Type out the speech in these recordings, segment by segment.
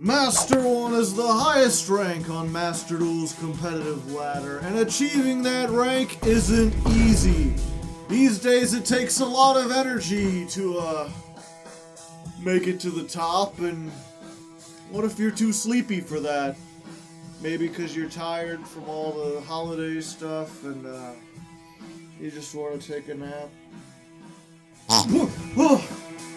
Master 1 is the highest rank on Master Duel's competitive ladder, and achieving that rank isn't easy. These days it takes a lot of energy to, make it to the top, and what if you're too sleepy for that? Maybe because you're tired from all the holiday stuff, and, you just want to take a nap?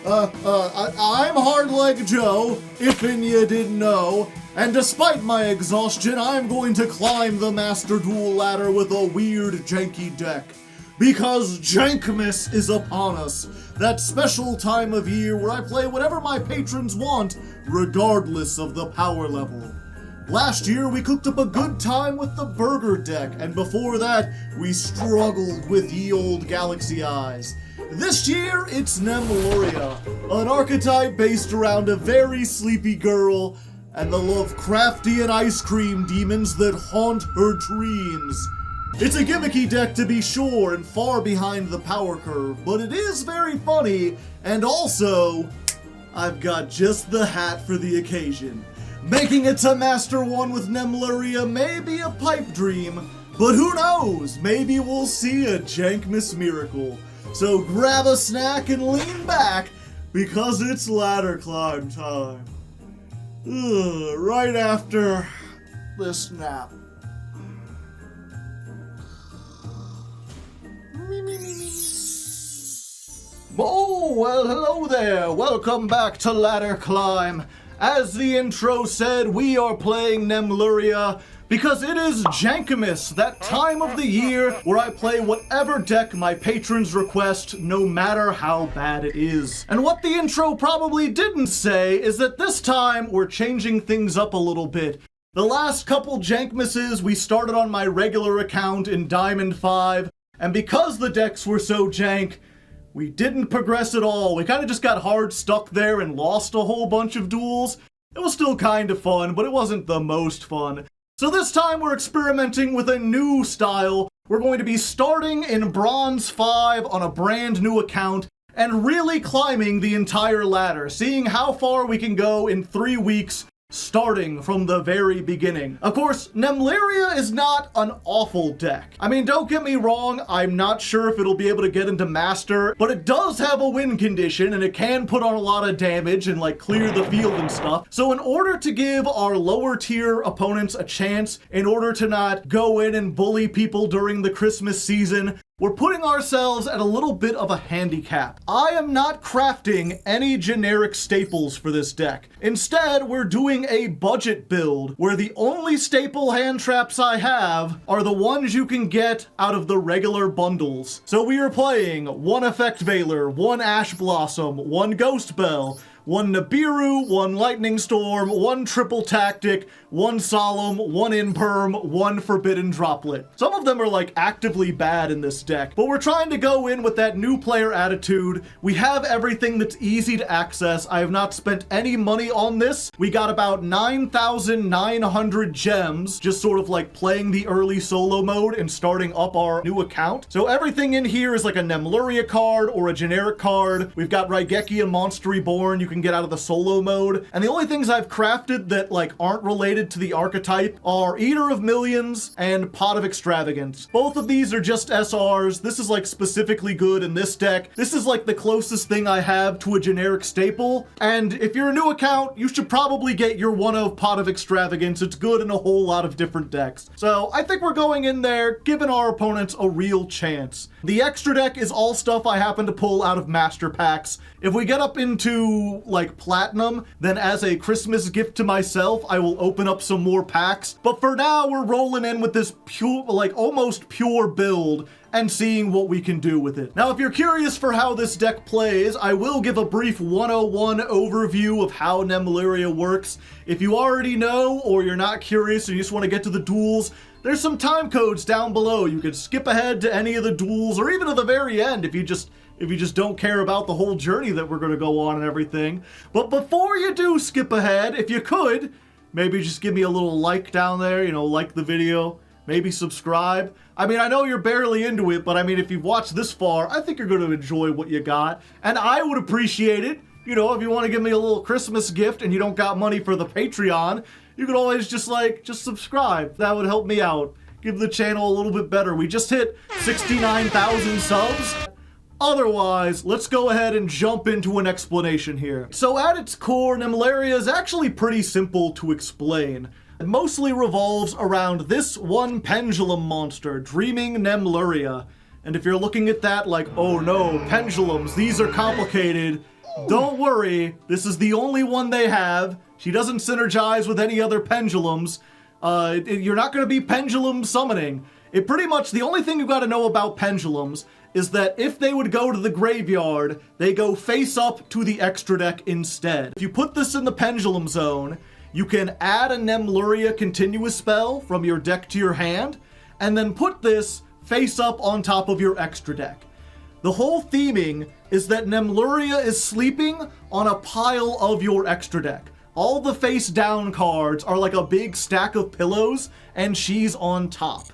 I'm Hardleg Joe, if you didn't know, and despite my exhaustion, I'm going to climb the Master Duel ladder with a weird, janky deck. Because Jankmas is upon us, that special time of year where I play whatever my patrons want, regardless of the power level. Last year, we cooked up a good time with the Burger deck, and before that, we struggled with ye old Galaxy Eyes. This year, it's Nemleria, an archetype based around a very sleepy girl and the Lovecraftian ice cream demons that haunt her dreams. It's a gimmicky deck to be sure and far behind the power curve, but it is very funny, and also, I've got just the hat for the occasion. Making it to Master 1 with Nemleria may be a pipe dream, but who knows, maybe we'll see a Jankmas miracle. So grab a snack and lean back, because it's ladder climb time. Right after this nap. Oh, well, hello there. Welcome back to Ladder Climb. As the intro said, we are playing Nemleria because it is Jankmas, that time of the year where I play whatever deck my patrons request, no matter how bad it is. And what the intro probably didn't say is that this time we're changing things up a little bit. The last couple Jankmases we started on my regular account in Diamond 5, and because the decks were so jank, we didn't progress at all. We kind of just got hard stuck there and lost a whole bunch of duels. It was still kind of fun, but it wasn't the most fun. So this time we're experimenting with a new style. We're going to be starting in Bronze 5 on a brand new account and really climbing the entire ladder, seeing how far we can go in 3 weeks, starting from the very beginning. Of course, Nemleria is not an awful deck. I mean, don't get me wrong, I'm not sure if it'll be able to get into Master, but it does have a win condition and it can put on a lot of damage and like clear the field and stuff. So in order to give our lower tier opponents a chance, in order to not go in and bully people during the Christmas season, we're putting ourselves at a little bit of a handicap. I am not crafting any generic staples for this deck. Instead, we're doing a budget build where the only staple hand traps I have are the ones you can get out of the regular bundles. So we are playing 1 Effect Veiler, 1 Ash Blossom, 1 Ghost Bell, 1 Nibiru, 1 Lightning Storm, 1 Triple Tactic, 1 Solemn, 1 Imperm, 1 Forbidden Droplet. Some of them are like actively bad in this deck, but we're trying to go in with that new player attitude. We have everything that's easy to access. I have not spent any money on this. We got about 9,900 gems, just sort of like playing the early solo mode and starting up our new account. So everything in here is like a Nemleria card or a generic card. We've got Raigeki and Monster Reborn you can get out of the solo mode. And the only things I've crafted that like aren't related to the archetype are Eater of Millions and Pot of Extravagance. Both of these are just SRs. This is like specifically good in this deck. This is like the closest thing I have to a generic staple. And if you're a new account, you should probably get your one of Pot of Extravagance. It's good in a whole lot of different decks. So I think we're going in there, giving our opponents a real chance. The extra deck is all stuff I happen to pull out of master packs. If we get up into like platinum, then as a Christmas gift to myself, I will open up some more packs. But for now, we're rolling in with this pure, like almost pure build and seeing what we can do with it. Now, if you're curious for how this deck plays, I will give a brief 101 overview of how Nemleria works. If you already know, or you're not curious and you just want to get to the duels, there's some time codes down below. You could skip ahead to any of the duels, or even to the very end if you just don't care about the whole journey that we're going to go on and everything. But before you do skip ahead, if you could, maybe just give me a little like down there, you know, like the video, maybe subscribe. I mean, I know you're barely into it, but I mean, if you've watched this far, I think you're going to enjoy what you got. And I would appreciate it you know, if you want to give me a little Christmas gift and you don't got money for the Patreon, you could always just subscribe. That would help me out. Give the channel a little bit better. We just hit 69,000 subs. Otherwise, let's go ahead and jump into an explanation here. So at its core, Nemleria is actually pretty simple to explain. It mostly revolves around this one pendulum monster, Dreaming Nemleria. And if you're looking at that like, oh no, pendulums, these are complicated, don't worry, this is the only one they have. She doesn't synergize with any other pendulums. You're not going to be pendulum summoning. It pretty much, the only thing you've got to know about pendulums is that if they would go to the graveyard, they go face up to the extra deck instead. If you put this in the pendulum zone, you can add a Nemleria continuous spell from your deck to your hand, and then put this face up on top of your extra deck. The whole theming is that Nemleria is sleeping on a pile of your extra deck. All the face down cards are like a big stack of pillows, and she's on top.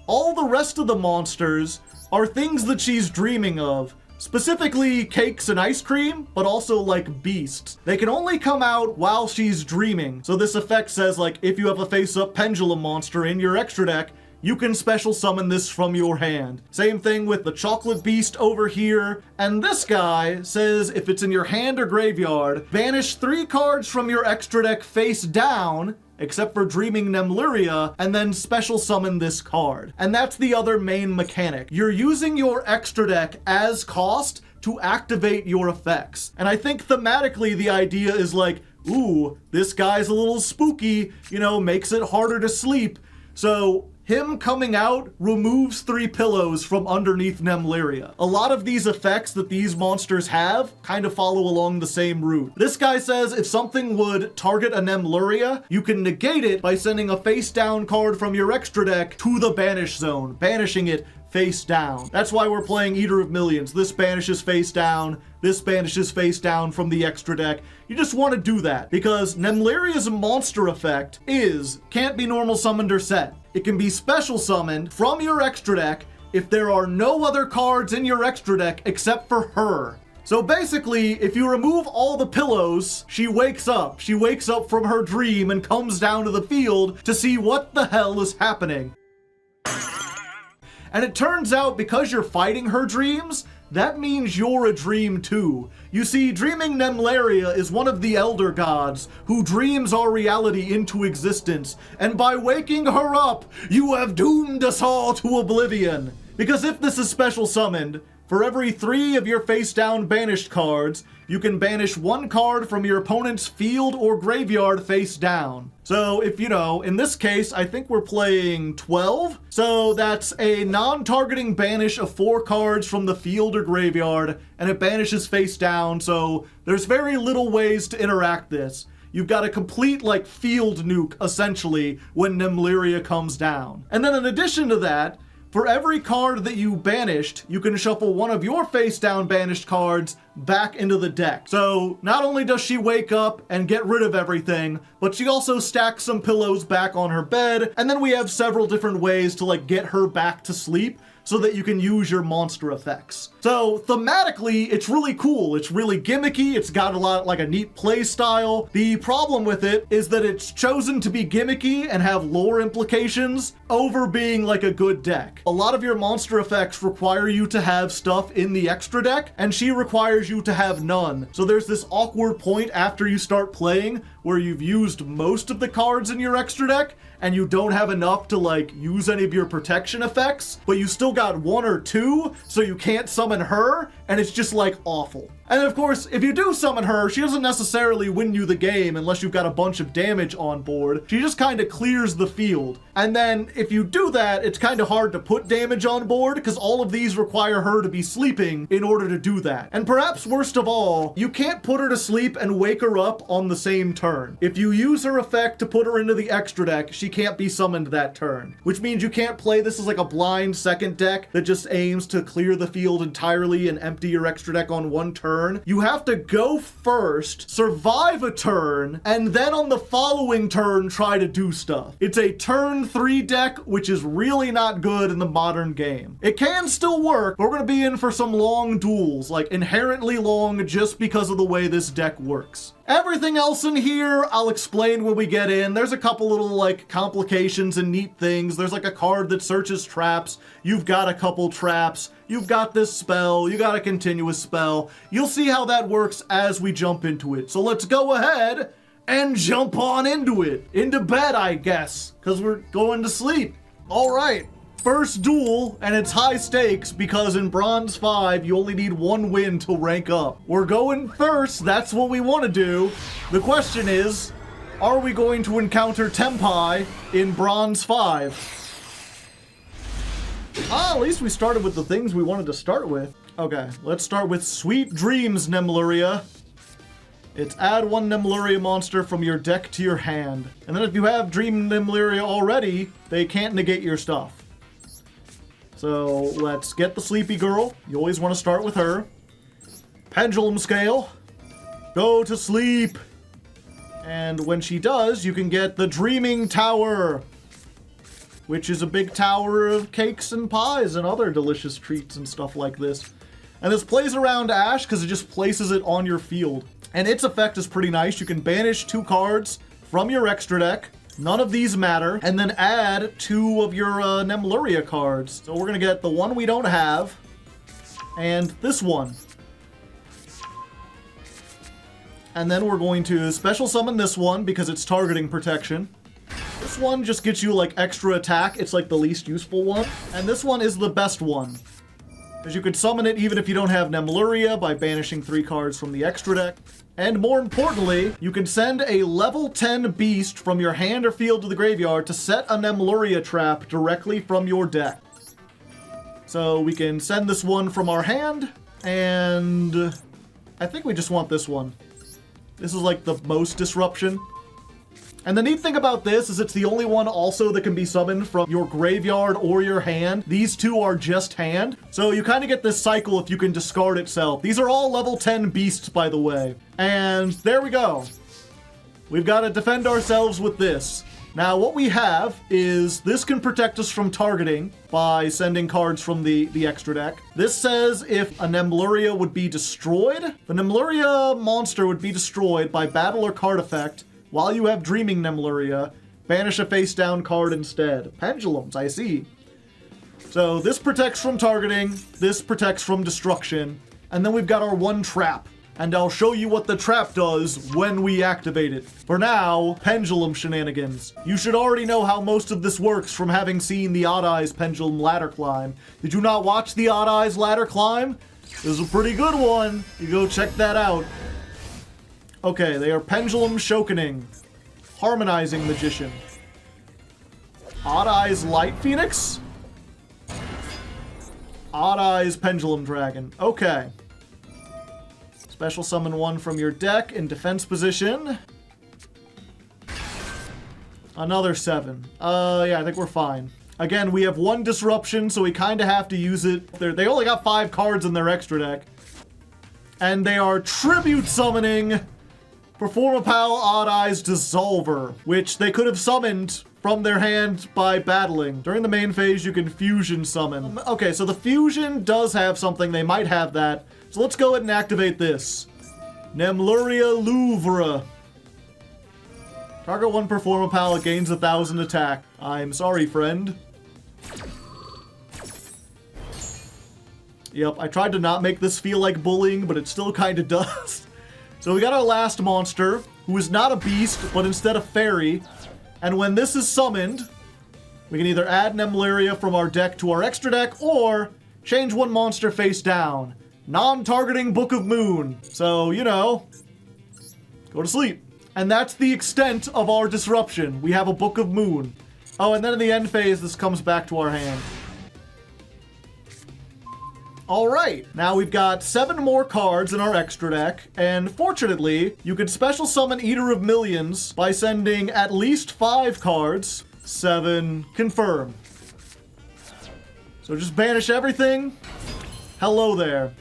All the rest of the monsters are things that she's dreaming of, specifically cakes and ice cream, but also like beasts. They can only come out while she's dreaming. So this effect says like, if you have a face-up pendulum monster in your extra deck, you can special summon this from your hand. Same thing with the chocolate beast over here. And this guy says if it's in your hand or graveyard, banish 3 cards from your extra deck face down, except for Dreaming Nemleria, and then special summon this card. And that's the other main mechanic. You're using your extra deck as cost to activate your effects. And I think thematically the idea is like, ooh, this guy's a little spooky, you know, makes it harder to sleep. So him coming out removes 3 pillows from underneath Nemleria. A lot of these effects that these monsters have kind of follow along the same route. This guy says if something would target a Nemleria, you can negate it by sending a face down card from your extra deck to the banish zone, banishing it face down. That's why we're playing Eater of Millions. This banishes face down, this banishes face down from the extra deck. You just want to do that because Nemleria's monster effect can't be normal summoned or set. It can be special summoned from your extra deck if there are no other cards in your extra deck except for her. So basically, if you remove all the pillows, she wakes up. She wakes up from her dream and comes down to the field to see what the hell is happening. And it turns out because you're fighting her dreams, that means you're a dream too. You see, Dreaming Nemleria is one of the elder gods who dreams our reality into existence, and by waking her up, you have doomed us all to oblivion. Because if this is special summoned, for every 3 of your face down banished cards, you can banish 1 card from your opponent's field or graveyard face down. So if, you know, in this case, I think we're playing 12. So that's a non-targeting banish of 4 cards from the field or graveyard, and it banishes face down, so there's very little ways to interact this. You've got a complete, like, field nuke, essentially, when Nemleria comes down. And then in addition to that, for every card that you banished, you can shuffle 1 of your face-down banished cards back into the deck. So not only does she wake up and get rid of everything, but she also stacks some pillows back on her bed, and then we have several different ways to like get her back to sleep so that you can use your monster effects. So thematically, it's really cool. It's really gimmicky. It's got a lot like a neat play style. The problem with it is that it's chosen to be gimmicky and have lore implications over being like a good deck. A lot of your monster effects require you to have stuff in the extra deck, and she requires you to have none. So there's this awkward point after you start playing where you've used most of the cards in your extra deck and you don't have enough to like use any of your protection effects, but you still got 1 or 2, so you can't summon her, and it's just like awful. And of course, if you do summon her, she doesn't necessarily win you the game unless you've got a bunch of damage on board. She just kind of clears the field. And then if you do that, it's kind of hard to put damage on board because all of these require her to be sleeping in order to do that. And perhaps worst of all, you can't put her to sleep and wake her up on the same turn. If you use her effect to put her into the extra deck, she can't be summoned that turn, which means you can't play this as like a blind second deck that just aims to clear the field entirely and empty your extra deck on 1 turn. turn, you have to go first, survive a turn, and then on the following turn, try to do stuff. It's a turn 3 deck, which is really not good in the modern game. It can still work, but we're gonna be in for some long duels, like inherently long just because of the way this deck works. Everything else in here, I'll explain when we get in. There's a couple little like complications and neat things. There's like a card that searches traps. You've got a couple traps. You've got this spell. You got a continuous spell. You'll see how that works as we jump into it. So let's go ahead and jump on into it. Into bed, I guess, because we're going to sleep. All right. First duel, and it's high stakes because in Bronze 5, you only need 1 win to rank up. We're going first, that's what we want to do. The question is, are we going to encounter Tenpai in Bronze 5? At least we started with the things we wanted to start with. Okay, let's start with Sweet Dreams, Nemleria. It's add 1 Nemleria monster from your deck to your hand. And then if you have Dream Nemleria already, they can't negate your stuff. So let's get the Sleepy Girl. You always want to start with her. Pendulum Scale. Go to sleep. And when she does, you can get the Dreaming Tower, which is a big tower of cakes and pies and other delicious treats and stuff like this. And this plays around Ash because it just places it on your field. And its effect is pretty nice. You can banish 2 cards from your extra deck. None of these matter, and then add 2 of your Nemleria cards. So we're gonna get the one we don't have, and this one. And then we're going to special summon this one because it's targeting protection. This one just gets you like extra attack. It's like the least useful one. And this one is the best one, because you could summon it even if you don't have Nemleria by banishing 3 cards from the extra deck. And more importantly, you can send a level 10 beast from your hand or field to the graveyard to set a Nemleria trap directly from your deck. So we can send this one from our hand, and I think we just want this one. This is like the most disruption. And the neat thing about this is it's the only one also that can be summoned from your graveyard or your hand. These 2 are just hand. So you kind of get this cycle if you can discard itself. These are all level 10 beasts, by the way. And there we go. We've got to defend ourselves with this. Now, what we have is this can protect us from targeting by sending cards from the extra deck. This says if a Nemleria would be destroyed, the Nemleria monster would be destroyed by battle or card effect. While you have Dreaming Nemleria, banish a face-down card instead. Pendulums, I see. So this protects from targeting, this protects from destruction, and then we've got our 1 trap. And I'll show you what the trap does when we activate it. For now, pendulum shenanigans. You should already know how most of this works from having seen the Odd Eyes Pendulum Ladder Climb. Did you not watch the Odd Eyes Ladder Climb? It was a pretty good one. You go check that out. Okay, they are Pendulum Shokening. Harmonizing Magician. Odd Eyes Light Phoenix? Odd Eyes Pendulum Dragon. Okay. Special summon 1 from your deck in defense position. Another 7. Yeah, I think we're fine. Again, we have 1 disruption, so we kind of have to use it. They only got 5 cards in their extra deck. And they are tribute summoning Performapal Odd Eyes Dissolver, which they could have summoned from their hand by battling. During the main phase, you can fusion summon. Okay, so the fusion does have something. They might have that. So let's go ahead and activate this. Nemleria Louvre. Target 1 Performapal gains 1,000 attack. I'm sorry, friend. Yep, I tried to not make this feel like bullying, but it still kind of does. So we got our last monster, who is not a beast, but instead a fairy. And when this is summoned, we can either add Nemleria from our deck to our extra deck, or change 1 monster face down. Non-targeting Book of Moon. So, you know, go to sleep. And that's the extent of our disruption. We have a Book of Moon. Oh, and then in the end phase, this comes back to our hand. Alright, now we've got 7 more cards in our extra deck, and fortunately, you can special summon Eater of Millions by sending at least 5 cards. 7, confirm. So just banish everything. Hello there.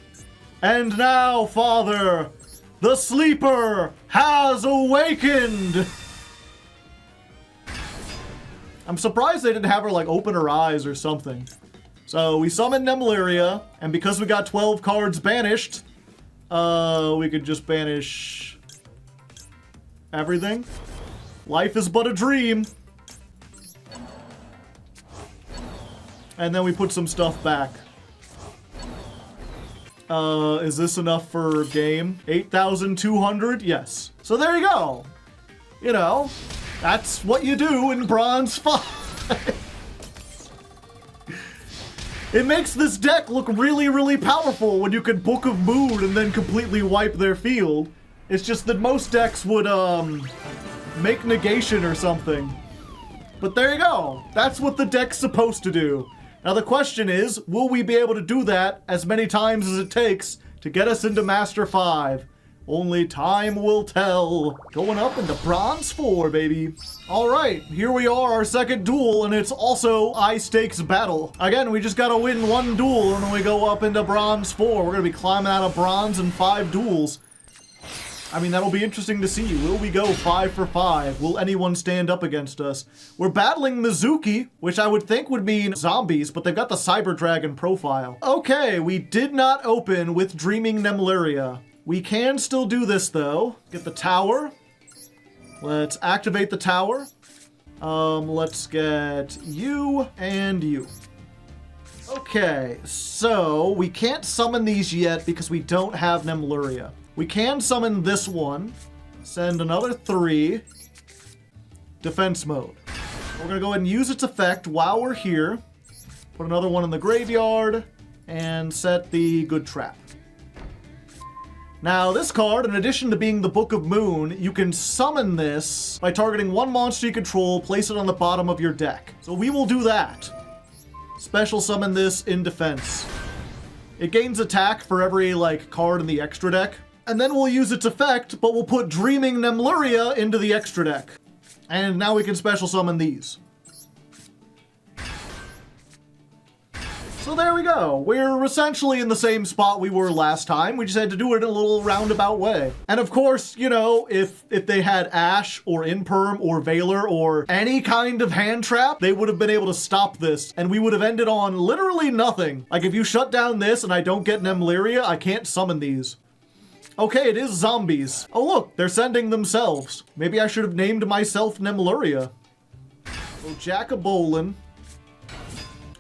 And now, Father, the sleeper has awakened! I'm surprised they didn't have her, like, open her eyes or something. So, we summoned Nemleria, and because we got 12 cards banished, we could just banish everything. Life is but a dream. And then we put some stuff back. Is this enough for game? 8,200? Yes. So there you go. You know, that's what you do in Bronze 5. It makes this deck look really, really powerful when you can Book of Moon and then completely wipe their field. It's just that most decks would, make negation or something. But there you go. That's what the deck's supposed to do. Now the question is, will we be able to do that as many times as it takes to get us into Master 5? Only time will tell. Going up into Bronze 4, baby. Alright, here we are, our second duel, and it's also high stakes battle. Again, we just gotta win one duel and then we go up into Bronze 4. We're gonna be climbing out of Bronze in 5 duels. I mean, that'll be interesting to see. Will we go 5 for 5? Will anyone stand up against us? We're battling Mizuki, which I would think would mean zombies, but they've got the Cyber Dragon profile. Okay, we did not open with Dreaming Nemleria. We can still do this, though. Get the tower. Let's activate the tower. Let's get you and you. Okay, so we can't summon these yet because we don't have Nemleria. We can summon this one, send another 3, defense mode. We're gonna go ahead and use its effect while we're here, put another one in the graveyard, and set the good trap. Now this card, in addition to being the Book of Moon, you can summon this by targeting one monster you control, place it on the bottom of your deck. So we will do that. Special summon this in defense. It gains attack for every, like, card in the extra deck. And then we'll use its effect, but we'll put Dreaming Nemleria into the extra deck. And now we can special summon these. So there we go. We're essentially in the same spot we were last time. We just had to do it in a little roundabout way. And of course, you know, if they had Ash or Imperm or Veiler or any kind of hand trap, they would have been able to stop this. And we would have ended on literally nothing. Like if you shut down this and I don't get Nemleria, I can't summon these. Okay, it is zombies. Oh look, they're sending themselves. Maybe I should have named myself Nemleria. Oh, Jack-a-Bolin.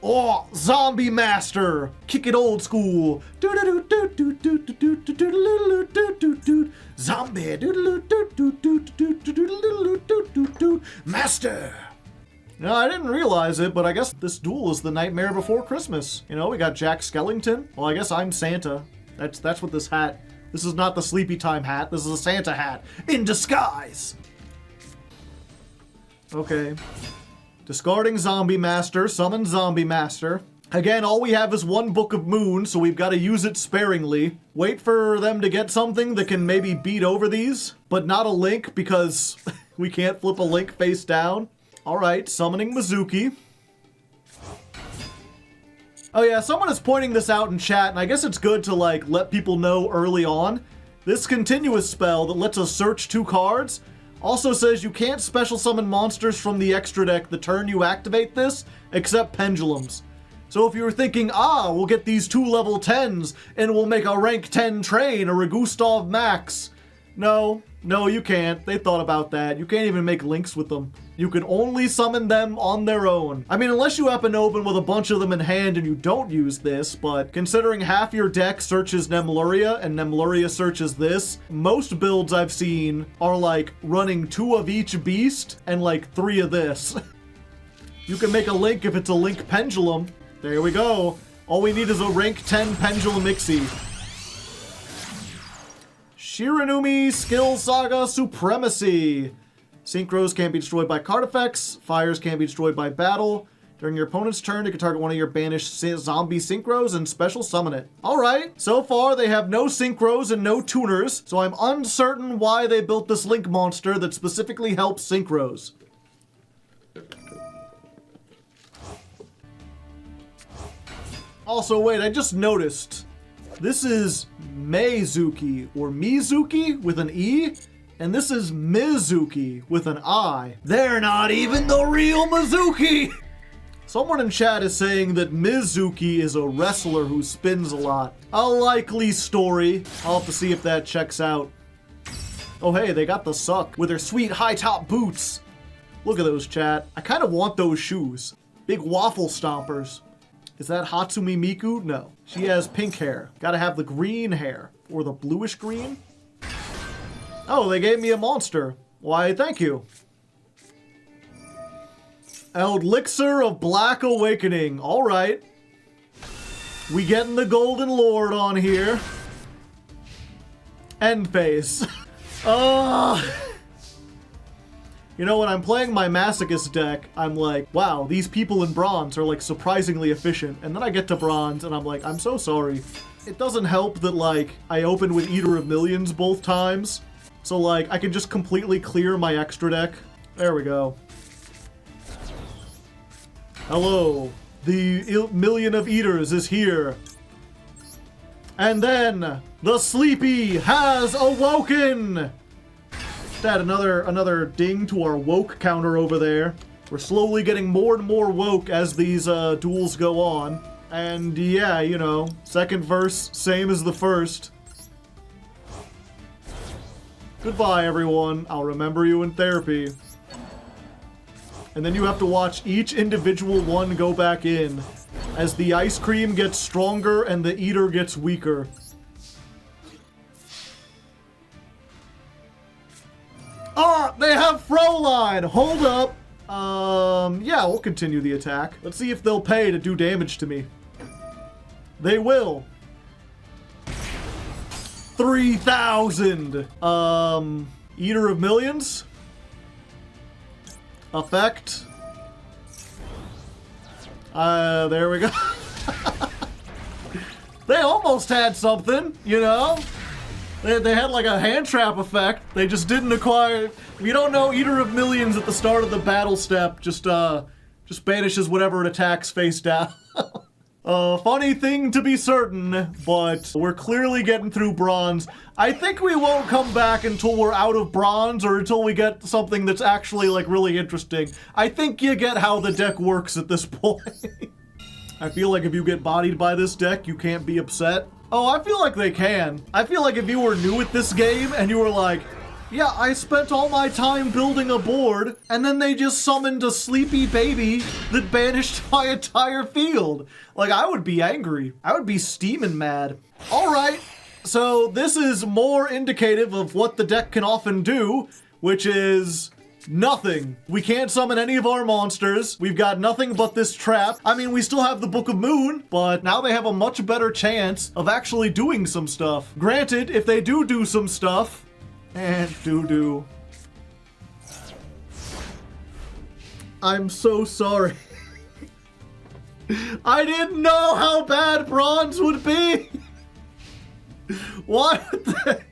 Oh, Zombie Master! Kick it old school. Zombie. Master! No, I didn't realize it, but I guess this duel is the Nightmare Before Christmas. You know, we got Jack Skellington. Well, I guess I'm Santa. That's what this hat. This is not the Sleepy Time hat. This is a Santa hat in disguise. Okay. Discarding Zombie Master, summon Zombie Master. Again, all we have is one Book of Moon, so we've got to use it sparingly. Wait for them to get something that can maybe beat over these, but not a link because we can't flip a link face down. All right, summoning Mizuki. Oh yeah, someone is pointing this out in chat, and I guess it's good to, like, let people know early on. This continuous spell that lets us search 2 cards also says you can't special summon monsters from the extra deck the turn you activate this, except pendulums. So if you were thinking, we'll get these 2 level 10s, and we'll make a rank 10 train or a Gustav Max. No, you can't. They thought about that. You can't even make links with them. You can only summon them on their own. I mean, unless you happen to open with a bunch of them in hand and you don't use this, but considering half your deck searches Nemleria and Nemleria searches this, most builds I've seen are like running 2 of each beast and like 3 of this. You can make a link if it's a link pendulum. There we go. All we need is a rank 10 pendulum Ixie. Shiranumi Skill Saga Supremacy. Synchros can't be destroyed by card effects. Fires can't be destroyed by battle. During your opponent's turn, you can target one of your banished zombie synchros and special summon it. Alright, so far they have no synchros and no tuners, so I'm uncertain why they built this link monster that specifically helps synchros. Also, wait, I just noticed. This is Meizuki, or Mizuki with an E, and this is Mizuki with an I. They're not even the real Mizuki! Someone in chat is saying that Mizuki is a wrestler who spins a lot. A likely story. I'll have to see if that checks out. Oh hey, they got the suck with their sweet high-top boots. Look at those, chat. I kind of want those shoes. Big waffle stompers. Is that Hatsumi Miku? No. She has pink hair. Gotta have the green hair. Or the bluish green? Oh, they gave me a monster. Why, thank you. Elixir of Black Awakening. Alright. We getting the Golden Lord on here. End phase. You know, when I'm playing my Masochist deck, I'm like, wow, these people in bronze are like surprisingly efficient. And then I get to bronze and I'm like, I'm so sorry. It doesn't help that like I opened with Eater of Millions both times. So like I can just completely clear my extra deck. There we go. Hello, the Million of Eaters is here. And then the Sleepy has awoken. That another ding to our woke counter over there. We're slowly getting more and more woke as these duels go on. And yeah, you know, second verse, same as the first. Goodbye, everyone. I'll remember you in therapy. And then you have to watch each individual one go back in as the ice cream gets stronger and the eater gets weaker. Ah, they have Froline! Hold up! Yeah, we'll continue the attack. Let's see if they'll pay to do damage to me. They will. 3,000! Eater of Millions? Effect. There we go. They almost had something, you know? They had like a hand trap effect. They just didn't acquire. We don't know Eater of Millions at the start of the battle step. Just banishes whatever it attacks face down. Funny thing to be certain, but we're clearly getting through bronze. I think we won't come back until we're out of bronze or until we get something that's actually like really interesting. I think you get how the deck works at this point. I feel like if you get bodied by this deck, you can't be upset. Oh, I feel like they can. I feel like if you were new at this game and you were like, yeah, I spent all my time building a board, and then they just summoned a sleepy baby that banished my entire field. Like, I would be angry. I would be steaming mad. All right, so this is more indicative of what the deck can often do, which is nothing. We can't summon any of our monsters. We've got nothing but this trap. I mean, we still have the Book of Moon, but now they have a much better chance of actually doing some stuff. Granted, if they do some stuff, and do. I'm so sorry. I didn't know how bad bronze would be. Why would they?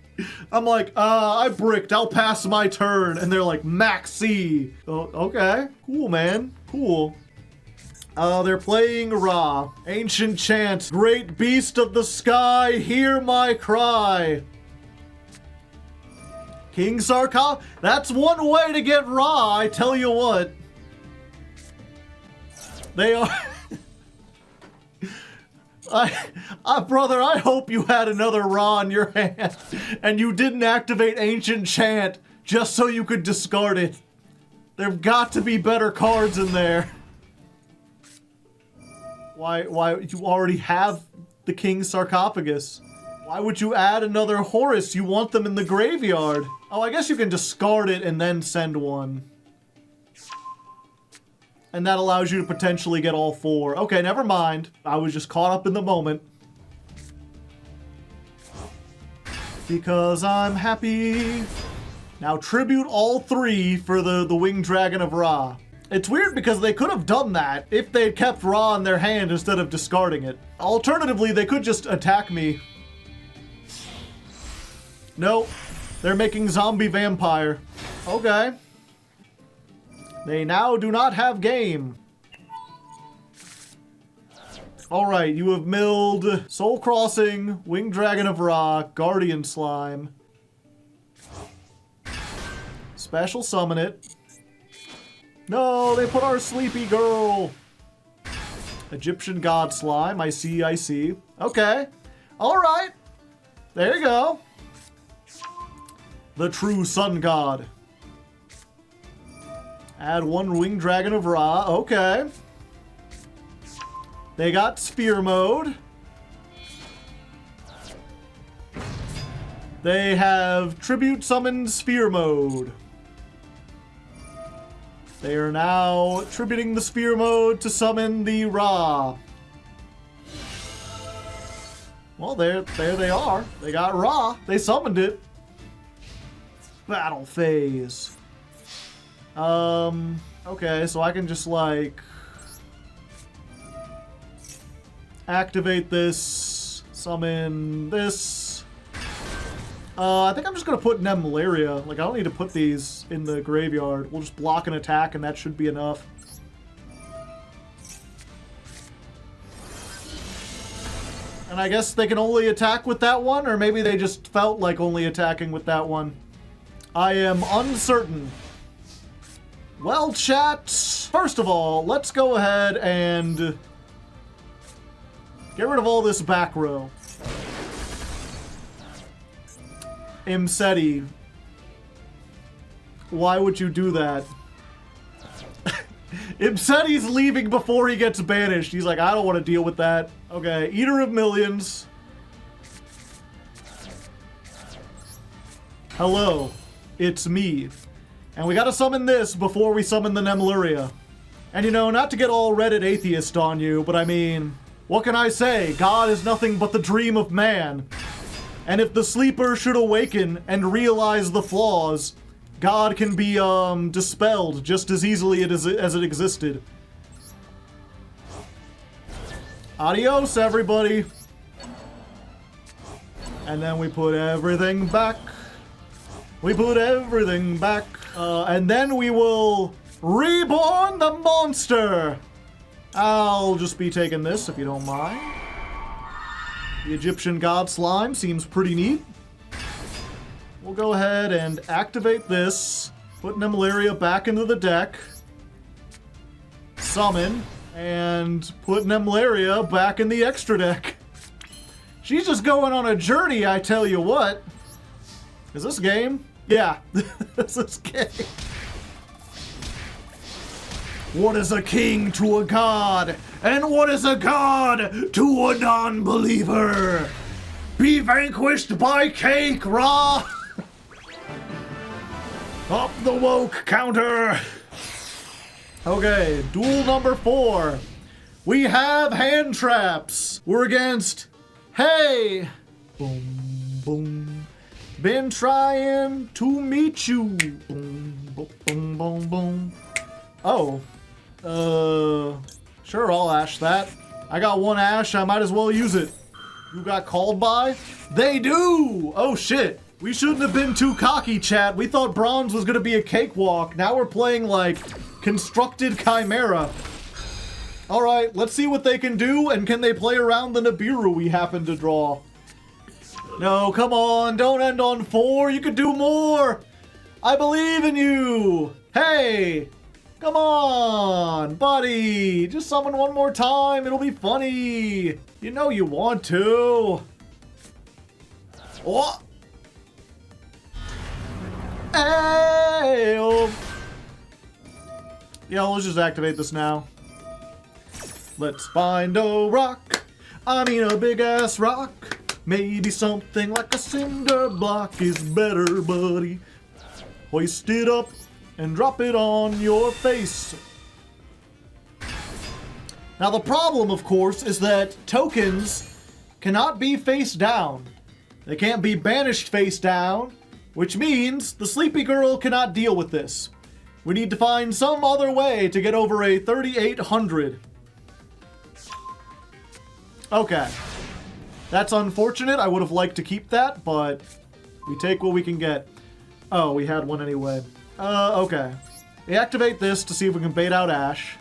I'm like, I bricked, I'll pass my turn. And they're like, Max C. Oh, okay, cool, man, cool. They're playing Ra. Ancient chant, great beast of the sky, hear my cry. King Sarkar, that's one way to get Ra, I tell you what. They are... brother, I hope you had another Ra in your hand and you didn't activate Ancient Chant just so you could discard it. There've got to be better cards in there. Why, you already have the King's Sarcophagus. Why would you add another Horus? You want them in the graveyard. Oh, I guess you can discard it and then send one. And that allows you to potentially get all four. Okay, never mind. I was just caught up in the moment. Because I'm happy. Now tribute all three for the Winged Dragon of Ra. It's weird because they could have done that if they had kept Ra in their hand instead of discarding it. Alternatively, they could just attack me. Nope. They're making zombie vampire. Okay. They now do not have game. Alright, you have milled Soul Crossing, Winged Dragon of Rock, Guardian Slime. Special summon it. No, they put our Sleepy Girl. Egyptian God Slime, I see, I see. Okay. Alright. There you go. The true Sun God. Add 1 Winged Dragon of Ra. Okay. They got Sphere Mode. They have Tribute Summoned Sphere Mode. They are now tributing the Sphere Mode to summon the Ra. Well, there they are. They got Ra. They summoned it. Battle phase. Okay, so I can just, like, activate this, summon this. I think I'm just gonna put Nemleria. Like, I don't need to put these in the graveyard. We'll just block an attack and that should be enough. And I guess they can only attack with that one, or maybe they just felt like only attacking with that one. I am uncertain. Well, chat, first of all, let's go ahead and get rid of all this back row. Imseti. Why would you do that? Imseti's leaving before he gets banished. He's like, I don't want to deal with that. Okay, Eater of Millions. Hello, it's me. And we gotta summon this before we summon the Nemleria. And you know, not to get all Reddit atheist on you, but I mean, what can I say? God is nothing but the dream of man. And if the sleeper should awaken and realize the flaws, God can be, dispelled just as easily as it existed. Adios, everybody. And then we put everything back. We put everything back. And then we will reborn the monster. I'll just be taking this if you don't mind. The Egyptian God Slime seems pretty neat. We'll go ahead and activate this. Put Nemleria back into the deck. Summon. And put Nemleria back in the extra deck. She's just going on a journey, I tell you what. Is this game? Yeah, this is game. What is a king to a god? And what is a god to a non-believer? Be vanquished by cake, Ra! Up the woke counter! Okay, duel number 4. We have hand traps. We're against Hey! Boom, boom. Been trying to meet you. Boom, boom, boom, boom, boom. Oh. Sure, I'll ash that. I got 1 ash, I might as well use it. You got called by? They do! Oh shit. We shouldn't have been too cocky, chat. We thought bronze was gonna be a cakewalk. Now we're playing, like, constructed Chimera. Alright, let's see what they can do, and can they play around the Nibiru we happen to draw? No, come on, don't end on 4, you could do more! I believe in you! Hey! Come on, buddy! Just summon 1 more time, it'll be funny! You know you want to! Oh! Hey! Oh. Yeah, let's just activate this now. Let's find a rock. I mean a big-ass rock. Maybe something like a cinder block is better, buddy. Hoist it up and drop it on your face. Now the problem, of course, is that tokens cannot be face down. They can't be banished face down, which means the Sleepy Girl cannot deal with this. We need to find some other way to get over a 3,800. Okay. That's unfortunate. I would have liked to keep that, but we take what we can get. Oh, we had one anyway. Okay. We activate this to see if we can bait out Ash.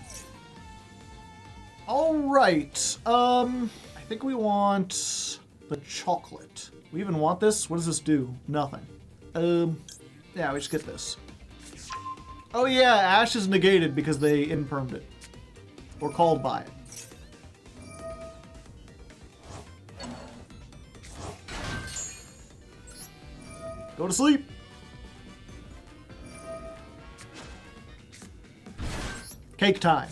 Alright, I think we want the chocolate. We even want this? What does this do? Nothing. Yeah, we just get this. Oh yeah, Ash is negated because they impermed it. Or called by it. Go to sleep. Cake time.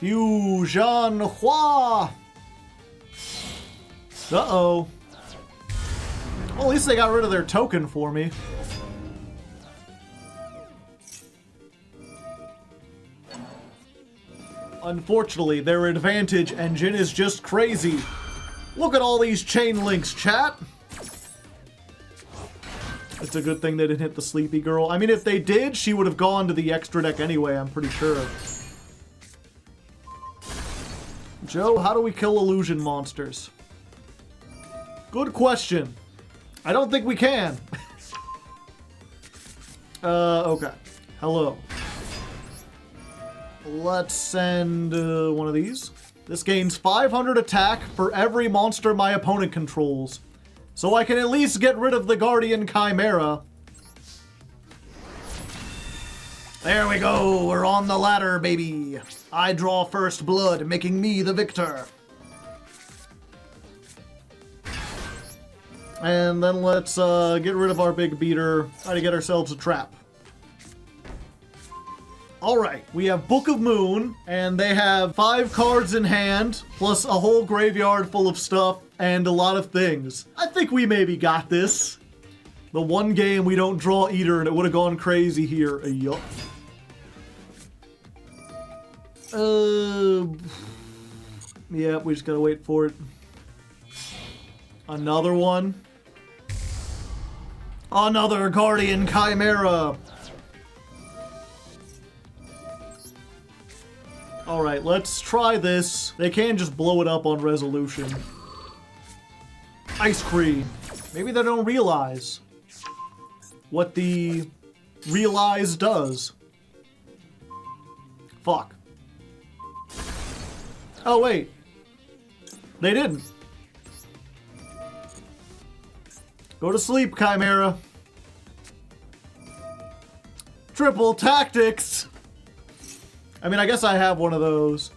Fusion Hua. Uh-oh. Well, at least they got rid of their token for me. Unfortunately, their advantage engine is just crazy. Look at all these chain links, chat. It's a good thing they didn't hit the sleepy girl. I mean, if they did, she would have gone to the extra deck anyway, I'm pretty sure. Joe, how do we kill illusion monsters? Good question. I don't think we can. Okay. Hello. Let's send one of these. This gains 500 attack for every monster my opponent controls. So I can at least get rid of the Guardian Chimera. There we go, we're on the ladder, baby. I draw first blood, making me the victor. And then let's get rid of our big beater, try to get ourselves a trap. Alright, we have Book of Moon, and they have 5 cards in hand, plus a whole graveyard full of stuff, and a lot of things. I think we maybe got this. The one game we don't draw Eater, and it would have gone crazy here. Yup. Yeah, we just gotta wait for it. Another one. Another Guardian Chimera! Alright, let's try this. They can just blow it up on resolution. Ice cream. Maybe they don't realize what the realize does. Fuck. Oh, wait. They didn't. Go to sleep, Chimera. Triple tactics. I mean, I guess I have one of those.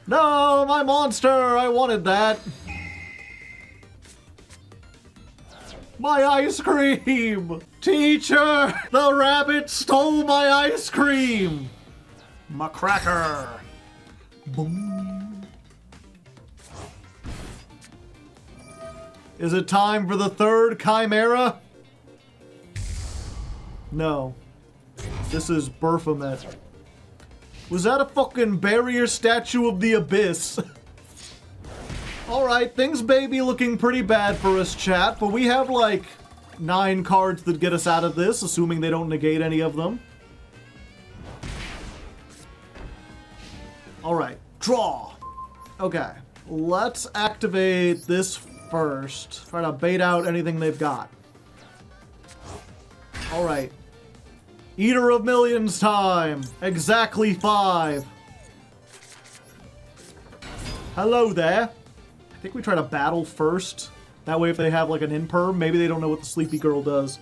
No, my monster! I wanted that. My ice cream! Teacher! The rabbit stole my ice cream! My cracker! Boom. Is it time for the third Chimera? No. This is Baphomet. Was that a fucking barrier statue of the abyss? Alright, things may be looking pretty bad for us, chat, but we have like 9 cards that get us out of this, assuming they don't negate any of them. Alright, draw. Okay, let's activate this first. Try to bait out anything they've got. Alright. Eater of Millions time! Exactly 5. Hello there. I think we try to battle first. That way if they have like an imperm, maybe they don't know what the sleepy girl does.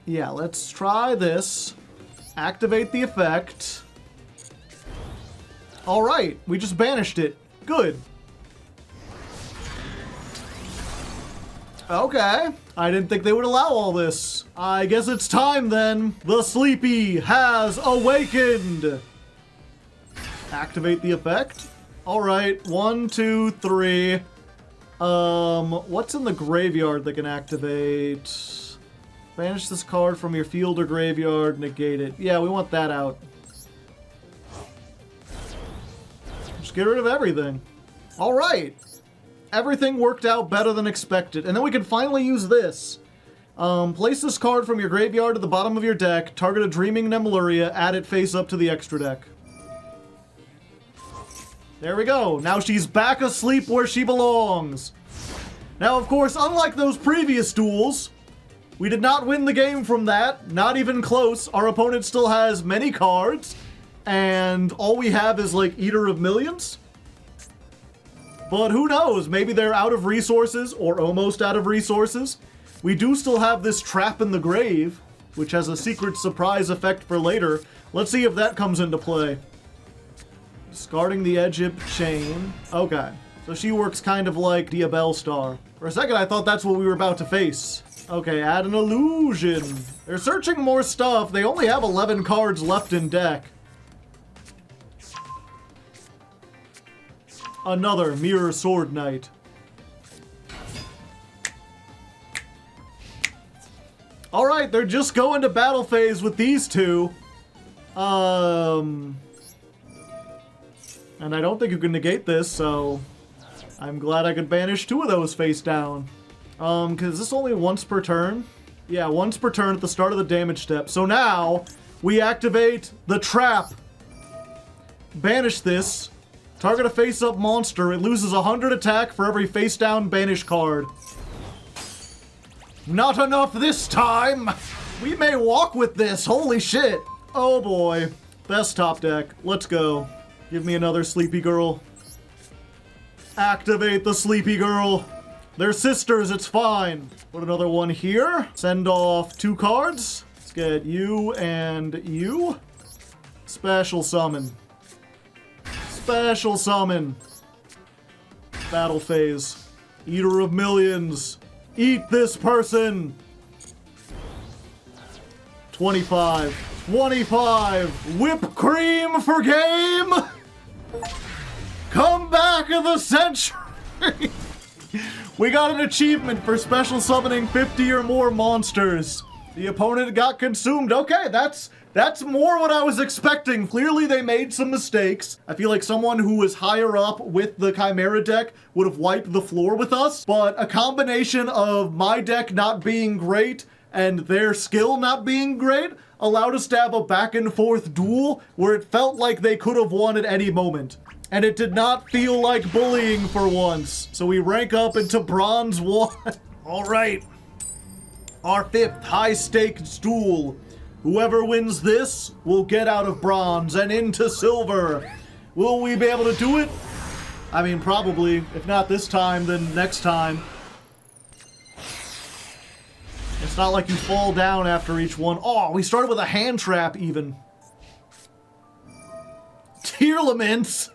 Yeah, let's try this. Activate the effect. Alright, we just banished it. Good. Okay. I didn't think they would allow all this. I guess it's time then. The sleepy has awakened. Activate the effect. Alright, 1, 2, 3. What's in the graveyard that can activate? Banish this card from your field or graveyard, negate it. Yeah, we want that out. Just get rid of everything. Alright. Everything worked out better than expected. And then we can finally use this. Place this card from your graveyard to the bottom of your deck, target a Dreaming Nemleria, add it face up to the extra deck. There we go. Now she's back asleep where she belongs. Now, of course, unlike those previous duels, We did not win the game from that. Not even close. Our opponent still has many cards. And all we have is like Eater of Millions. But who knows? Maybe they're out of resources or almost out of resources. We do still have this Trap in the Grave, which has a secret surprise effect for later. Let's see if that comes into play. Discarding the Egypt Chain. Okay. So she works kind of like Diabell Star. For a second, I thought that's what we were about to face. Okay, add an illusion. They're searching more stuff. They only have 11 cards left in deck. Another Mirror Sword Knight. Alright, they're just going to battle phase with these two. And I don't think you can negate this, so I'm glad I could banish 2 of those face down. Because this only once per turn? Yeah, once per turn at the start of the damage step. So now, we activate the Trap. Banish this. Target a face-up monster. It loses 100 attack for every face-down banish card. Not enough this time! We may walk with this, holy shit! Oh boy. Best top deck. Let's go. Give me another Sleepy Girl. Activate the Sleepy Girl. They're sisters, it's fine. Put another one here. Send off 2 cards. Let's get you and you. Special summon. Special summon. Battle phase. Eater of Millions. Eat this person. 25. 25. Whipped cream for game. Comeback of the century. We got an achievement for special summoning 50 or more monsters. The opponent got consumed. Okay, that's more what I was expecting. Clearly they made some mistakes. I feel like someone who was higher up with the Chimera deck would have wiped the floor with us, but a combination of my deck not being great and their skill not being great allowed us to have a back and forth duel where it felt like they could have won at any moment. And it did not feel like bullying for once. So we rank up into Bronze 1. All right. Our 5th high-stakes duel. Whoever wins this will get out of Bronze and into Silver. Will we be able to do it? I mean, probably. If not this time, then next time. It's not like you fall down after each one. Oh, we started with a hand trap, even. Tearlaments!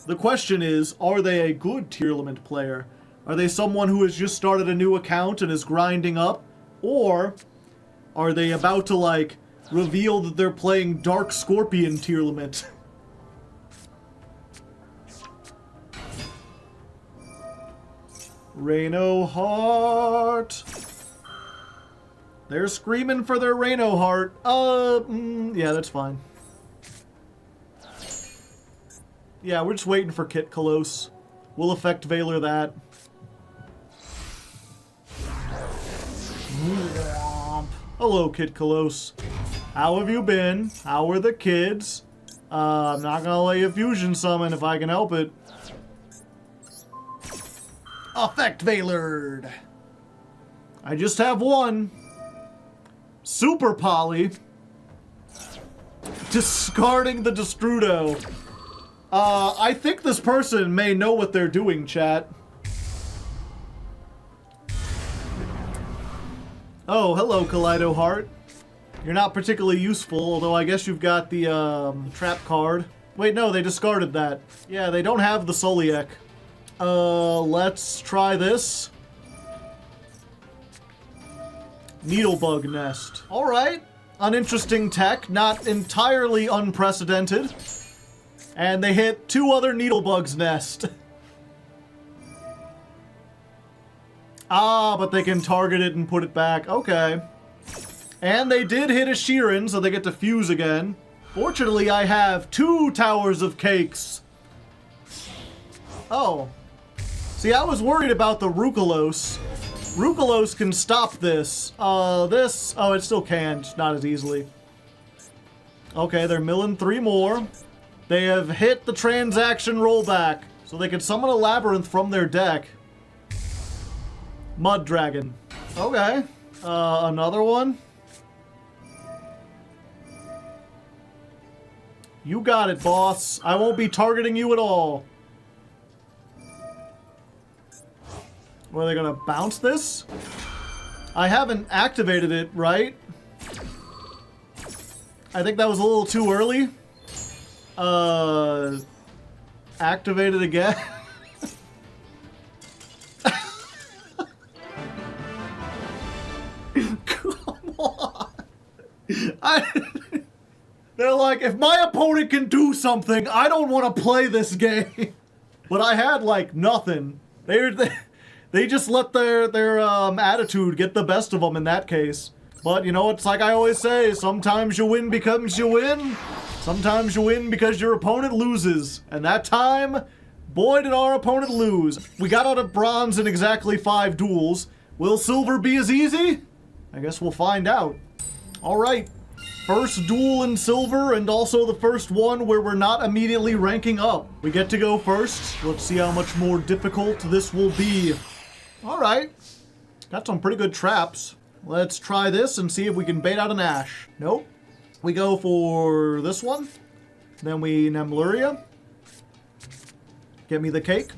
The question is, are they a good Tearlament player? Are they someone who has just started a new account and is grinding up? Or are they about to, like, reveal that they're playing Dark Scorpion Tearlament? Reno Heart. They're screaming for their Reno Heart. Yeah, that's fine. Yeah, we're just waiting for Kit Kalos. We'll affect Valor that. Hello, Kit Kalos. How have you been? How are the kids? I'm not gonna let you fusion summon if I can help it. Affect Valored. I just have one. Super Poly. Discarding the Destrudo. I think this person may know what they're doing, chat. Oh, hello, Kaleido Heart. You're not particularly useful, although I guess you've got the, trap card. Wait, no, they discarded that. Yeah, they don't have the Soliek. Let's try this. Needlebug Nest. Alright. Uninteresting tech, not entirely unprecedented. And they hit 2 other Needlebug's Nest. Ah, but they can target it and put it back. Okay. And they did hit a Sheeran, so they get to fuse again. Fortunately, I have 2 Towers of Cakes. Oh. See, I was worried about the Rukalos. Rukalos can stop this. Oh, it still can, just not as easily. Okay, they're milling 3 more. They have hit the transaction rollback, so they can summon a Labrynth from their deck. Mud Dragon. Okay. Another one. You got it, boss. I won't be targeting you at all. What, are they gonna bounce this? I haven't activated it, right? I think that was a little too early. Activate it again. Come on. They're like, if my opponent can do something, I don't want to play this game. But I had, like, nothing. They just let their attitude get the best of them in that case. But, you know, it's like I always say, sometimes you win because you win. Sometimes you win because your opponent loses. And that time, boy, did our opponent lose. We got out of bronze in exactly 5 duels. Will silver be as easy? I guess we'll find out. All right. First duel in silver, and also the first one where we're not immediately ranking up. We get to go first. Let's see how much more difficult this will be. All right. Got some pretty good traps. Let's try this and see if we can bait out an Ash. Nope. We go for this one. Then we Nemleria. Get me the cake.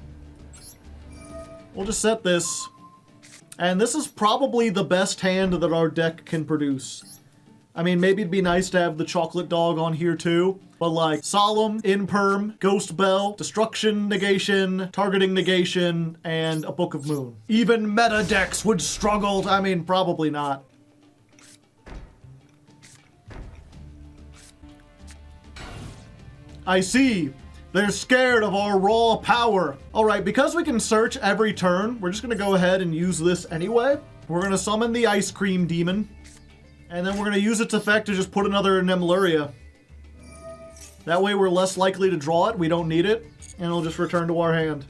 We'll just set this. And this is probably the best hand that our deck can produce. I mean, maybe it'd be nice to have the chocolate dog on here too. But like, Solemn, Imperm, Ghost Bell, Destruction Negation, Targeting Negation, and a Book of Moon. Even meta decks would struggle. I mean, probably not. I see. They're scared of our raw power. All right, because we can search every turn, we're just gonna go ahead and use this anyway. We're gonna summon the Ice Cream Demon. And then we're gonna use its effect to just put another Nemleria. That way we're less likely to draw it, we don't need it, and it'll just return to our hand.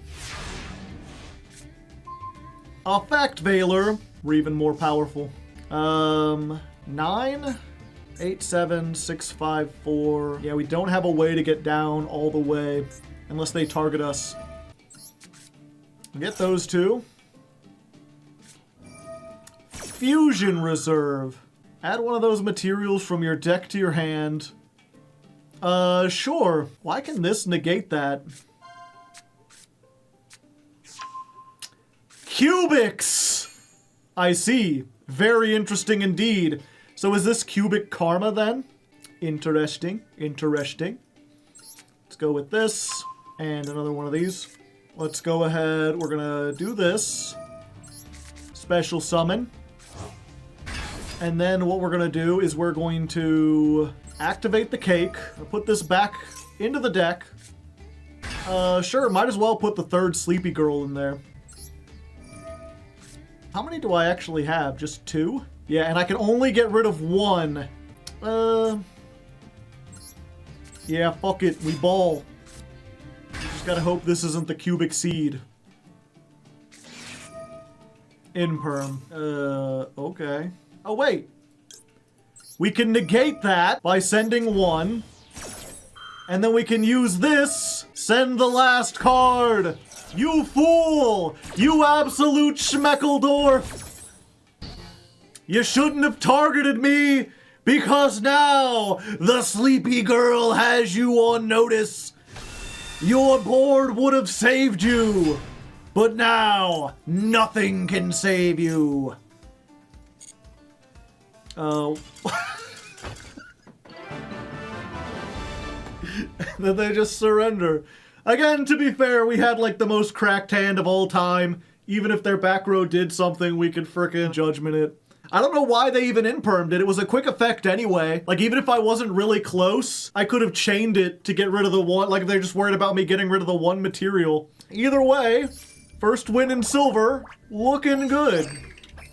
Effect Veiler, we're even more powerful. 9, 8, 7, 6, 5, 4. Yeah, we don't have a way to get down all the way, unless they target us. Get those two. Fusion Reserve. Add one of those materials from your deck to your hand. Sure. Why can this negate that? Cubics! I see. Very interesting indeed. So is this cubic karma then? Interesting. Interesting. Let's go with this. And another one of these. Let's go ahead. We're gonna do this. Special summon. And then what we're gonna do is we're going to activate the cake. I'll put this back into the deck. Sure, might as well put the third Sleepy Girl in there. How many do I actually have? Just 2? Yeah, and I can only get rid of 1. Yeah, fuck it, we ball. Just gotta hope this isn't the cubic seed. Imperm. Okay. Oh, wait. We can negate that by sending 1. And then we can use this. Send the last card. You fool. You absolute schmeckledorf. You shouldn't have targeted me because now the Sleepy Girl has you on notice. Your board would have saved you. But now nothing can save you. Oh. Then they just surrender. Again, to be fair, we had like the most cracked hand of all time. Even if their back row did something, we could frickin' judgment it. I don't know why they even impermed it. It was a quick effect anyway. Like, even if I wasn't really close, I could have chained it to get rid of the one. Like, if they're just worried about me getting rid of the one material. Either way, first win in silver, looking good.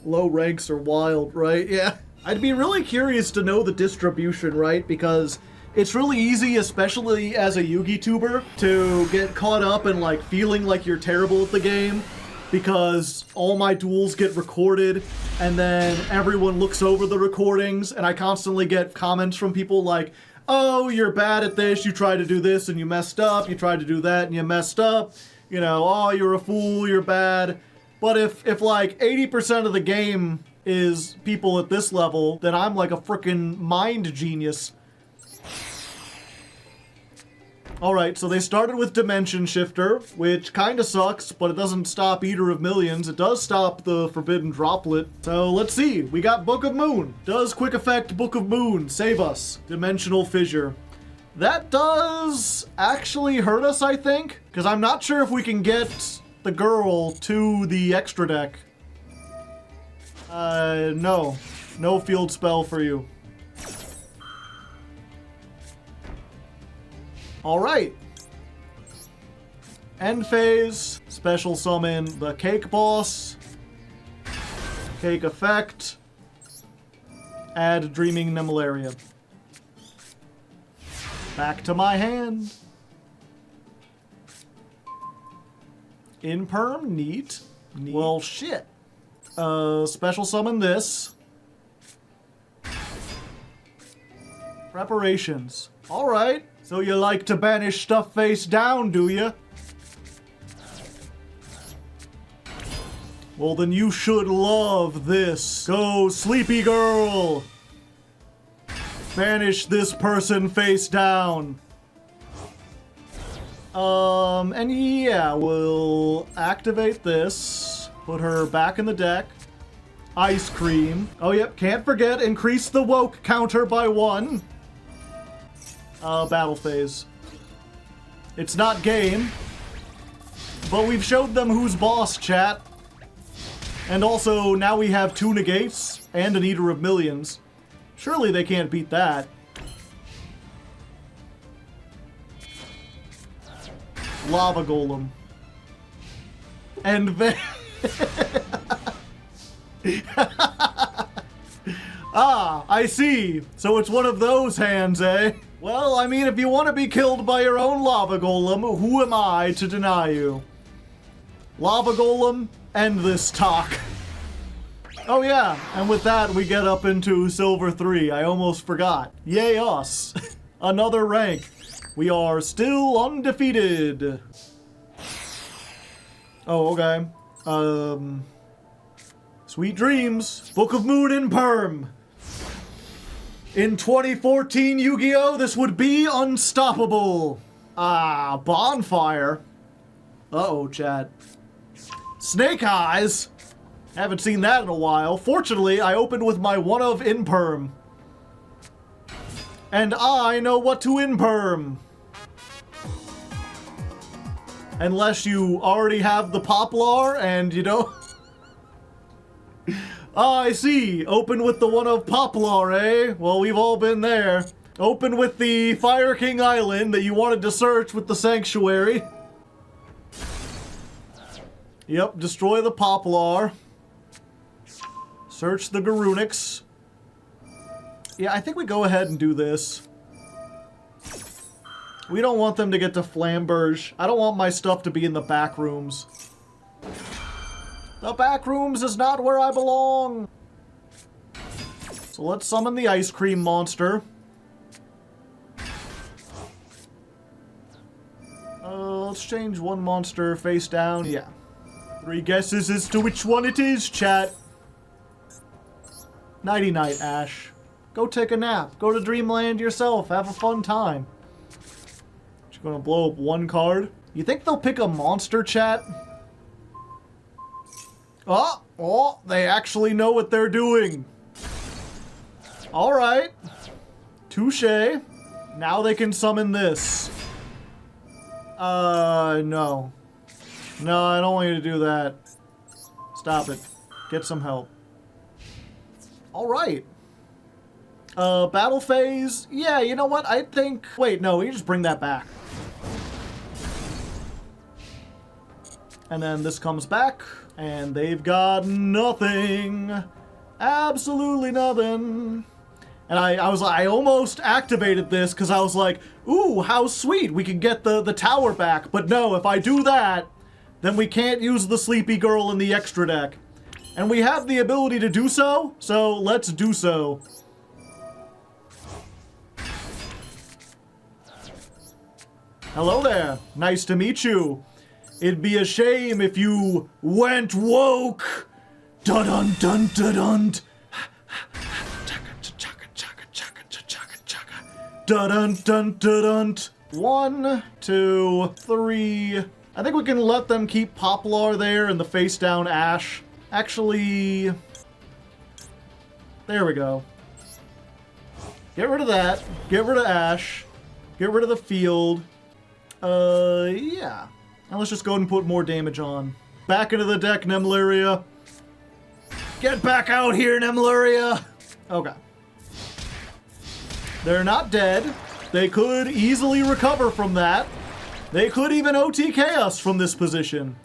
Low ranks are wild, right? Yeah. I'd be really curious to know the distribution, right? Because it's really easy, especially as a Yugi tuber, to get caught up in like feeling like you're terrible at the game because all my duels get recorded and then everyone looks over the recordings and I constantly get comments from people like, oh, you're bad at this, you tried to do this and you messed up, you tried to do that and you messed up, you know, oh, you're a fool, you're bad. But if like 80% of the game is people at this level, then I'm like a freaking mind genius. Alright, so they started with Dimension Shifter, which kinda sucks, but it doesn't stop Eater of Millions. It does stop the Forbidden Droplet. So let's see, we got Book of Moon. Does quick effect Book of Moon save us? Dimensional Fissure. That does actually hurt us, I think, because I'm not sure if we can get the girl to the extra deck. No. No field spell for you. Alright. End phase. Special summon the Cake Boss. Cake effect. Add Dreaming Nemleria. Back to my hand. Imperm, neat. Well, shit. Special summon this. Preparations. Alright. So you like to banish stuff face down, do you? Well, then you should love this. Go, sleepy girl. Banish this person face down. And yeah, we'll activate this. Put her back in the deck. Ice Cream. Oh, yep, can't forget, increase the woke counter by 1. Battle phase. It's not game. But we've showed them who's boss, chat. And also, now we have 2 negates and an Eater of Millions. Surely they can't beat that. Lava Golem. And then... Ah, I see. So it's one of those hands, eh? Well, I mean, if you want to be killed by your own Lava Golem, who am I to deny you? Lava Golem, end this talk. Oh yeah, and with that we get up into Silver 3. I almost forgot. Yay us. Another rank. We are still undefeated. Oh, okay. Sweet dreams. Book of Moon in Perm. In 2014 Yu-Gi-Oh! This would be unstoppable. Ah, Bonfire. Uh-oh, chat. Snake Eyes. Haven't seen that in a while. Fortunately, I opened with my one of Imperm. And I know what to Imperm. Unless you already have the Poplar and, you know... Ah, I see. Open with the one of Poplar, eh? Well, we've all been there. Open with the Fire King Island that you wanted to search with the Sanctuary. Yep, destroy the Poplar. Search the Runics. Yeah, I think we go ahead and do this. We don't want them to get to Flamberge. I don't want my stuff to be in the back rooms. The back rooms is not where I belong. So let's summon the Ice Cream Monster. Let's change one monster face down. Yeah. 3 guesses as to which one it is, chat. Nighty-night, Ash. Go take a nap. Go to Dreamland yourself. Have a fun time. Just gonna blow up 1 card. You think they'll pick a monster, chat? Oh, they actually know what they're doing. Alright. Touché. Now they can summon this. No. No, I don't want you to do that. Stop it. Get some help. Alright. Battle phase? Yeah, you know what? I think... Wait, no, we just bring that back. And then this comes back, and they've got nothing. Absolutely nothing. And I almost activated this because I was like, ooh, how sweet, we can get the tower back. But no, if I do that, then we can't use the Sleepy Girl in the extra deck. And we have the ability to do so let's do so. Hello there, nice to meet you. It'd be a shame if you went woke. Dun-dun-dun-dun-dun. Dun-dun-dun-dun-dun. 1, 2, 3. I think we can let them keep Poplar there and the face down Ash. Actually, there we go. Get rid of that. Get rid of Ash. Get rid of the field. Yeah. Now let's just go ahead and put more damage on. Back into the deck, Nemleria. Get back out here, Nemleria. Okay. They're not dead. They could easily recover from that. They could even OTK us from this position.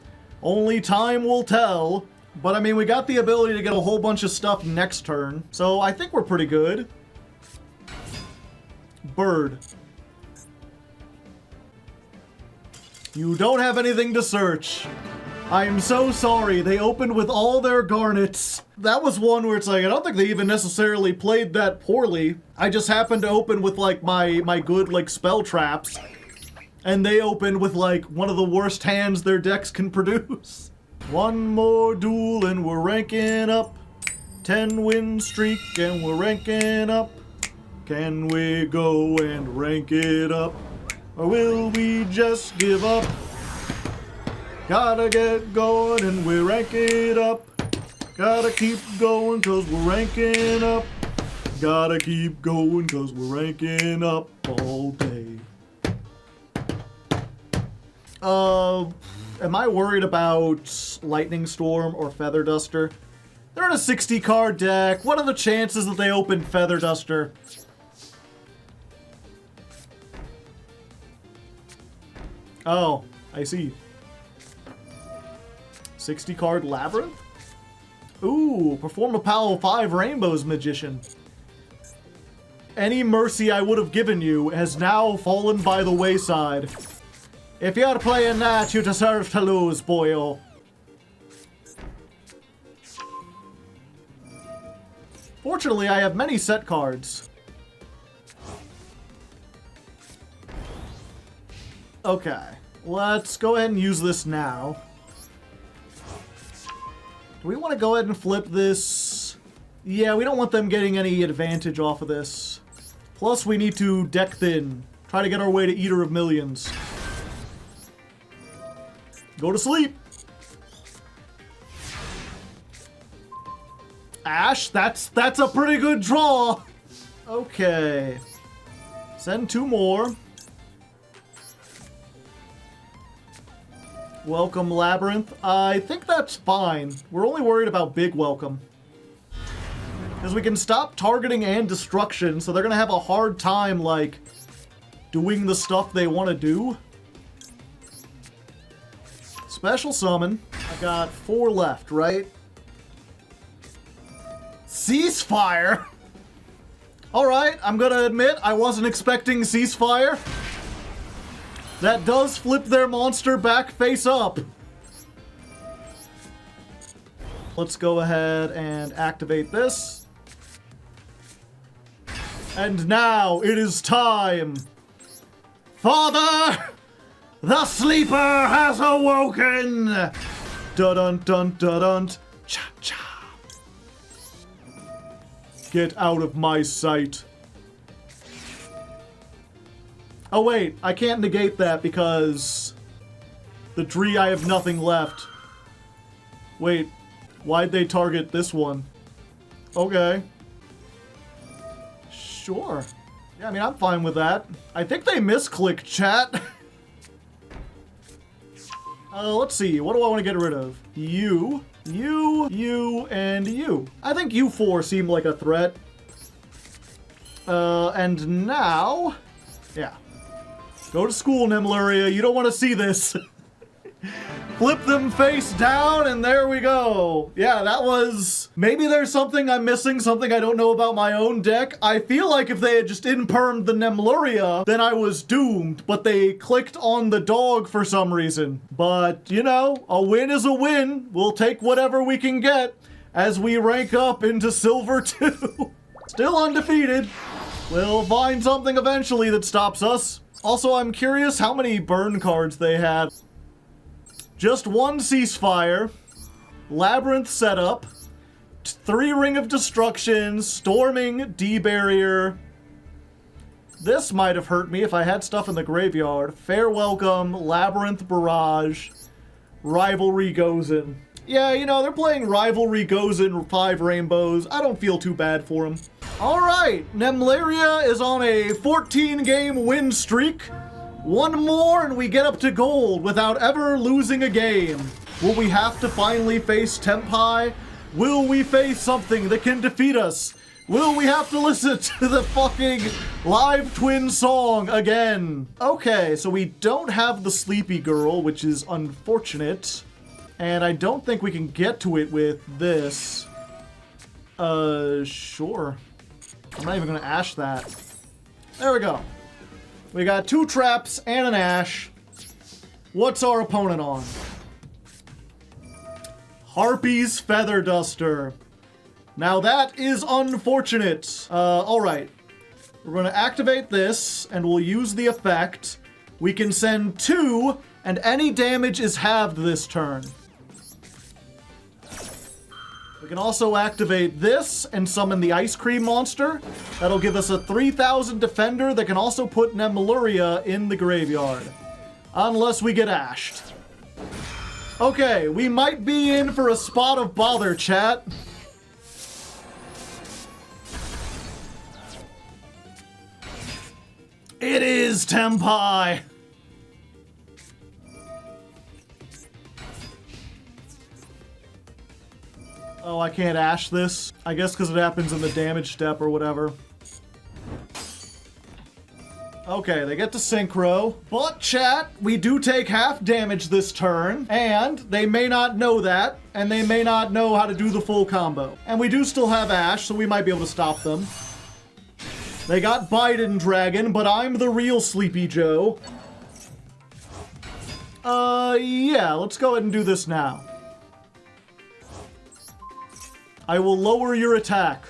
Only time will tell. But I mean, we got the ability to get a whole bunch of stuff next turn. So I think we're pretty good. Bird. You don't have anything to search. I am so sorry. They opened with all their garnets. That was one where it's like, I don't think they even necessarily played that poorly. I just happened to open with like my good like spell traps. And they opened with like one of the worst hands their decks can produce. One more duel and we're ranking up. 10 win streak and we're ranking up. Can we go and rank it up? Or will we just give up? Gotta get going and we rank it up. Gotta keep going cause we're ranking up. Gotta keep going cause we're ranking up all day. Am I worried about Lightning Storm or Feather Duster? They're in a 60 card deck. What are the chances that they open Feather Duster? Oh, I see. 60 card Labrynth? Ooh, perform a Power 5 Rainbows Magician. Any mercy I would have given you has now fallen by the wayside. If you're playing that, you deserve to lose, boyo. Fortunately, I have many set cards. Okay, let's go ahead and use this now. Do we want to go ahead and flip this? Yeah, we don't want them getting any advantage off of this. Plus, we need to deck thin. Try to get our way to Eater of Millions. Go to sleep. Ash, that's a pretty good draw. Okay. Send 2 more. Welcome, Labrynth. I think that's fine. We're only worried about big welcome. Because we can stop targeting and destruction, so they're going to have a hard time, like, doing the stuff they want to do. Special summon. I got 4 left, right? Ceasefire? Alright, I'm going to admit I wasn't expecting Ceasefire. That does flip their monster back face up. Let's go ahead and activate this. And now it is time. Father, the sleeper has awoken. Dun-dun-dun-dun-dun. Cha-cha. Get out of my sight. Oh wait, I can't negate that because the tree, I have nothing left. Wait, why'd they target this one? Okay. Sure. Yeah, I mean, I'm fine with that. I think they misclicked, chat. Let's see, what do I want to get rid of? You, and you. I think you 4 seem like a threat. And now... Yeah. Go to school, Nemleria. You don't want to see this. Flip them face down, and there we go. Yeah, that was... Maybe there's something I'm missing, something I don't know about my own deck. I feel like if they had just impermed the Nemleria, then I was doomed. But they clicked on the dog for some reason. But, you know, a win is a win. We'll take whatever we can get as we rank up into Silver 2. Still undefeated. We'll find something eventually that stops us. Also, I'm curious how many burn cards they had. Just one ceasefire, Labrynth setup, 3 Ring of Destruction, Storming, D-Barrier. This might have hurt me if I had stuff in the graveyard. Fair Welcome, Labrynth Barrage, Rivalry goes in. Yeah, you know, they're playing Rivalry goes in 5 Rainbows. I don't feel too bad for them. Alright, Nemleria is on a 14-game win streak. One more and we get up to gold without ever losing a game. Will we have to finally face Tenpai? Will we face something that can defeat us? Will we have to listen to the fucking live twin song again? Okay, so we don't have the Sleepy Girl, which is unfortunate. And I don't think we can get to it with this. Sure. I'm not even gonna ash that. There we go. We got 2 traps and an ash. What's our opponent on? Harpy's Feather Duster. Now that is unfortunate. Alright. We're gonna activate this, and we'll use the effect. We can send 2, and any damage is halved this turn. We can also activate this and summon the Ice Cream Monster. That'll give us a 3,000 defender that can also put Nemleria in the graveyard. Unless we get ashed. Okay, we might be in for a spot of bother, chat. It is Tenpai! Oh, I can't ash this? I guess because it happens in the damage step or whatever. Okay, they get to synchro. But chat, we do take half damage this turn, and they may not know that, and they may not know how to do the full combo. And we do still have Ash, so we might be able to stop them. They got Biden Dragon, but I'm the real Sleepy Joe. Yeah, let's go ahead and do this now. I will lower your attack.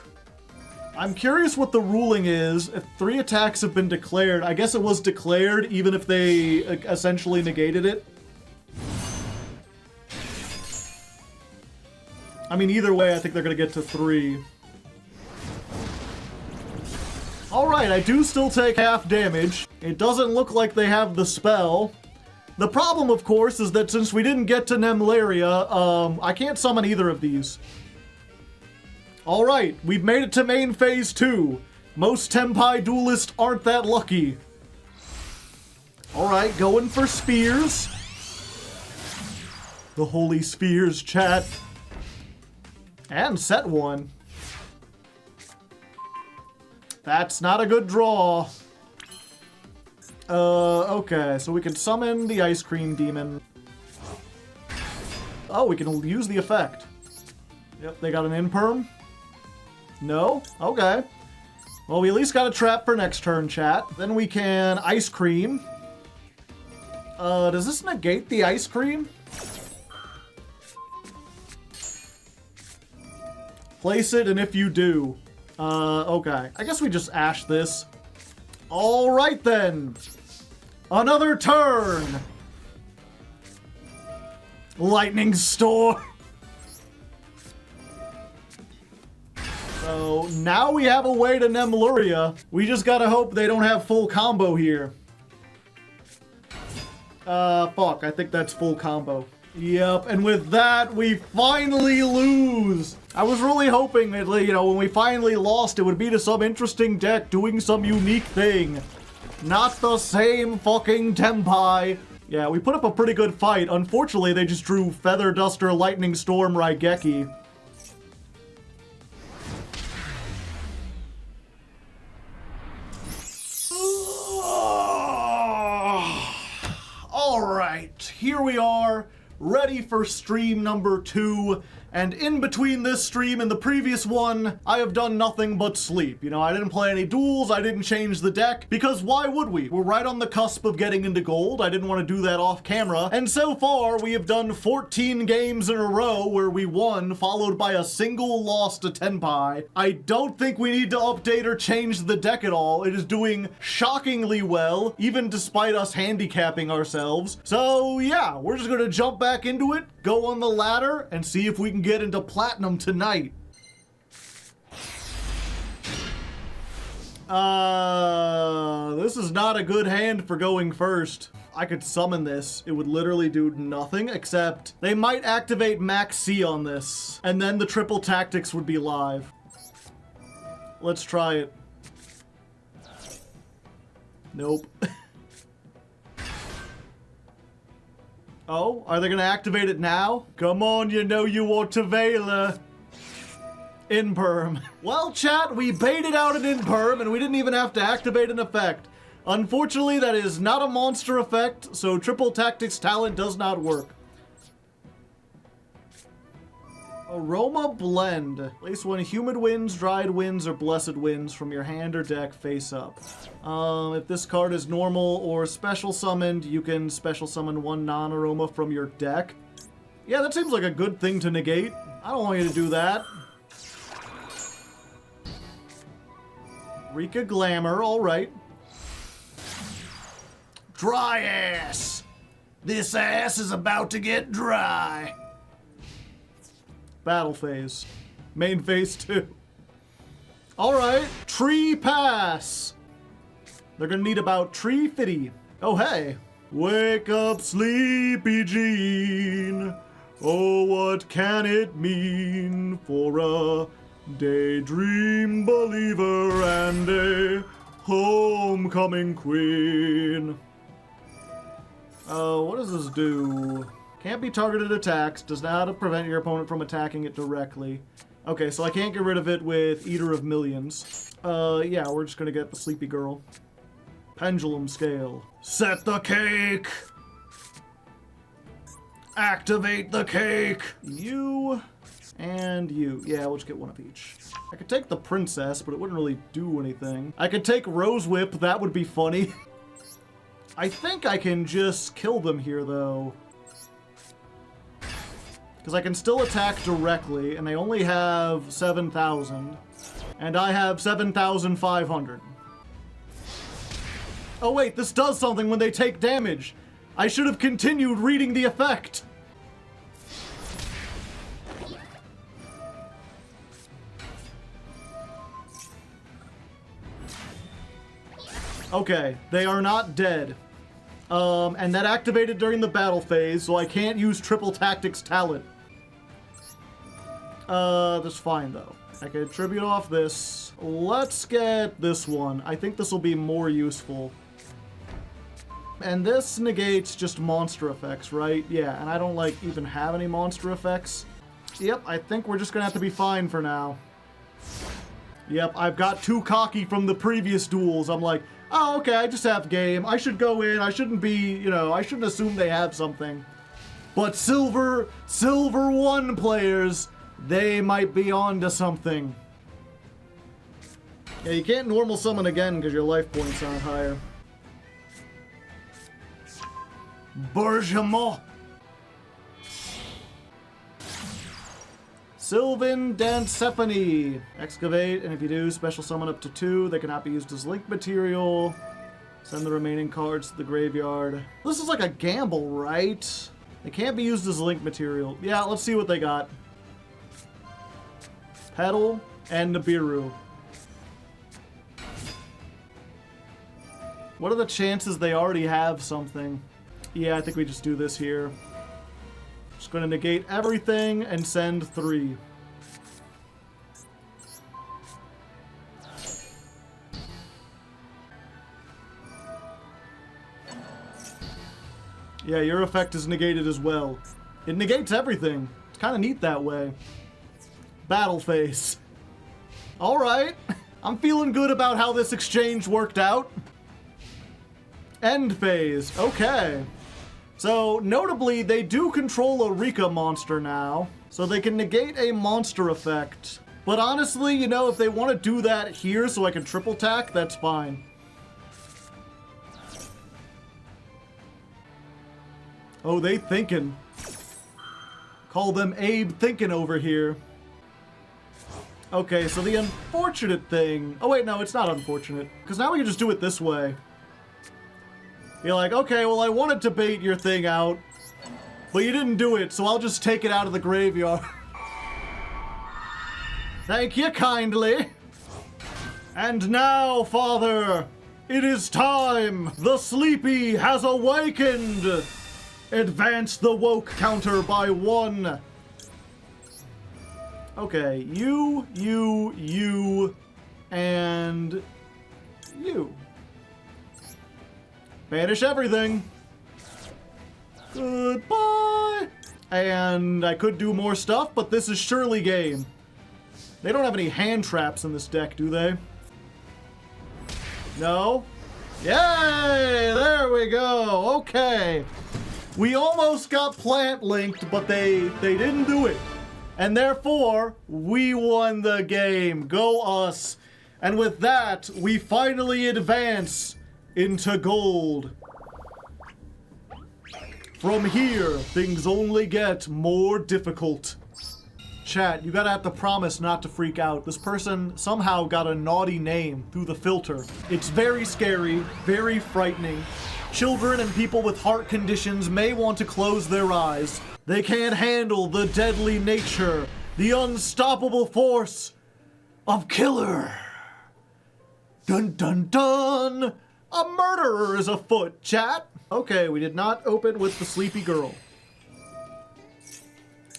I'm curious what the ruling is. If 3 attacks have been declared, I guess it was declared even if they essentially negated it. I mean, either way, I think they're gonna get to 3. Alright, I do still take half damage. It doesn't look like they have the spell. The problem, of course, is that since we didn't get to Nemleria, I can't summon either of these. Alright, we've made it to main phase 2. Most Tenpai duelists aren't that lucky. Alright, going for spears. The holy spears, chat. And set 1. That's not a good draw. Okay, so we can summon the Ice Cream Demon. Oh, we can use the effect. Yep, they got an imperm. No? Okay. Well, we at least got a trap for next turn, chat. Then we can Ice Cream. Does this negate the Ice Cream? Place it, and if you do. Okay. I guess we just ash this. Alright then. Another turn. Lightning Storm. So now we have a way to Nemleria. We just gotta hope they don't have full combo here. Fuck, I think that's full combo. Yep, and with that, we finally lose. I was really hoping that, you know, when we finally lost, it would be to some interesting deck doing some unique thing. Not the same fucking Tenpai. Yeah, we put up a pretty good fight. Unfortunately, they just drew Feather Duster, Lightning Storm, Raigeki. Alright, here we are, ready for stream number 2. And in between this stream and the previous one, I have done nothing but sleep. You know, I didn't play any duels, I didn't change the deck, because why would we? We're right on the cusp of getting into gold. I didn't want to do that off camera. And so far, we have done 14 games in a row where we won, followed by a single loss to Tenpai. I don't think we need to update or change the deck at all. It is doing shockingly well, even despite us handicapping ourselves. So yeah, we're just gonna jump back into it, go on the ladder, and see if we can get into platinum tonight. This is not a good hand for going first. I could summon this. It would literally do nothing, except they might activate Max C on this, and then the triple tactics would be live. Let's try it. Nope. Oh, are they gonna activate it now? Come on, you know you want to Vela. Imperm. Well, chat, we baited out an Imperm, and we didn't even have to activate an effect. Unfortunately, that is not a monster effect, so triple tactics talent does not work. Aroma Blend. Place when humid winds, dried winds, or blessed winds from your hand or deck face up. If this card is normal or special summoned, you can special summon one non-aroma from your deck. Yeah, that seems like a good thing to negate. I don't want you to do that. Rika Glamour, alright. Dry ass! This ass is about to get dry. Battle phase. Main phase 2. Alright, Tree Pass. They're gonna need about Tree 50. Oh, hey. Wake up, sleepy Jean. Oh, what can it mean for a daydream believer and a homecoming queen? What does this do? Can't be targeted attacks. Does not prevent your opponent from attacking it directly. Okay, so I can't get rid of it with Eater of Millions. Yeah, we're just gonna get the Sleepy Girl. Pendulum Scale. Set the cake! Activate the cake! You and you. Yeah, we'll just get one of each. I could take the Princess, but it wouldn't really do anything. I could take Rose Whip. That would be funny. I think I can just kill them here, though. Because I can still attack directly, and they only have 7,000. And I have 7,500. Oh wait, this does something when they take damage. I should have continued reading the effect. Okay, they are not dead. And that activated during the battle phase, so I can't use triple tactics talent. That's fine though. I can tribute off this. Let's get this one. I think this will be more useful. And this negates just monster effects, right? Yeah, and I don't like even have any monster effects. Yep, I think we're just gonna have to be fine for now. Yep, I've got too cocky from the previous duels. I'm like, oh, okay, I just have game. I should go in. I shouldn't be, you know, I shouldn't assume they have something. But Silver 1 players, they might be on to something. Yeah, you can't normal summon again because your life points aren't higher. Bergamo. Sylvan Dancephony. Excavate, and if you do, special summon up to 2. They cannot be used as link material. Send the remaining cards to the graveyard. This is like a gamble, right? They can't be used as link material. Yeah, let's see what they got. Petal and Nibiru. What are the chances they already have something? Yeah, I think we just do this here. Just going to negate everything and send 3. Yeah, your effect is negated as well. It negates everything. It's kind of neat that way. Battle phase. Alright. I'm feeling good about how this exchange worked out. End phase. Okay. So, notably, they do control a Rika monster now. So they can negate a monster effect. But honestly, you know, if they want to do that here so I can triple tack, that's fine. Oh, they thinking. Call them Abe thinking over here. Okay, so the unfortunate thing... Oh wait, no, it's not unfortunate. Because now we can just do it this way. You're like, okay, well I wanted to bait your thing out, but you didn't do it, so I'll just take it out of the graveyard. Thank you kindly. And now, Father, it is time. The sleepy has awakened. Advance the woke counter by 1. Okay, you, and you. Banish everything. Goodbye. And I could do more stuff, but this is surely game. They don't have any hand traps in this deck, do they? No? Yay! There we go. Okay. We almost got plant linked, but they didn't do it. And therefore, we won the game. Go us. And with that, we finally advance into gold. From here, things only get more difficult. Chat, you gotta have to promise not to freak out. This person somehow got a naughty name through the filter. It's very scary, very frightening. Children and people with heart conditions may want to close their eyes. They can't handle the deadly nature, the unstoppable force of killer. Dun dun dun! A murderer is afoot, chat! Okay, we did not open with the sleepy girl.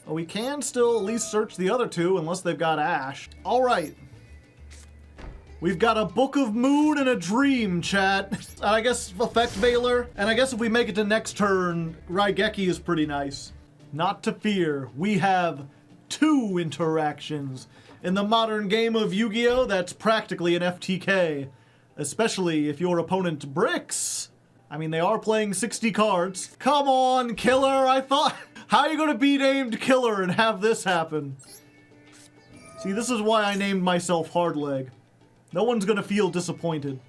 Oh, we can still at least search the other two, unless they've got Ash. Alright. We've got a Book of Moon and a Dream, chat. And I guess Effect Veiler. And I guess if we make it to next turn, Raigeki is pretty nice. Not to fear, we have 2 interactions. In the modern game of Yu-Gi-Oh, that's practically an FTK. Especially if your opponent bricks. I mean, they are playing 60 cards. Come on, Killer, I thought... How are you gonna be named Killer and have this happen? See, this is why I named myself Hardleg. No one's gonna feel disappointed.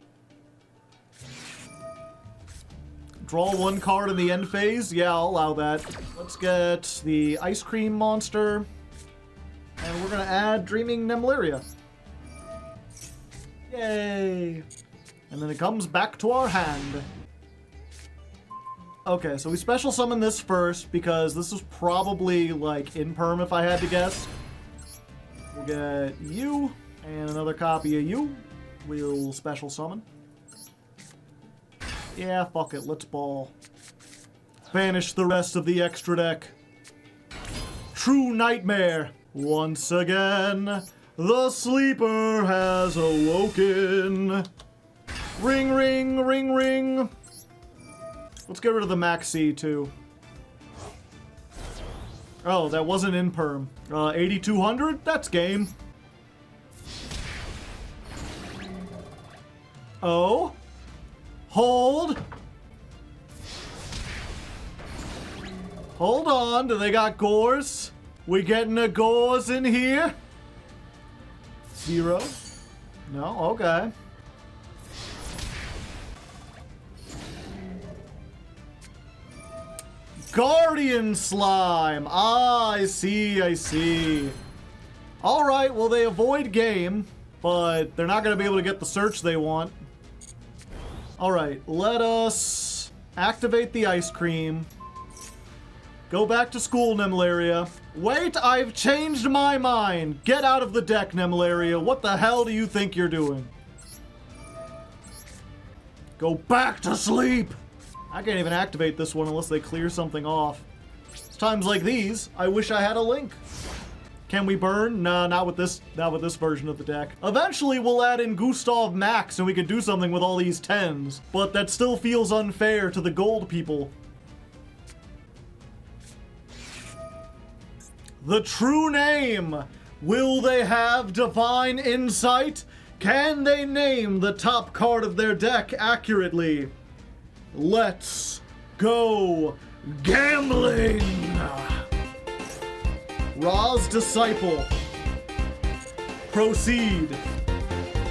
Draw 1 card in the end phase? Yeah, I'll allow that. Let's get the Ice Cream Monster. And we're gonna add Dreaming Nemleria. Yay! And then it comes back to our hand. Okay, so we special summon this first because this is probably like Imperm if I had to guess. We'll get you and another copy of you. We'll special summon. Yeah, fuck it, let's ball. Banish the rest of the extra deck. True Nightmare. Once again, the sleeper has awoken. Ring, ring, ring, ring. Let's get rid of the Maxi, too. Oh, that wasn't Imperm. 8200? That's game. Oh? Hold. Hold on, do they got Gores? We getting a Gores in here? 0? No? Okay. Guardian Slime! Ah, I see, I see. Alright, well they avoid game, but they're not going to be able to get the search they want. Alright, let us activate the ice cream. Go back to school, Nemleria. Wait, I've changed my mind! Get out of the deck, Nemleria. What the hell do you think you're doing? Go back to sleep! I can't even activate this one unless they clear something off. It's times like these, I wish I had a link. Can we burn? Nah, not with this version of the deck. Eventually we'll add in Gustav Max and we can do something with all these 10s. But that still feels unfair to the gold people. The true name. Will they have divine insight? Can they name the top card of their deck accurately? Let's go gambling! Ra's Disciple. Proceed.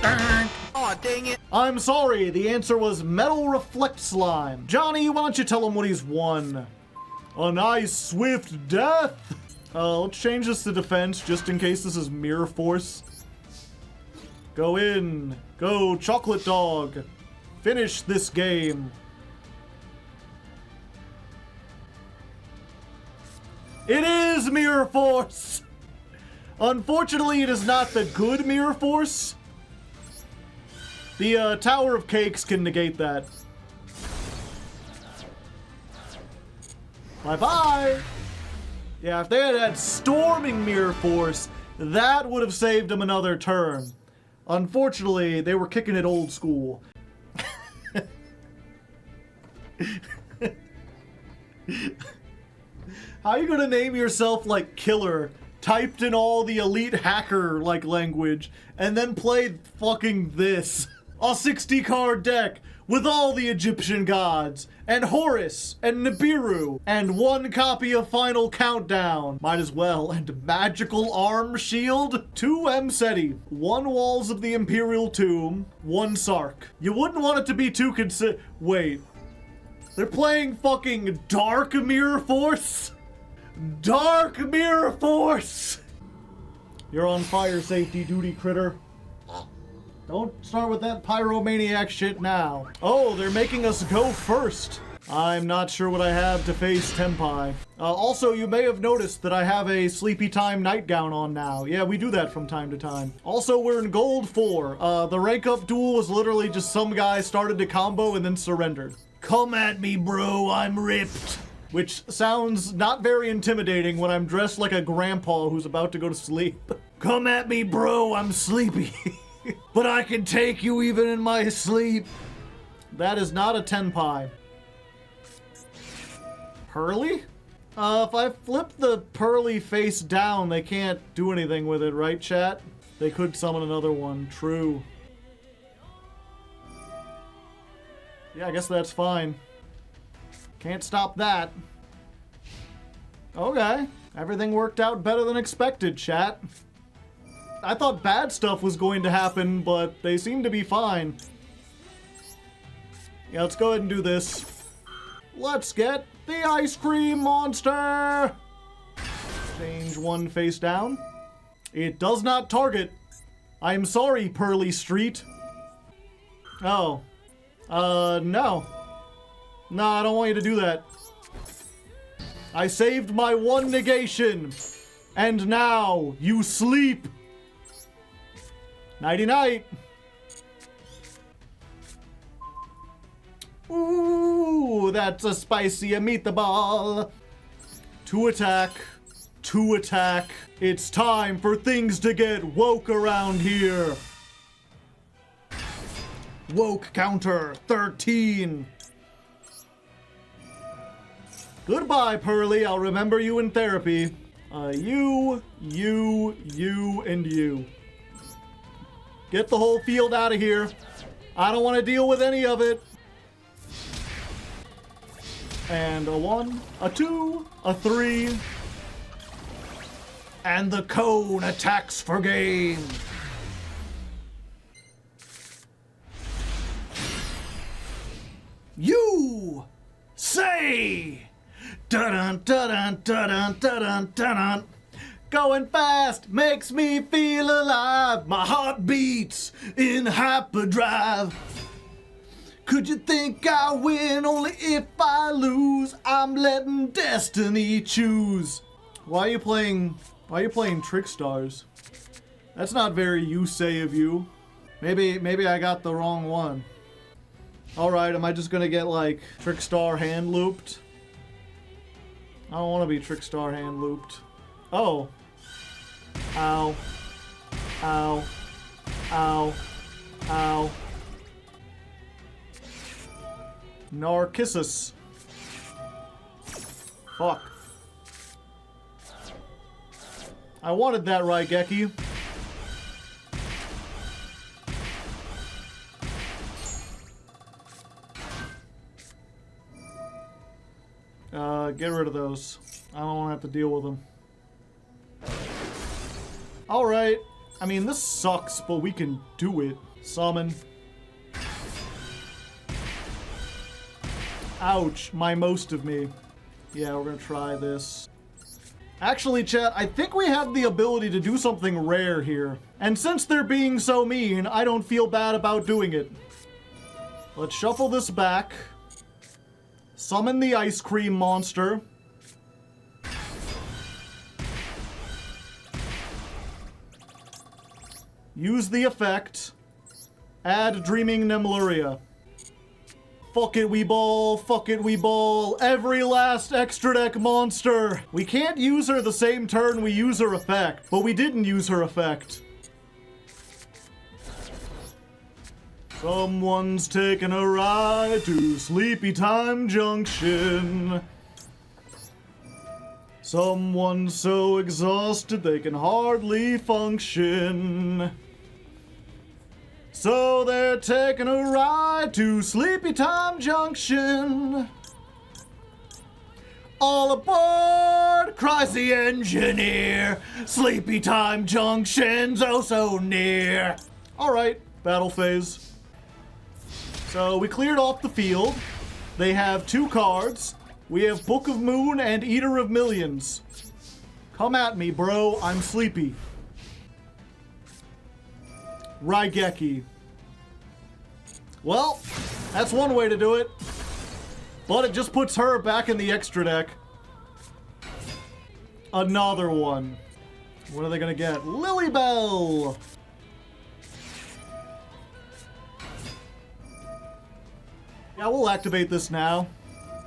Aw, dang it. I'm sorry, the answer was Metal Reflect Slime. Johnny, why don't you tell him what he's won? A nice swift death. Let's change this to defense just in case this is Mirror Force. Go in. Go, Chocolate Dog. Finish this game. It is Mirror Force! Unfortunately, it is not the good Mirror Force. The Tower of Cakes can negate that. Bye-bye! Yeah, if they had had Storming Mirror Force, that would have saved them another turn. Unfortunately, they were kicking it old school. How are you gonna name yourself like Killer, typed in all the elite hacker like language, and then play fucking this? A 60 card deck with all the Egyptian gods, and Horus, and Nibiru, and one copy of Final Countdown. Might as well. And Magical Arm Shield, 2 Mseti, 1 Walls of the Imperial Tomb, 1 Sark. You wouldn't want it to be too wait. They're playing fucking Dark Mirror Force? Dark Mirror Force! You're on fire safety duty, critter. Don't start with that pyromaniac shit now. Oh, they're making us go first. I'm not sure what I have to face Tenpai. Also, you may have noticed that I have a Sleepy Time nightgown on now. Yeah, we do that from time to time. Also, we're in Gold 4. The rank up duel was literally just some guy started to combo and then surrendered. Come at me, bro, I'm ripped. Which sounds not very intimidating when I'm dressed like a grandpa who's about to go to sleep. Come at me, bro, I'm sleepy. But I can take you even in my sleep. That is not a Tenpai. Purrly? If I flip the Purrly face down, they can't do anything with it, right, chat? They could summon another one. True. Yeah, I guess that's fine. Can't stop that. Okay. Everything worked out better than expected, chat. I thought bad stuff was going to happen, but they seem to be fine. Yeah, let's go ahead and do this. Let's get the ice cream monster! Change 1 face down. It does not target. I'm sorry, Purrly Street. Oh. No. No, I don't want you to do that. I saved my 1 negation. And now, you sleep. Nighty-night. Ooh, that's a spicy meatball. 2 attack. 2 attack. It's time for things to get woke around here. Woke counter 13. Goodbye, Purrly. I'll remember you in therapy. You, and you. Get the whole field out of here. I don't want to deal with any of it. And a 1, a 2, a 3. And the cone attacks for game. You say. Dun dun dun dun dun dun dun. Going fast makes me feel alive. My heart beats in hyperdrive. Could you think I win only if I lose? I'm letting destiny choose. Why are you playing Trickstars? That's not very you say of you. Maybe I got the wrong one. Alright, am I just gonna get like Trickstar hand looped? I don't want to be Trickstar hand looped. Oh. Ow. Ow. Ow. Ow. Narcissus. Fuck. I wanted that, Raigeki. Get rid of those. I don't want to have to deal with them. Alright. I mean, this sucks, but we can do it. Summon. Ouch, my most of me. Yeah, we're gonna try this. Actually, chat, I think we have the ability to do something rare here. And since they're being so mean, I don't feel bad about doing it. Let's shuffle this back. Summon the ice cream monster. Use the effect. Add Dreaming Nemleria. Fuck it, we ball. Fuck it, we ball. Every last extra deck monster. We can't use her the same turn we use her effect, but we didn't use her effect. Someone's taking a ride to Sleepy Time Junction. Someone's so exhausted they can hardly function. So they're taking a ride to Sleepy Time Junction. All aboard, cries the engineer. Sleepy Time Junction's oh so near. Alright, battle phase. So we cleared off the field. They have 2 cards. We have Book of Moon and Eater of Millions. Come at me, bro. I'm sleepy. Raigeki. Well, that's one way to do it. But it just puts her back in the extra deck. Another one. What are they gonna get? Lilybell! Yeah, we'll activate this now.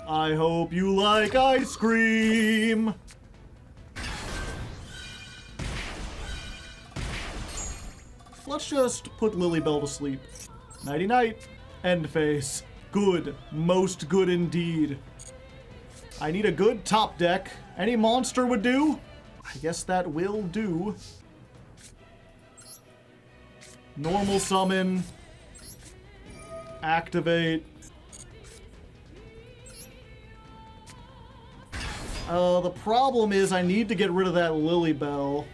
I hope you like ice cream! Let's just put Lilybell to sleep. Nighty-night. End phase. Good. Most good indeed. I need a good top deck. Any monster would do? I guess that will do. Normal summon. Activate. The problem is I need to get rid of that Lilybell.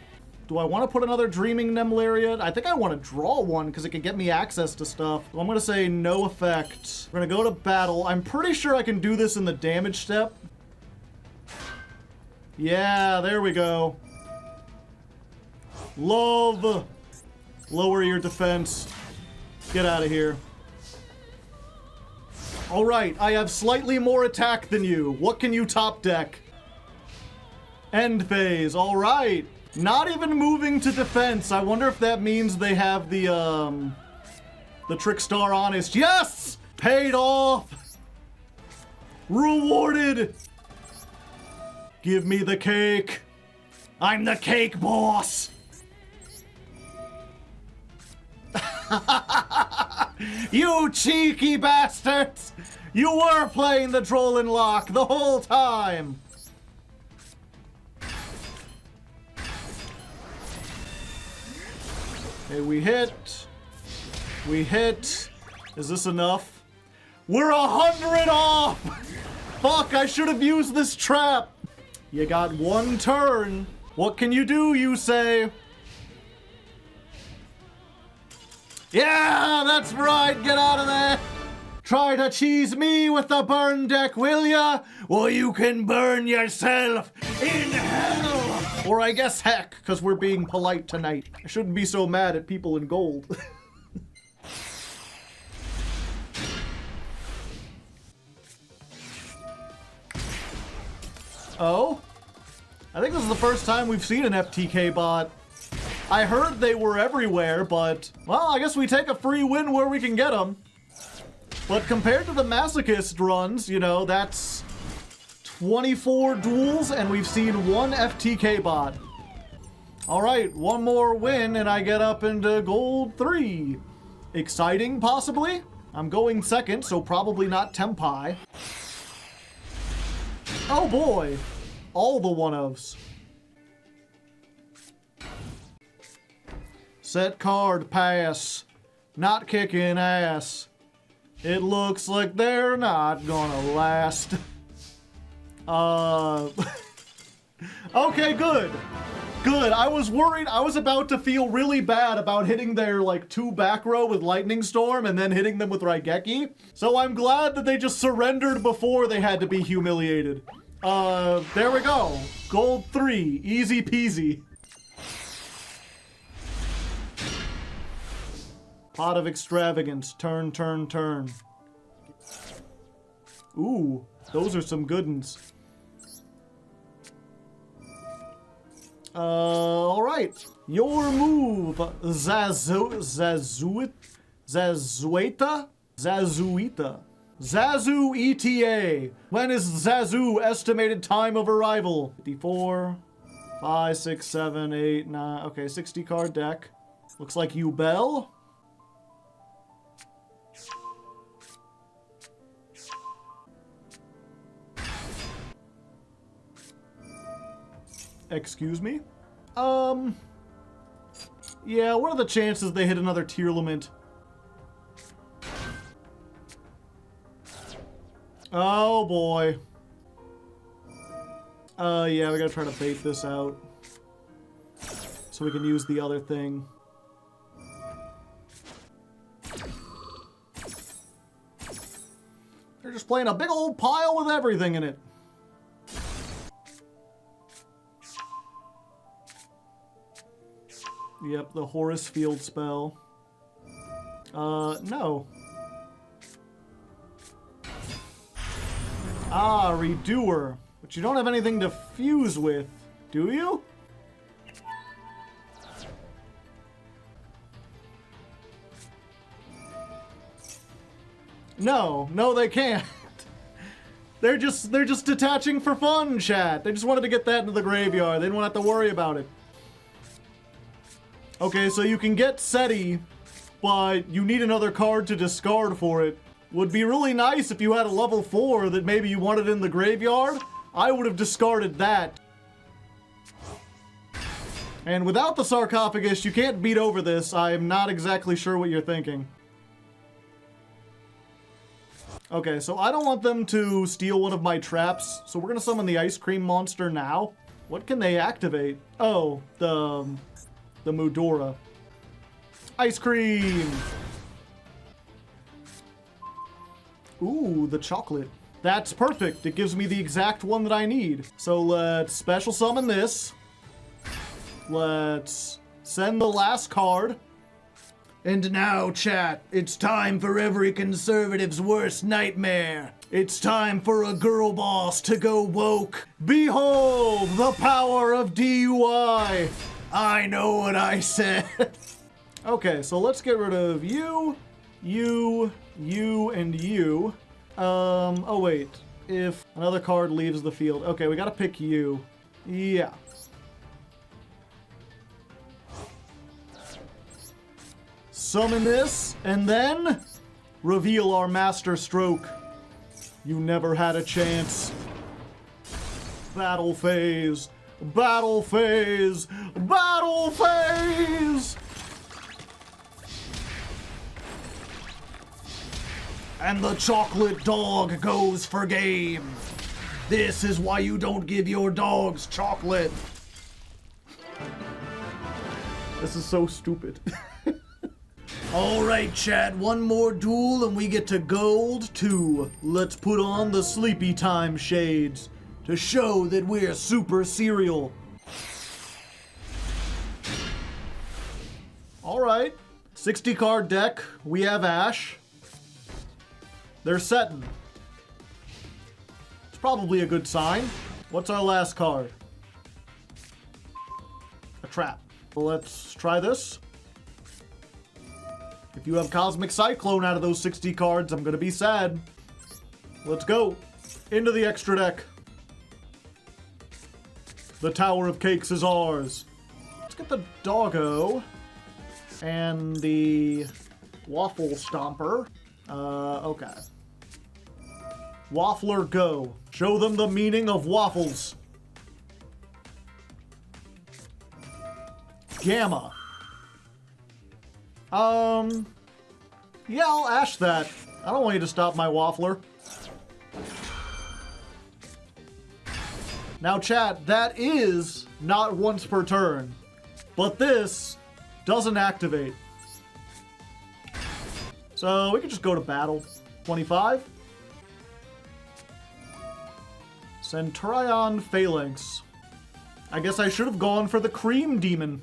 Do I want to put another Dreaming Nemleria? I think I want to draw one because it can get me access to stuff. So I'm going to say no effect. We're going to go to battle. I'm pretty sure I can do this in the damage step. Yeah, there we go. Love. Lower your defense. Get out of here. All right, I have slightly more attack than you. What can you top deck? End phase. All right. Not even moving to defense. I wonder if that means they have the Trickstar Honest. Yes! Paid off! Rewarded! Give me the cake. I'm the cake boss! You cheeky bastards! You were playing the Droll Lock the whole time! Okay, we hit. We hit. Is this enough? We're 100 off! Fuck, I should have used this trap! You got one turn. What can you do, you say? Yeah, that's right, get out of there! Try to cheese me with the burn deck, will ya? Well, you can burn yourself in hell! Or I guess heck, because we're being polite tonight. I shouldn't be so mad at people in gold. Oh? I think this is the first time we've seen an FTK bot. I heard they were everywhere, but, well, I guess we take a free win where we can get them. But compared to the Masochist runs, you know, that's 24 duels, and we've seen one FTK bot. Alright, one more win, and I get up into gold 3. Exciting, possibly? I'm going second, so probably not Tenpai. Oh boy! All the one-ofs. Set card, pass. Not kicking ass. It looks like they're not gonna last. Okay, good. Good. I was worried. I was about to feel really bad about hitting their, like, 2 back row with Lightning Storm and then hitting them with Raigeki. So I'm glad that they just surrendered before they had to be humiliated. There we go. Gold 3. Easy peasy. Pot of Extravagance. Turn, turn, turn. Ooh, those are some good ones. Alright. Your move, Zazuita? Zazu ETA. When is Zazu estimated time of arrival? 54, 5, 6, 7, 8, 9. Okay, 60 card deck. Looks like Yubel. Excuse me? Yeah, what are the chances they hit another Tearlament? Oh boy. Yeah, we gotta try to bait this out. So we can use the other thing. They're just playing a big old pile with everything in it. Yep, the Horus Field spell. No. Ah, Redoer. But you don't have anything to fuse with, do you? No, they can't. They're just detaching for fun, chat. They just wanted to get that into the graveyard. They didn't have to worry about it. Okay, so you can get SETI, but you need another card to discard for it. Would be really nice if you had a level 4 that maybe you wanted in the graveyard. I would have discarded that. And without the sarcophagus, you can't beat over this. I am not exactly sure what you're thinking. Okay, so I don't want them to steal one of my traps, so we're gonna summon the Ice Cream Monster now. What can they activate? Oh, the Mudora. Ice cream! Ooh, the chocolate. That's perfect. It gives me the exact one that I need. So let's special summon this. Let's send the last card. And now, chat, it's time for every conservative's worst nightmare. It's time for a girl boss to go woke. Behold the power of DUI. I know what I said. Okay, so let's get rid of you, and you. Oh wait, if another card leaves the field. Okay, we gotta pick you. Yeah. Summon this, and then reveal our Master Stroke. You never had a chance. Battle phase. Battle phase! Battle phase! And the chocolate dog goes for game. This is why you don't give your dogs chocolate. This is so stupid. Alright, chat, one more duel and we get to gold 2. Let's put on the sleepy time shades to show that we're super serial. Alright, 60 card deck, we have Ash. They're setting. It's probably a good sign. What's our last card? A trap. Let's try this. If you have Cosmic Cyclone out of those 60 cards, I'm gonna be sad. Let's go. Into the extra deck. The Tower of Cakes is ours. Let's get the Doggo and the Waffle Stomper. Okay. Waffler, go. Show them the meaning of waffles. Gamma. Yeah, I'll ash that. I don't want you to stop my Waffler. Now, chat, that is not once per turn. But this doesn't activate. So we could just go to battle. 25. Centurion Phalanx. I guess I should have gone for the Cream Demon.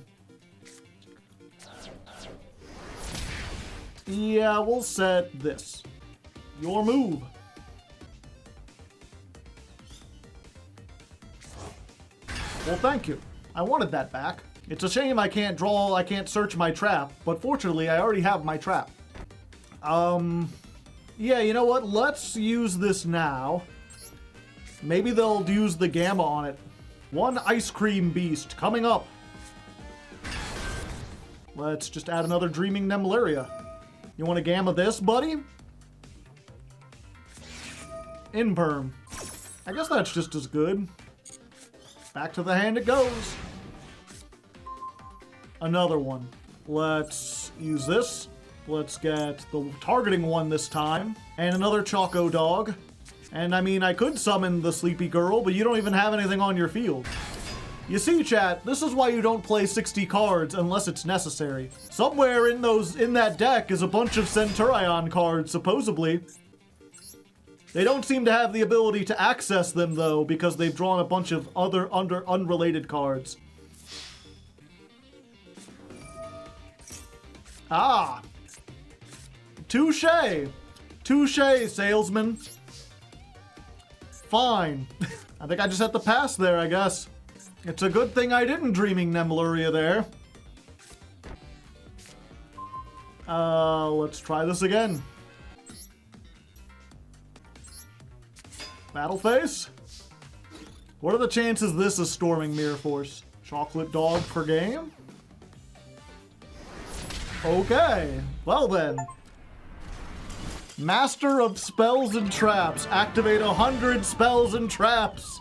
Yeah, we'll set this. Your move. Well, thank you. I wanted that back. It's a shame I can't search my trap, but fortunately I already have my trap. Yeah, you know what? Let's use this now. Maybe they'll use the Gamma on it. One Ice Cream Beast coming up. Let's just add another Dreaming Nemleria. You want to Gamma this, buddy? Imperm. I guess that's just as good. Back to the hand it goes. Another one. Let's use this. Let's get the targeting one this time. And another Choco Dog. And I mean, I could summon the Sleepy Girl, but you don't even have anything on your field. You see, chat, this is why you don't play 60 cards unless it's necessary. Somewhere in that deck is a bunch of Centurion cards, supposedly. They don't seem to have the ability to access them, though, because they've drawn a bunch of other unrelated cards. Ah! Touché! Touché, salesman. Fine. I think I just had to pass there, I guess. It's a good thing I didn't Dreaming Nemleria there. Let's try this again. Battle Face? What are the chances this is Storming Mirror Force? Chocolate Dog per game? Okay, well then. Master of Spells and Traps. Activate 100 spells and traps.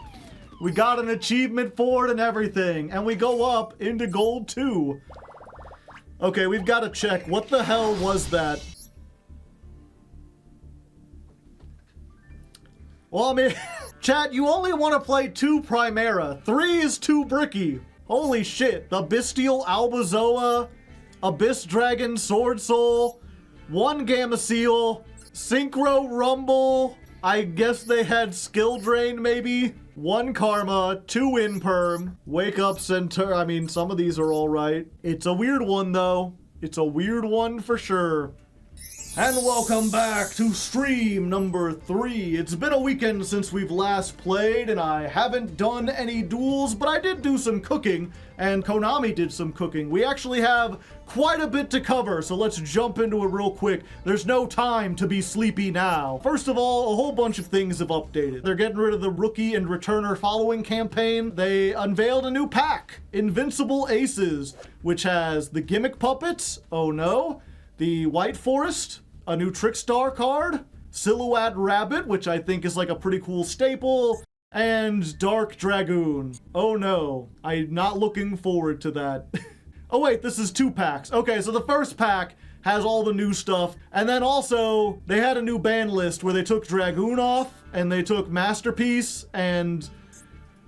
We got an achievement for it and everything. And we go up into Gold 2. Okay, we've got to check. What the hell was that? Well, I mean, chat, you only want to play 2 Primera. 3 is too bricky. Holy shit. The Bestial Albazoa, Abyss Dragon Sword Soul, 1 Gamma Seal, Synchro Rumble. I guess they had Skill Drain, maybe. 1 Karma, 2 Imperm, Wake Up Center. I mean, some of these are all right. It's a weird one, though. It's a weird one for sure. And welcome back to stream number 3. It's been a weekend since we've last played, and I haven't done any duels, but I did do some cooking, and Konami did some cooking. We actually have quite a bit to cover, so let's jump into it real quick. There's no time to be sleepy now. First of all, a whole bunch of things have updated. They're getting rid of the Rookie and Returner Following campaign. They unveiled a new pack, Invincible Aces, which has the Gimmick Puppets, oh no, the White Forest, a new Trickstar card, Silhouette Rabbit, which I think is like a pretty cool staple, and Dark Dragoon. Oh no, I'm not looking forward to that. Oh wait, this is 2 packs. Okay, so the first pack has all the new stuff, and then also they had a new ban list where they took Dragoon off, and they took Masterpiece, and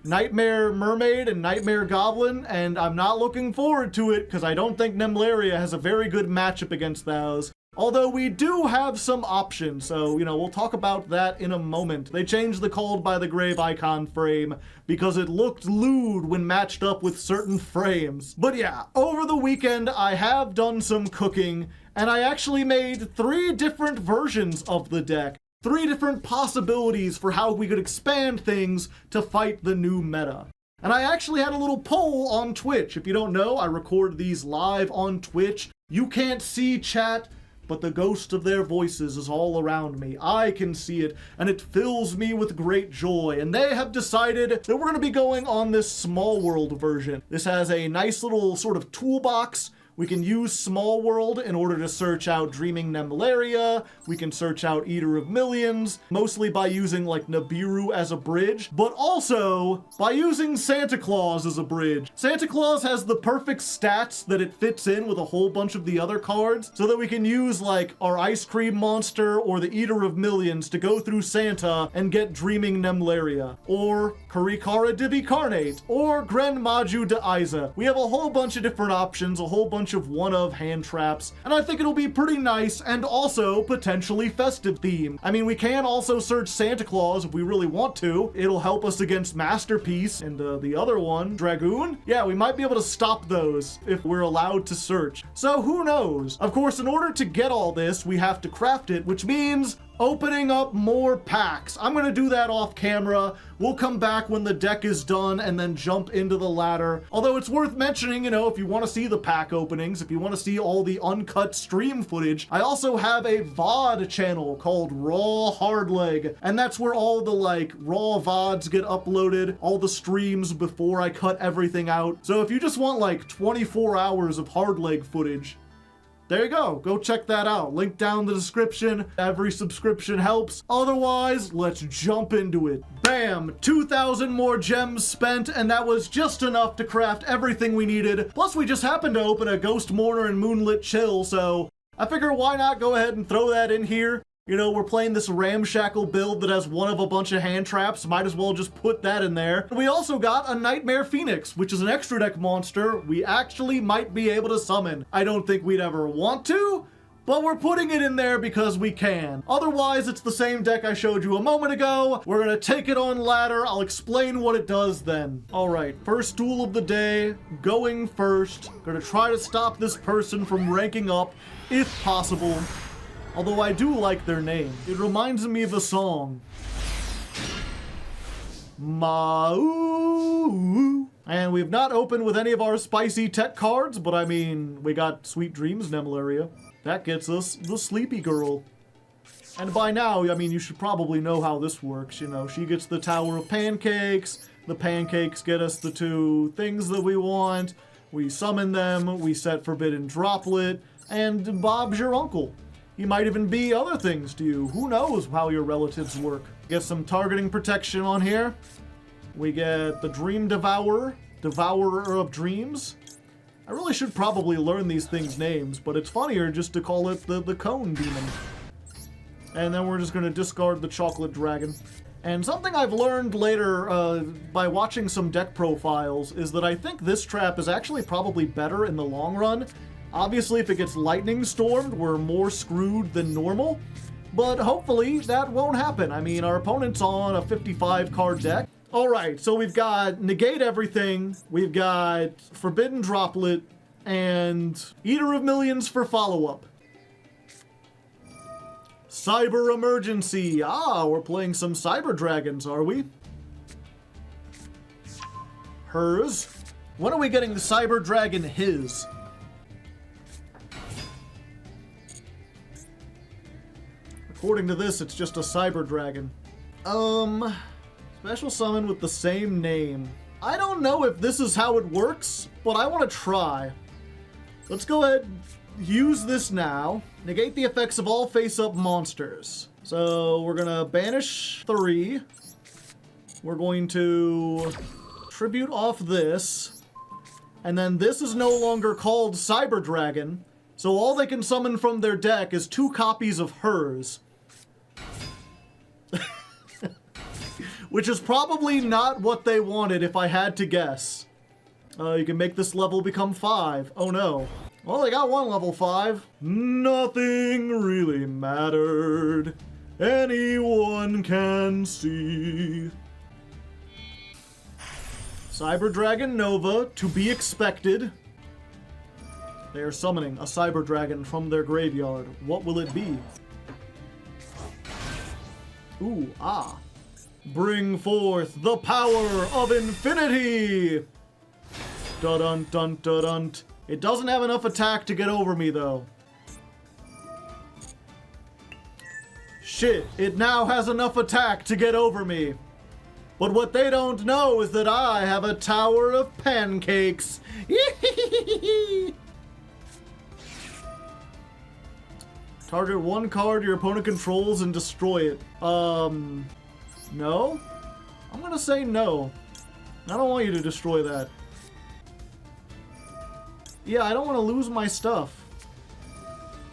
Nightmare Mermaid and Nightmare Goblin, and I'm not looking forward to it because I don't think Nemleria has a very good matchup against those. Although we do have some options, so, you know, we'll talk about that in a moment. They changed the Called by the Grave icon frame because it looked lewd when matched up with certain frames. But yeah, over the weekend I have done some cooking, and I actually made 3 different versions of the deck. 3 different possibilities for how we could expand things to fight the new meta. And I actually had a little poll on Twitch. If you don't know, I record these live on Twitch. You can't see chat, but the ghost of their voices is all around me. I can see it, and it fills me with great joy. And they have decided that we're going to be going on this small world version. This has a nice little sort of toolbox We can use Small World in order to search out Dreaming Nemleria. We can search out Eater of Millions, mostly by using like Nibiru as a bridge, but also by using Santa Claus as a bridge. Santa Claus has the perfect stats that it fits in with a whole bunch of the other cards, so that we can use like our Ice Cream Monster or the Eater of Millions to go through Santa and get Dreaming Nemleria, or Kurikara Divicarnate, or Grand Maju de Aiza. We have a whole bunch of different options, a whole bunch of one-of hand traps, and I think it'll be pretty nice and also potentially festive themed. I mean, we can also search Santa Claus if we really want to. It'll help us against Masterpiece and the other one, Dragoon. Yeah, we might be able to stop those if we're allowed to search. So who knows? Of course, in order to get all this, we have to craft it, which means opening up more packs. I'm gonna do that off camera. We'll come back when the deck is done and then jump into the ladder. Although it's worth mentioning, you know, if you want to see the pack openings, if you want to see all the uncut stream footage, I also have a VOD channel called Raw Hardleg, and that's where all the like raw VODs get uploaded, all the streams before I cut everything out. So if you just want like 24 hours of Hardleg footage, there you go. Go check that out. Link down in the description. Every subscription helps. Otherwise, let's jump into it. Bam! 2,000 more gems spent, and that was just enough to craft everything we needed. Plus, we just happened to open a Ghost Mourner and Moonlit Chill, so I figure why not go ahead and throw that in here. You know, we're playing this ramshackle build that has one of a bunch of hand traps. Might as well just put that in there. We also got a Nightmare Phoenix, which is an extra deck monster we actually might be able to summon. I don't think we'd ever want to, but we're putting it in there because we can. Otherwise, it's the same deck I showed you a moment ago. We're gonna take it on ladder. I'll explain what it does then. All right, first duel of the day, going first. Gonna try to stop this person from ranking up if possible. Although I do like their name. It reminds me of a song. Ma-ooh. And we've not opened with any of our spicy tech cards, but I mean, we got Sweet Dreams Nemleria. That gets us the Sleepy Girl. And by now, I mean, you should probably know how this works. You know, she gets the Tower of Pancakes. The pancakes get us the two things that we want. We summon them. We set Forbidden Droplet. And Bob's your uncle. He might even be other things to you. Who knows how your relatives work? Get some targeting protection on here. We get the Dream Devourer, Devourer of Dreams. I really should probably learn these things' names, but it's funnier just to call it the Cone Demon. And then we're just going to discard the Chocolate Dragon. And something I've learned later by watching some deck profiles is that I think this trap is actually probably better in the long run. Obviously, if it gets lightning stormed, we're more screwed than normal, but hopefully that won't happen. I mean, our opponent's on a 55 card deck. All right, so we've got Negate Everything, we've got Forbidden Droplet, and Eater of Millions for follow-up. Cyber Emergency. Ah, we're playing some Cyber Dragons, are we? Hers. When are we getting the Cyber Dragon his? According to this, it's just a Cyber Dragon. Special summon with the same name. I don't know if this is how it works, but I want to try. Let's go ahead and use this now. Negate the effects of all face-up monsters. So we're gonna banish 3. We're going to tribute off this. And then this is no longer called Cyber Dragon. So all they can summon from their deck is 2 copies of hers. Which is probably not what they wanted if I had to guess. You can make this level become 5. Oh no. Well, they got one level 5. Nothing really mattered. Anyone can see. Cyber Dragon Nova, to be expected. They are summoning a Cyber Dragon from their graveyard. What will it be? Ooh, ah. Bring forth the power of infinity! Dun-dun-dun-dun-dun. It doesn't have enough attack to get over me, though. Shit, it now has enough attack to get over me. But what they don't know is that I have a Tower of Pancakes. Target one card your opponent controls and destroy it. No? I'm gonna say no. I don't want you to destroy that. Yeah, I don't want to lose my stuff.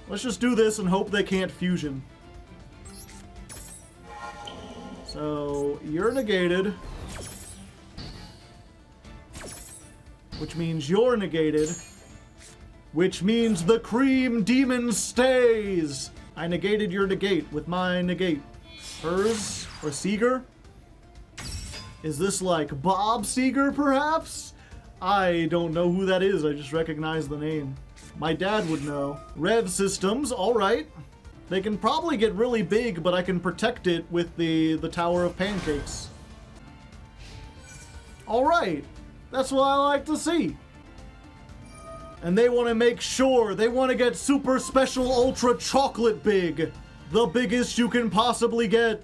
Let's just do this and hope they can't fusion. So, you're negated. Which means you're negated. Which means the Cream Demon stays! I negated your negate with my negate. Hers or Seeger? Is this like Bob Seeger, perhaps? I don't know who that is, I just recognize the name. My dad would know. Rev systems, alright. They can probably get really big, but I can protect it with the Tower of Pancakes. Alright, that's what I like to see. And they want to make sure, they want to get super special ultra chocolate big. The biggest you can possibly get.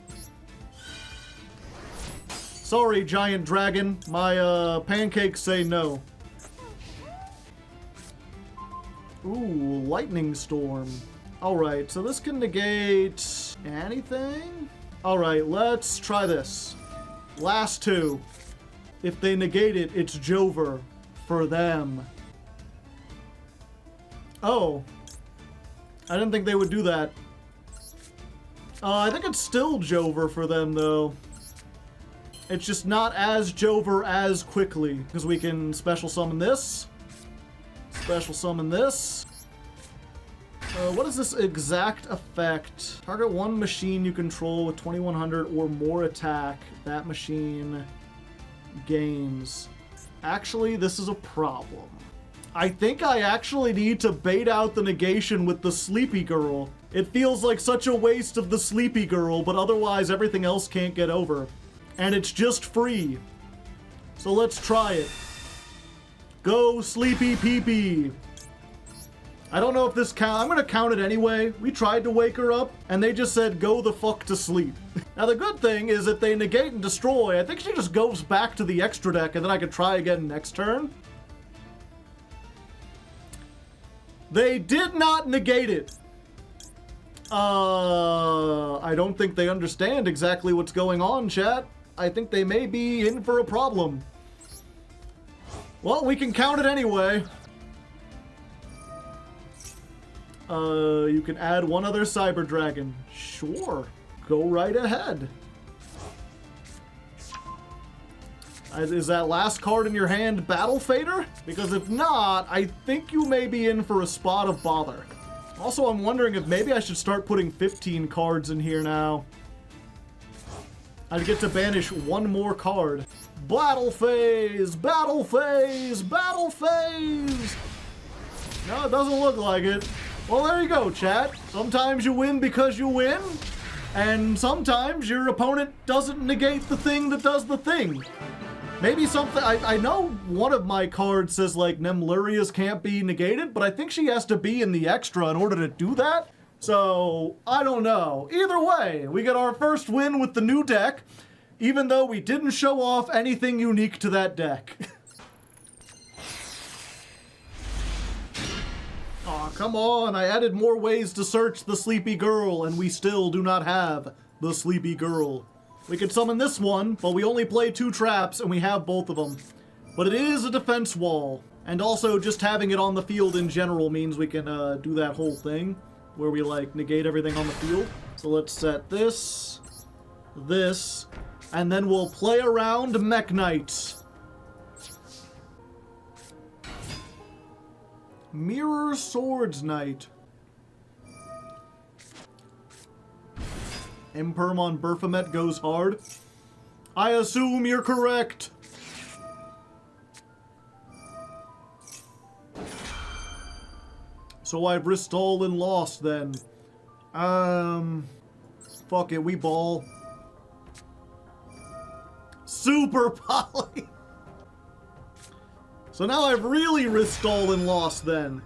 Sorry, giant dragon. My pancakes say no. Ooh, lightning storm. Alright, so this can negate anything? Alright, let's try this. Last two. If they negate it, it's Jover for them. Oh. I didn't think they would do that. I think it's still Jover for them, though. It's just not as Jover as quickly, because we can special summon this. Special summon this. What is this exact effect? Target one machine you control with 2100 or more attack. That machine gains. Actually, this is a problem. I think I actually need to bait out the negation with the Sleepy Girl. It feels like such a waste of the Sleepy Girl, but otherwise everything else can't get over. And it's just free. So let's try it. Go Sleepy Peepee. I don't know if this count. I'm gonna count it anyway. We tried to wake her up, and they just said go the fuck to sleep. Now the good thing is that they negate and destroy. I think she just goes back to the extra deck, and then I could try again next turn. They did not negate it. I don't think they understand exactly what's going on, chat. I think they may be in for a problem. Well, we can count it anyway. You can add one other Cyber Dragon. Sure. Go right ahead. Is that last card in your hand Battle Fader? Because if not, I think you may be in for a spot of bother. Also, I'm wondering if maybe I should start putting 15 cards in here now. I get to banish one more card. Battle Phase! Battle Phase! Battle Phase! No, it doesn't look like it. Well, there you go, chat. Sometimes you win because you win, and sometimes your opponent doesn't negate the thing that does the thing. Maybe something, I know one of my cards says like Nemleria's can't be negated, but I think she has to be in the extra in order to do that. So, I don't know. Either way, we get our first win with the new deck, even though we didn't show off anything unique to that deck. Aw, come on, I added more ways to search the Sleepy Girl, and we still do not have the Sleepy Girl. We could summon this one, but we only play 2 traps, and we have both of them. But it is a defense wall, and also just having it on the field in general means we can do that whole thing, where we, like, negate everything on the field. So let's set this, this, and then we'll play around Mech Knight. Mirror Swords Knight. Imperm on Berfomet goes hard. I assume you're correct. So I've risked all and lost then. Fuck it, we ball. Super Poly. So now I've really risked all and lost then.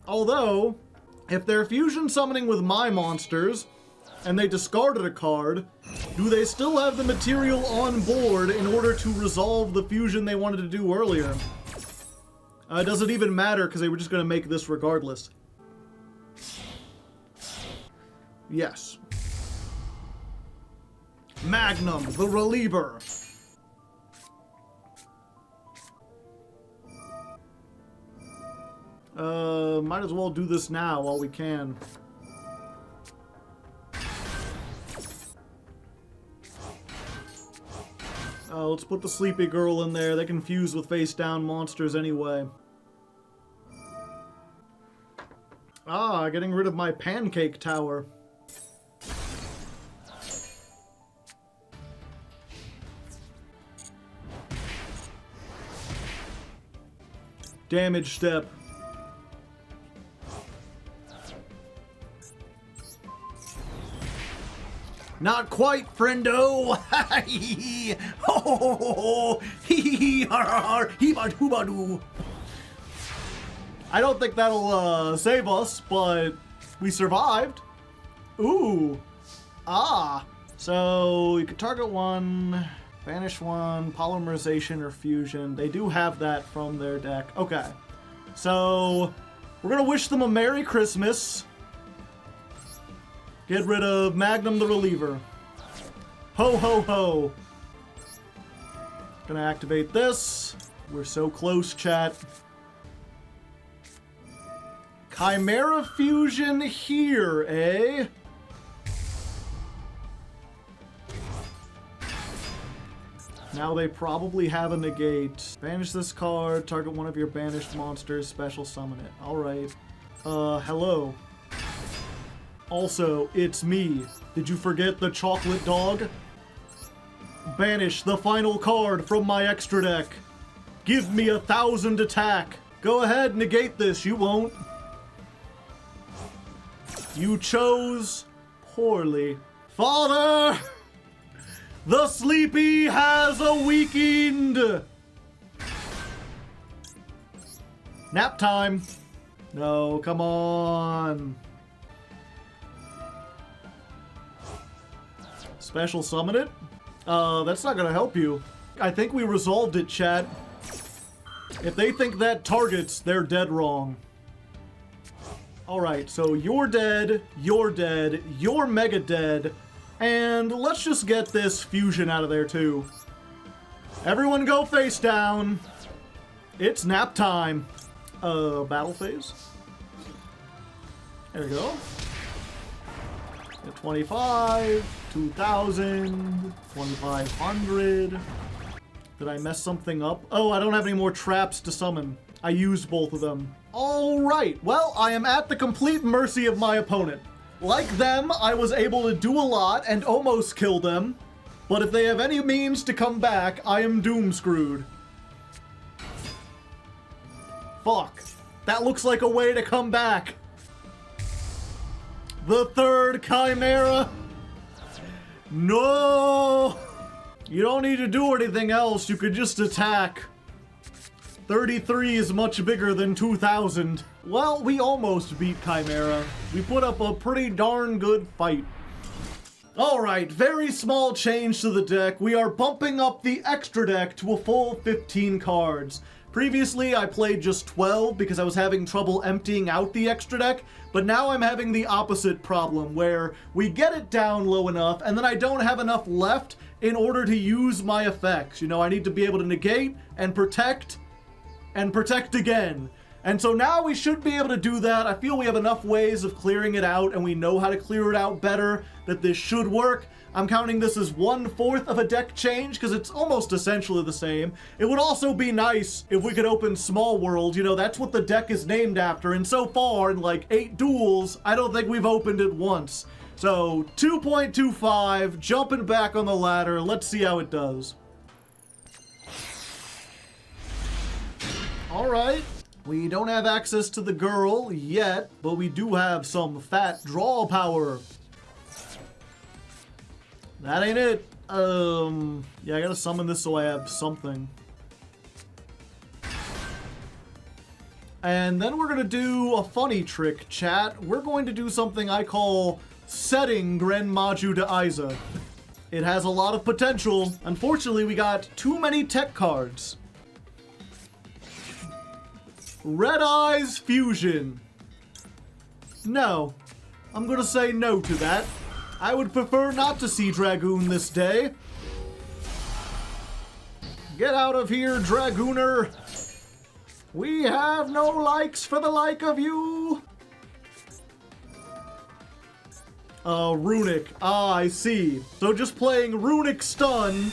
Although, if they're fusion summoning with my monsters, and they discarded a card, do they still have the material on board in order to resolve the fusion they wanted to do earlier? Does it even matter, because they were just going to make this regardless. Yes. Magnum, the reliever. Might as well do this now while we can. Let's put the sleepy girl in there. They can fuse with face-down monsters anyway. Ah, getting rid of my pancake tower. Damage step. Not quite, friendo. I don't think that'll save us, but we survived. Ooh. Ah. So you could target one, banish one, polymerization or fusion. They do have that from their deck. Okay. So we're gonna wish them a Merry Christmas. Get rid of Magnum the Reliever. Ho, ho, ho. Gonna activate this. We're so close, chat. Chimera Fusion here, eh? Now they probably have a negate. Banish this card, target one of your banished monsters, special summon it. Alright. Hello. Also, it's me. Did you forget the chocolate dog? Banish the final card from my extra deck. Give me 1,000 attack. Go ahead, negate this, you won't. You chose poorly. Father! The sleepy has awakened! Nap time. No, come on. Special summon it? That's not gonna help you. I think we resolved it, chat. If they think that targets, they're dead wrong. Alright, so you're dead, you're mega dead, and let's just get this fusion out of there too. Everyone go face down. It's nap time. Battle phase. There we go. 25, 2,000, 2,500. Did I mess something up? Oh, I don't have any more traps to summon. I used both of them. Alright, well, I am at the complete mercy of my opponent. Like them, I was able to do a lot and almost kill them. But if they have any means to come back, I am doom screwed. Fuck. That looks like a way to come back. The third Chimera. No. You don't need to do anything else. You could just attack. 33 is much bigger than 2,000. Well, we almost beat Chimera. We put up a pretty darn good fight. Alright, very small change to the deck. We are bumping up the extra deck to a full 15 cards. Previously, I played just 12 because I was having trouble emptying out the extra deck, but now I'm having the opposite problem where we get it down low enough and then I don't have enough left in order to use my effects. You know, I need to be able to negate and protect again. And so now we should be able to do that. I feel we have enough ways of clearing it out and we know how to clear it out better, that this should work. I'm counting this as 1/4 of a deck change because it's almost essentially the same. It would also be nice if we could open Small World. You know, that's what the deck is named after. And so far, in like 8 duels, I don't think we've opened it once. So 2.25, jumping back on the ladder. Let's see how it does. All right. We don't have access to the girl yet, but we do have some fat draw power. That ain't it. Yeah, I gotta summon this so I have something. And then we're gonna do a funny trick, chat. We're going to do something I call setting Gren Maju to Isa. It has a lot of potential. Unfortunately, we got too many tech cards. Red Eyes Fusion. No. I'm gonna say no to that. I would prefer not to see Dragoon this day. Get out of here, Dragooner. We have no likes for the like of you. Runick. Ah, I see. So just playing Runick Stun,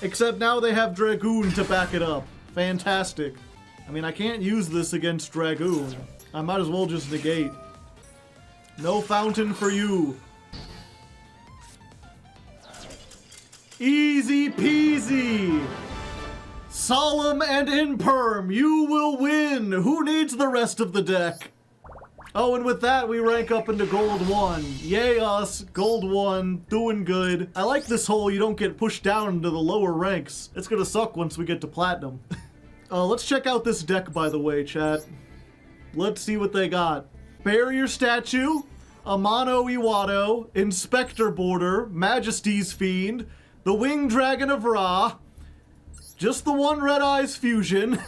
except now they have Dragoon to back it up. Fantastic. I mean, I can't use this against Dragoon. I might as well just negate. No fountain for you. Easy peasy. Solemn and imperm, you will win. Who needs the rest of the deck? Oh, and with that, we rank up into Gold 1. Yay us, Gold 1, doing good. I like this whole you don't get pushed down into the lower ranks. It's gonna suck once we get to Platinum. Let's check out this deck, by the way, chat. Let's see what they got. Barrier Statue, Amano Iwado, Inspector Border, Majesty's Fiend, the Winged Dragon of Ra, just the one Red Eyes Fusion,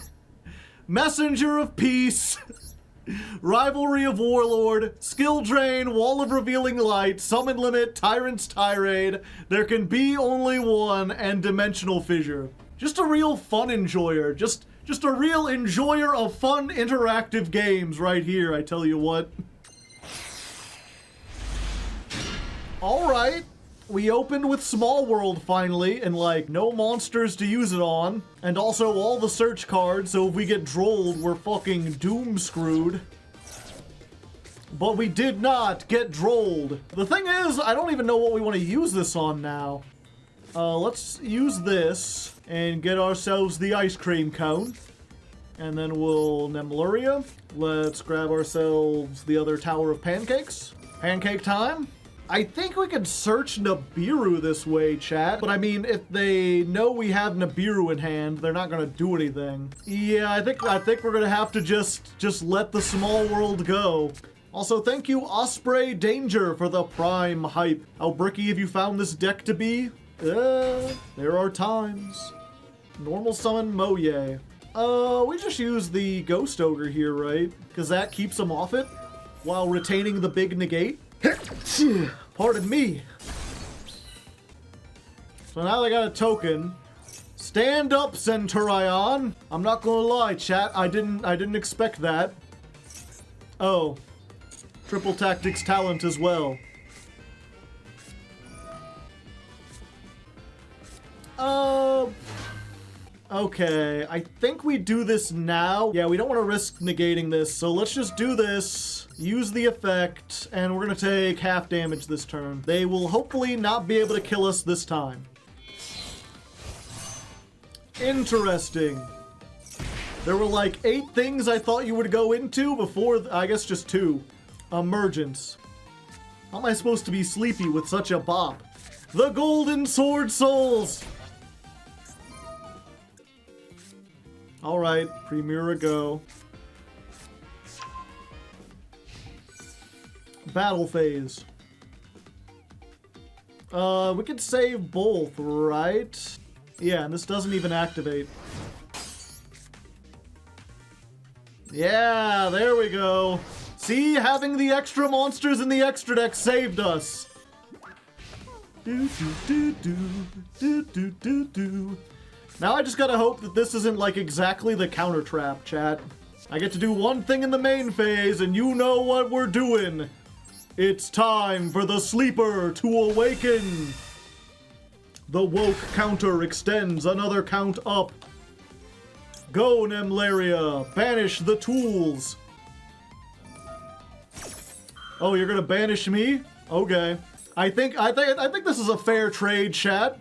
Messenger of Peace, Rivalry of Warlord, Skill Drain, Wall of Revealing Light, Summon Limit, Tyrant's Tirade, There Can Be Only One, and Dimensional Fissure. Just a real fun enjoyer. Just a real enjoyer of fun interactive games right here, I tell you what. Alright. We opened with Small World finally, and like, no monsters to use it on. And also all the search cards, so if we get drolled, we're fucking doom screwed. But we did not get drolled. The thing is, I don't even know what we want to use this on now. Let's use this and get ourselves the ice cream cone. And then we'll Nemleria. Let's grab ourselves the other Tower of Pancakes. Pancake time. I think we could search Nibiru this way, chat. But I mean, if they know we have Nibiru in hand, they're not gonna do anything. Yeah, I think we're gonna have to just let the small world go. Also, thank you, Osprey Danger, for the prime hype. How bricky have you found this deck to be? There are times. Normal summon Moye. We just use the Ghost Ogre here, right? Because that keeps them off it while retaining the big negate. Pardon me. So now they got a token. Stand up, Centurion. I'm not gonna lie, chat. I didn't expect that. Oh. Triple Tactics talent as well. Okay, I think we do this now. Yeah, we don't want to risk negating this, so let's just do this, use the effect, and we're gonna take half damage this turn. They will hopefully not be able to kill us this time. Interesting. There were like 8 things I thought you would go into before, I guess just 2. Emergence. How am I supposed to be sleepy with such a bop? The Golden Sword Souls! Alright, Premier go. Battle phase. We could save both, right? Yeah, and this doesn't even activate. Yeah, there we go. See, having the extra monsters in the extra deck saved us. Now I just gotta hope that this isn't like exactly the counter trap, chat. I get to do one thing in the main phase, and you know what we're doing. It's time for the sleeper to awaken. The woke counter extends another count up. Go, Nemleria, banish the tools. Oh, you're gonna banish me? Okay. I think this is a fair trade, chat.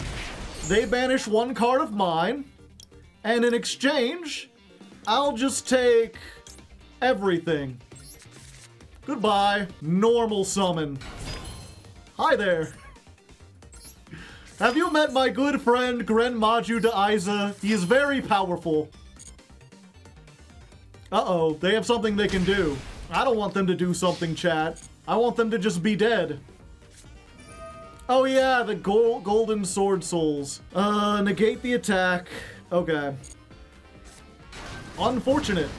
They banish one card of mine, and in exchange, I'll just take everything. Goodbye, normal summon. Hi there. Have you met my good friend Gren Maju de Aiza? He is very powerful. Uh-oh, they have something they can do. I don't want them to do something, chat. I want them to just be dead. Oh yeah, the Golden Sword Souls. Negate the attack. Okay. Unfortunate.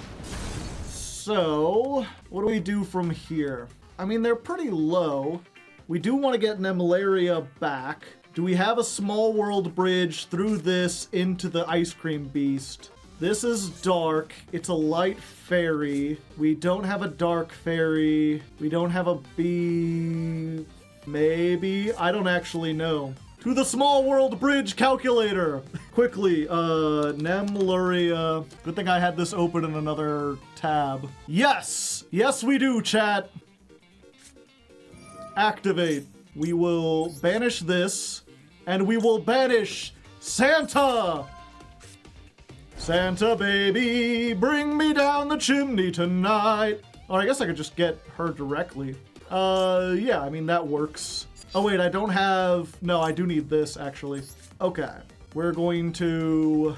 So, what do we do from here? I mean, they're pretty low. We do want to get Nemleria back. Do we have a small world bridge through this into the Ice Cream Beast? This is dark. It's a light fairy. We don't have a dark fairy. We don't have a bee. Maybe? I don't actually know. To the small world bridge calculator! Quickly, Nemleria. Good thing I had this open in another tab. Yes! Yes, we do, chat. Activate. We will banish this, and we will banish Santa! Santa baby, bring me down the chimney tonight. Oh, I guess I could just get her directly. Yeah, I mean, that works. Oh, wait, I don't have... No, I do need this, actually. Okay. We're going to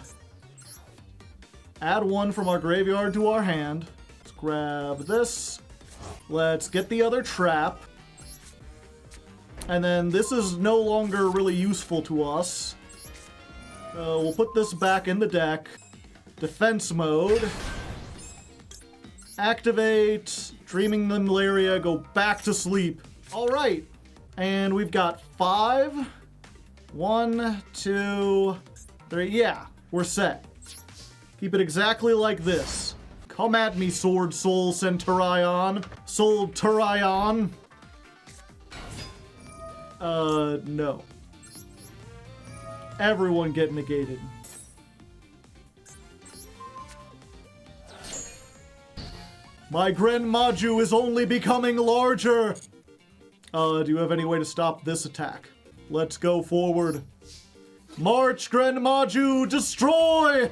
add one from our graveyard to our hand. Let's grab this. Let's get the other trap. And then this is no longer really useful to us. We'll put this back in the deck. Defense mode. Activate. Dreaming Nemleria. Go back to sleep. All right. And we've got 5. 1, 2, 3. Yeah, we're set. Keep it exactly like this. Come at me, Soul-Turion. Soul-Turion. No. Everyone get negated. My Gren Maju is only becoming larger. Do you have any way to stop this attack? Let's go forward. March, Gren Maju, destroy!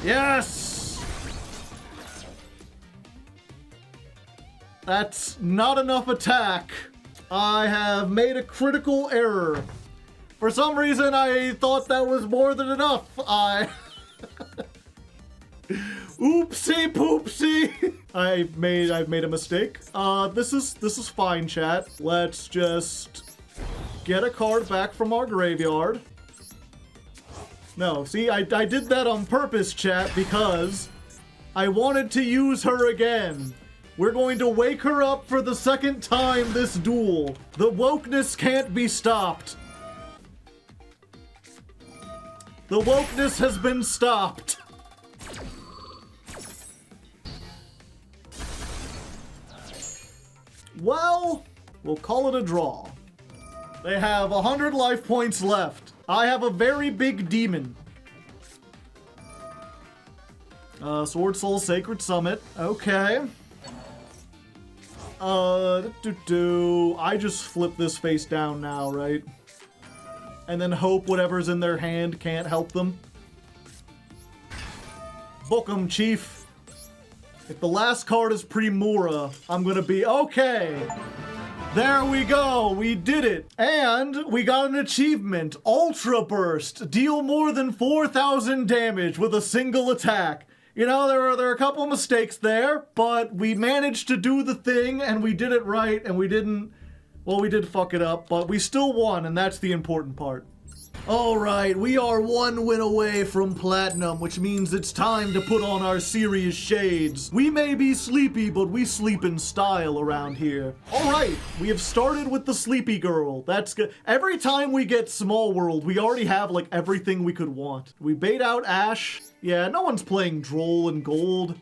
Yes! That's not enough attack. I have made a critical error. For some reason, I thought that was more than enough. Oopsie poopsie. I've made a mistake. This is fine, chat. Let's just get a card back from our graveyard. No, see, I did that on purpose, chat, because I wanted to use her again. We're going to wake her up for the second time this duel. The wokeness can't be stopped. The wokeness has been stopped. Well, we'll call it a draw. They have 100 life points left. I have a very big demon. Sword Soul Sacred Summit. Okay. I just flip this face down now, right? And then hope whatever's in their hand can't help them. Book 'em, Chief. If the last card is Primura, I'm gonna be okay. There we go, we did it. And we got an achievement, Ultra Burst. Deal more than 4,000 damage with a single attack. You know, there are a couple mistakes there, but we managed to do the thing, and we did it right, and we didn't... Well, we did fuck it up, but we still won, and that's the important part. Alright, we are 1 win away from Platinum, which means it's time to put on our serious shades. We may be sleepy, but we sleep in style around here. Alright, we have started with the Sleepy Girl. That's good. Every time we get Small World, we already have, like, everything we could want. We bait out Ash. Yeah, no one's playing Droll and Gold.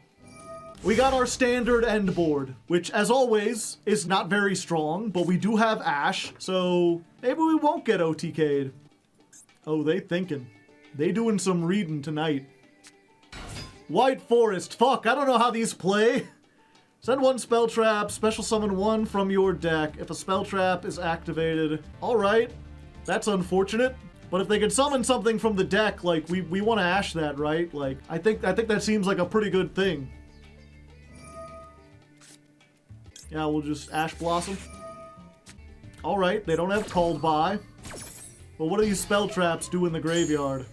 We got our standard end board, which, as always, is not very strong, but we do have Ash, so maybe we won't get OTK'd. Oh, they thinking. They doing some reading tonight. White Forest. Fuck, I don't know how these play. Send 1 spell trap, special summon 1 from your deck. If a spell trap is activated. Alright, that's unfortunate. But if they can summon something from the deck, like, we want to Ash that, right? Like, I think that seems like a pretty good thing. Yeah, we'll just Ash Blossom. Alright, they don't have Called By. But what do these spell traps do in the graveyard?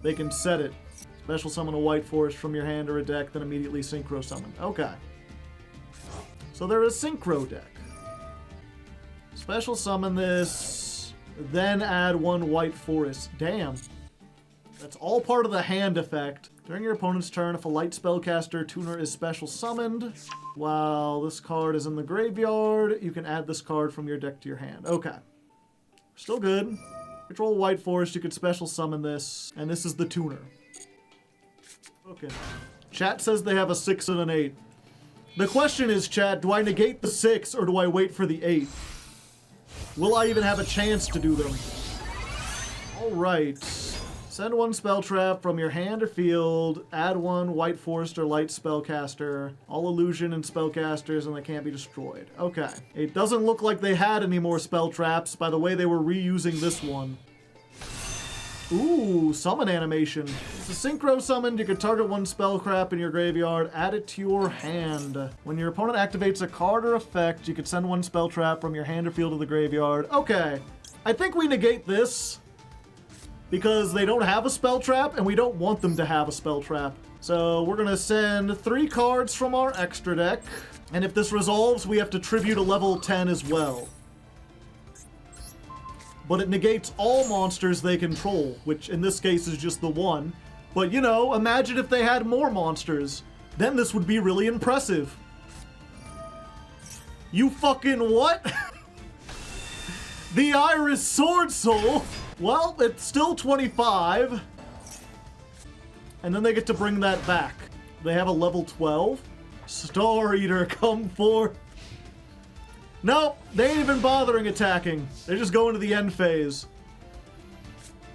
They can set it. Special summon a White Forest from your hand or a deck, then immediately Synchro Summon. Okay. So they're a Synchro deck. Special summon this, then add 1 White Forest. Damn. That's all part of the hand effect. During your opponent's turn, if a light spellcaster tuner is special summoned, while this card is in the graveyard, you can add this card from your deck to your hand. Okay. Still good. Control White Forest, you could special summon this, and this is the tuner. Okay. Chat says they have a 6 and an 8. The question is, chat, do I negate the 6 or do I wait for the 8? Will I even have a chance to do them? Alright. Send one spell trap from your hand or field, add one White Forest or Light Spellcaster, all illusion and spellcasters, and they can't be destroyed. Okay. It doesn't look like they had any more spell traps by the way they were reusing this one. Ooh, summon animation. It's a synchro summon. You can target one spell crap in your graveyard, add it to your hand. When your opponent activates a card or effect, you can send one spell trap from your hand or field to the graveyard. Okay, I think we negate this because they don't have a spell trap and we don't want them to have a spell trap. So we're gonna send 3 cards from our extra deck, and if this resolves, we have to tribute a level 10 as well. But it negates all monsters they control, which in this case is just the one. But you know, imagine if they had more monsters. Then this would be really impressive. You fucking what? The Iris Sword Soul? Well, it's still 25. And then they get to bring that back. They have a level 12. Star Eater, come forth. Nope, they ain't even bothering attacking. They're just going to the end phase.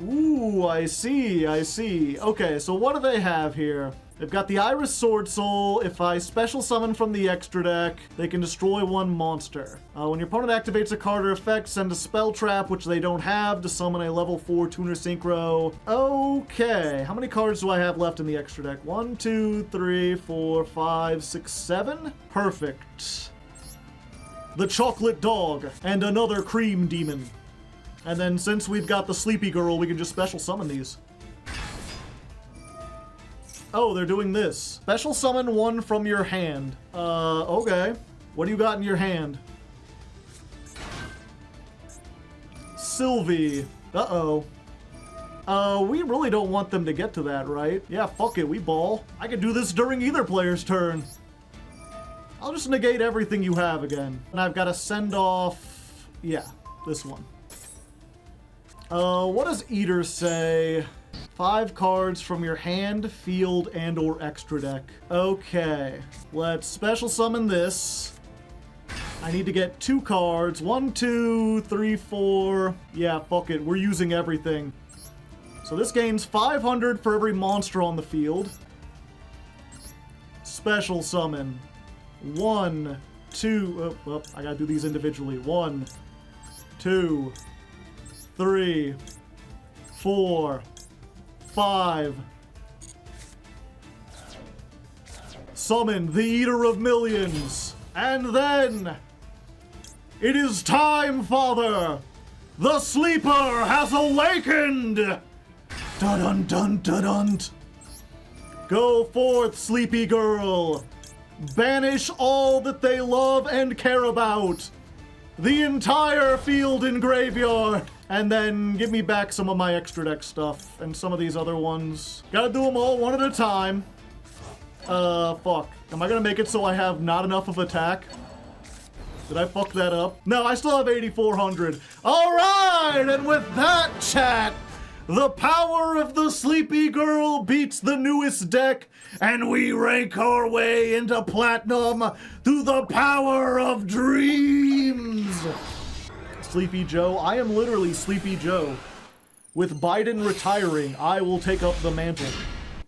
Ooh, I see, I see. Okay, so what do they have here? They've got the Iris Sword Soul. If I special summon from the extra deck, they can destroy one monster. When your opponent activates a card or effect, send a spell trap, which they don't have, to summon a level 4 tuner synchro. Okay, how many cards do I have left in the extra deck? 1, 2, 3, 4, 5, 6, 7. Perfect. The Chocolate Dog, and another Cream Demon. And then since we've got the Sleepy Girl, we can just special summon these. Oh, they're doing this. Special summon one from your hand. Okay. What do you got in your hand? Sylvie. Uh-oh. We really don't want them to get to that, right? Yeah, fuck it, we ball. I could do this during either player's turn. I'll just negate everything you have again. And I've got to send off... yeah, this one. What does Eater say? 5 cards from your hand, field, and or extra deck. Okay, let's special summon this. I need to get 2 cards. 1, 2, 3, 4. Yeah, fuck it, we're using everything. So this gains 500 for every monster on the field. Special summon. 1, 2, oh, I gotta do these individually. 1, 2, 3, 4, 5. Summon the Eater of Millions. And then, it is time, Father. The Sleeper has awakened. Dun dun dun dun dun. Go forth, Sleepy Girl. Banish all that they love and care about. The entire field and graveyard. And then give me back some of my extra deck stuff and some of these other ones. Gotta do them all one at a time. Fuck. Am I gonna make it so I have not enough of attack? Did I fuck that up? No, I still have 8,400. Alright, and with that, chat, the power of the Sleepy Girl beats the newest deck, and we rank our way into Platinum through the power of dreams! Sleepy Joe, I am literally Sleepy Joe. With Biden retiring, I will take up the mantle.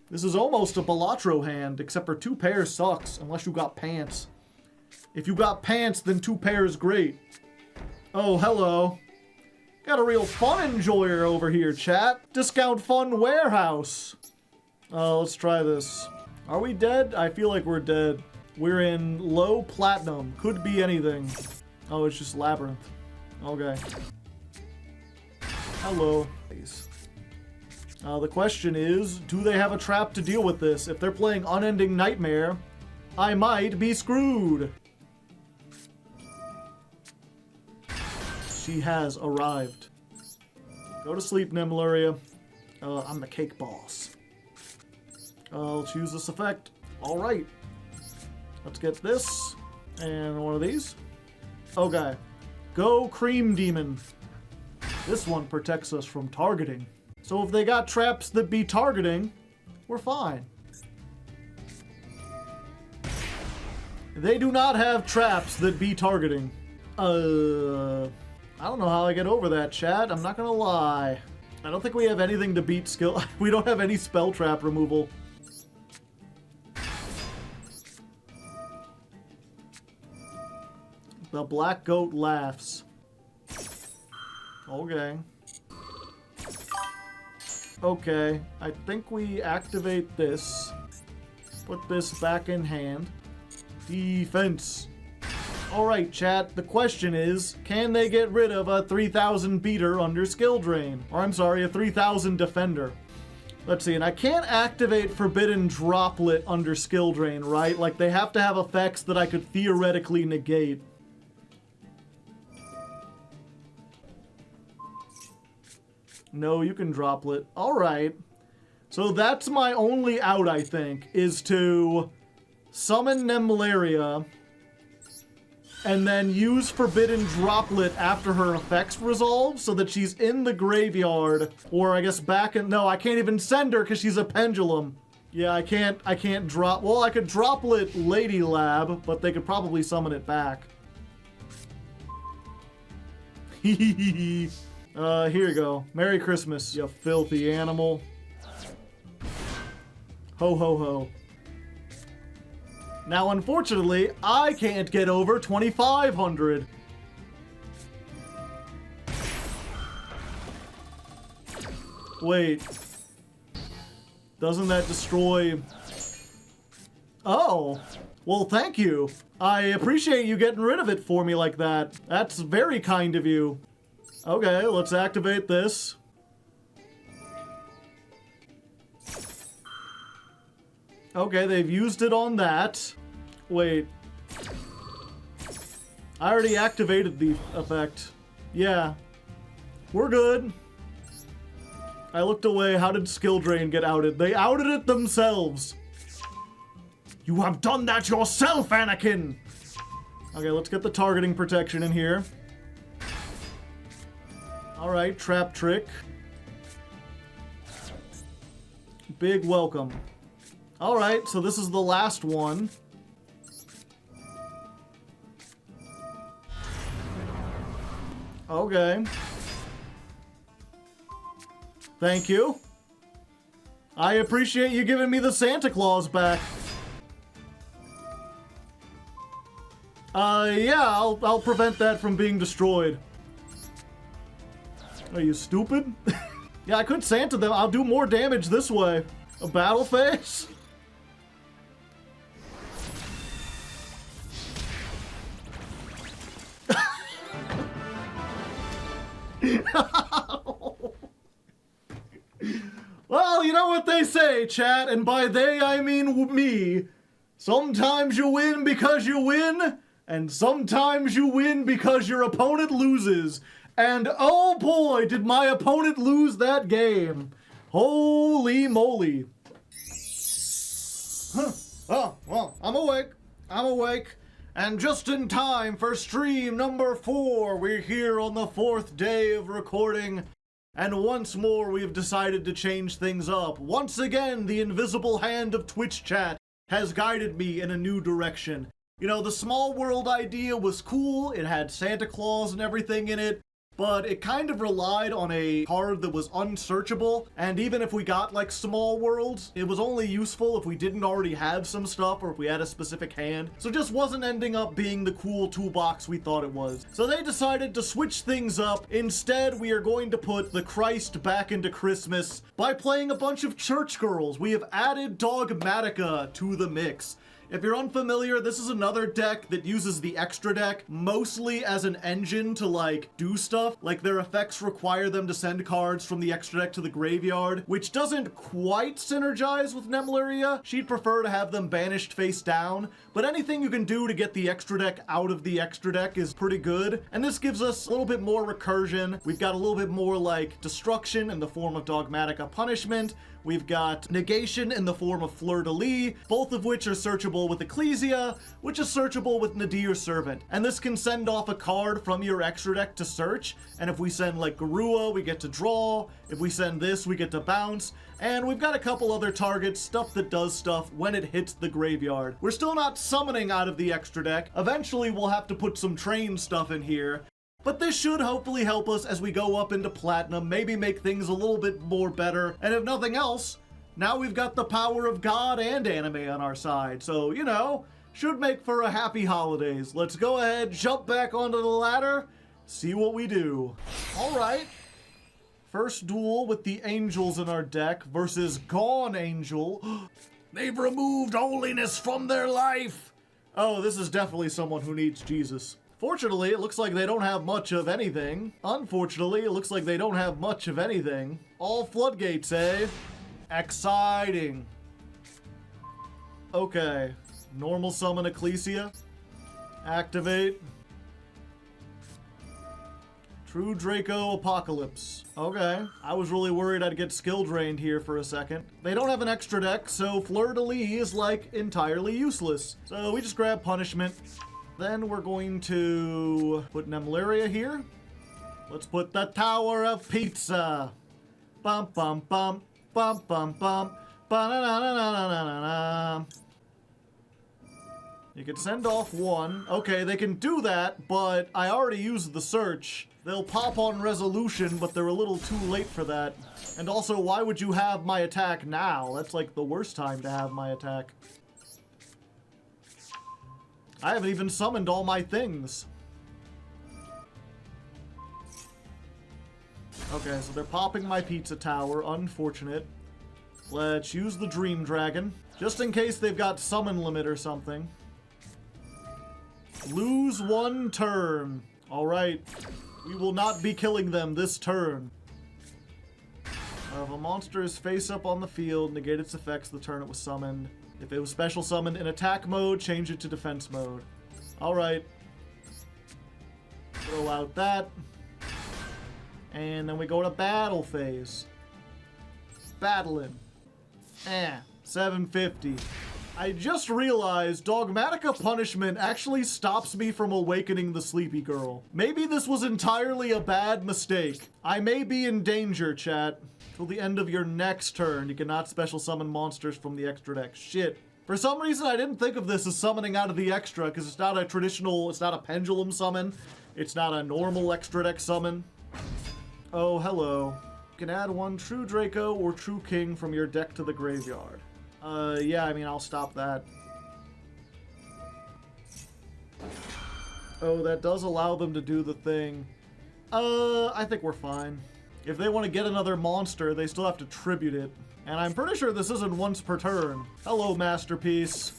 This is almost a Balatro hand, except for 2 pairs sucks, unless you got pants. If you got pants, then 2 pairs great. Oh, hello. Got a real fun enjoyer over here, chat. Discount Fun Warehouse. Let's try this. Are we dead? I feel like we're dead. We're in low platinum. Could be anything. Oh, it's just Labrynth. Okay. Hello. The question is, do they have a trap to deal with this? If they're playing Unending Nightmare, I might be screwed. She has arrived. Go to sleep, Nemleria. I'm the cake boss. I'll choose this effect. All right. Let's get this and one of these. Okay. Go Cream Demon. This one protects us from targeting. So if they got traps that be targeting, we're fine. They do not have traps that be targeting. I don't know how I get over that, chat. I'm not gonna lie. I don't think we have anything to beat skill. We don't have any spell trap removal. The black goat laughs. Okay. Okay, I think we activate this. Put this back in hand. Defense. Alright, chat, the question is, can they get rid of a 3000 beater under skill drain? Or I'm sorry, a 3000 defender. Let's see, and I can't activate Forbidden Droplet under skill drain, right? Like, they have to have effects that I could theoretically negate. No, you can droplet. Alright. So that's my only out, I think, is to summon Nemleria and then use Forbidden Droplet after her effects resolve so that she's in the graveyard, or I guess back in... No, I can't even send her because she's a pendulum. Yeah, I can't drop... Well, I could droplet Lady Lab, but they could probably summon it back. Hehehe. Here you go. Merry Christmas, you filthy animal. Ho, ho, ho. Now, unfortunately, I can't get over 2,500. Wait. Doesn't that destroy... Oh. Well, thank you. I appreciate you getting rid of it for me like that. That's very kind of you. Okay, let's activate this. Okay, they've used it on that. Wait. I already activated the effect. Yeah. We're good. I looked away. How did skill drain get outed? They outed it themselves. You have done that yourself, Anakin! Okay, let's get the targeting protection in here. Alright, trap trick. Big welcome. Alright, so this is the last one. Okay. Thank you. I appreciate you giving me the Santa Claus back. Yeah, I'll prevent that from being destroyed. Are you stupid? Yeah, I could Santa them. I'll do more damage this way. A battle phase? Well, you know what they say, chat, and by they I mean me. Sometimes you win because you win, and sometimes you win because your opponent loses. And oh boy, did my opponent lose that game. Holy moly. Huh. Oh, well, I'm awake. I'm awake. And just in time for stream number 4, we're here on the 4th day of recording. And once more, we've decided to change things up. Once again, the invisible hand of Twitch chat has guided me in a new direction. You know, the small world idea was cool. It had Santa Claus and everything in it. But it kind of relied on a card that was unsearchable, and even if we got, like, small worlds, it was only useful if we didn't already have some stuff or if we had a specific hand, so it just wasn't ending up being the cool toolbox we thought it was. So they decided to switch things up. Instead, we are going to put the Christ back into Christmas by playing a bunch of church girls. We have added Dogmatika to the mix. If you're unfamiliar, this is another deck that uses the extra deck mostly as an engine to, like, do stuff. Like, their effects require them to send cards from the extra deck to the graveyard, which doesn't quite synergize with Nemleria. She'd prefer to have them banished face down, but anything you can do to get the extra deck out of the extra deck is pretty good. And this gives us a little bit more recursion. We've got a little bit more, like, destruction in the form of Dogmatika punishment. We've got negation in the form of Fleur-de-Lis, both of which are searchable with Ecclesia, which is searchable with Nadir Servant. And this can send off a card from your extra deck to search, and if we send, like, Garua, we get to draw. If we send this, we get to bounce. And we've got a couple other targets, stuff that does stuff when it hits the graveyard. We're still not summoning out of the extra deck. Eventually, we'll have to put some train stuff in here. But this should hopefully help us as we go up into Platinum, maybe make things a little bit more better. And if nothing else, now we've got the power of God and anime on our side. So, you know, should make for a happy holidays. Let's go ahead, jump back onto the ladder, see what we do. All right. First duel with the angels in our deck versus Gone Angel. They've removed holiness from their life. Oh, this is definitely someone who needs Jesus. Fortunately, it looks like they don't have much of anything. Unfortunately, it looks like they don't have much of anything. All floodgates, eh? Exciting. Okay. Normal summon Ecclesia. Activate. True Draco Apocalypse. Okay. I was really worried I'd get skill drained here for a second. They don't have an extra deck, so Fleur-de-Lis is, like, entirely useless. So we just grab punishment. Then we're going to put Nemleria here. Let's put the Tower of Pizza. Bum bum bum bum bum bum. Ba-na-na-na-na-na-na-na. You can send off one. Okay, they can do that, but I already used the search. They'll pop on resolution, but they're a little too late for that. And also, why would you have my attack now? That's like the worst time to have my attack. I haven't even summoned all my things. Okay, so they're popping my pizza tower. Unfortunate. Let's use the Dream Dragon. Just in case they've got summon limit or something. Lose one turn. Alright. We will not be killing them this turn. If a monster is face up on the field, negate its effects the turn it was summoned. If it was special summoned in attack mode, change it to defense mode. Alright. Throw out that. And then we go to battle phase. Battling. 750. I just realized Dogmatika punishment actually stops me from awakening the sleepy girl. Maybe this was entirely a bad mistake. I may be in danger, chat. Till the end of your next turn, you cannot special summon monsters from the extra deck. Shit. For some reason, I didn't think of this as summoning out of the extra, because it's not a traditional, it's not a pendulum summon. It's not a normal extra deck summon. Oh, hello. You can add one True Draco or True King from your deck to the graveyard. Yeah, I mean, I'll stop that. Oh, that does allow them to do the thing. I think we're fine. If they want to get another monster, they still have to tribute it. And I'm pretty sure this isn't once per turn. Hello, Masterpiece.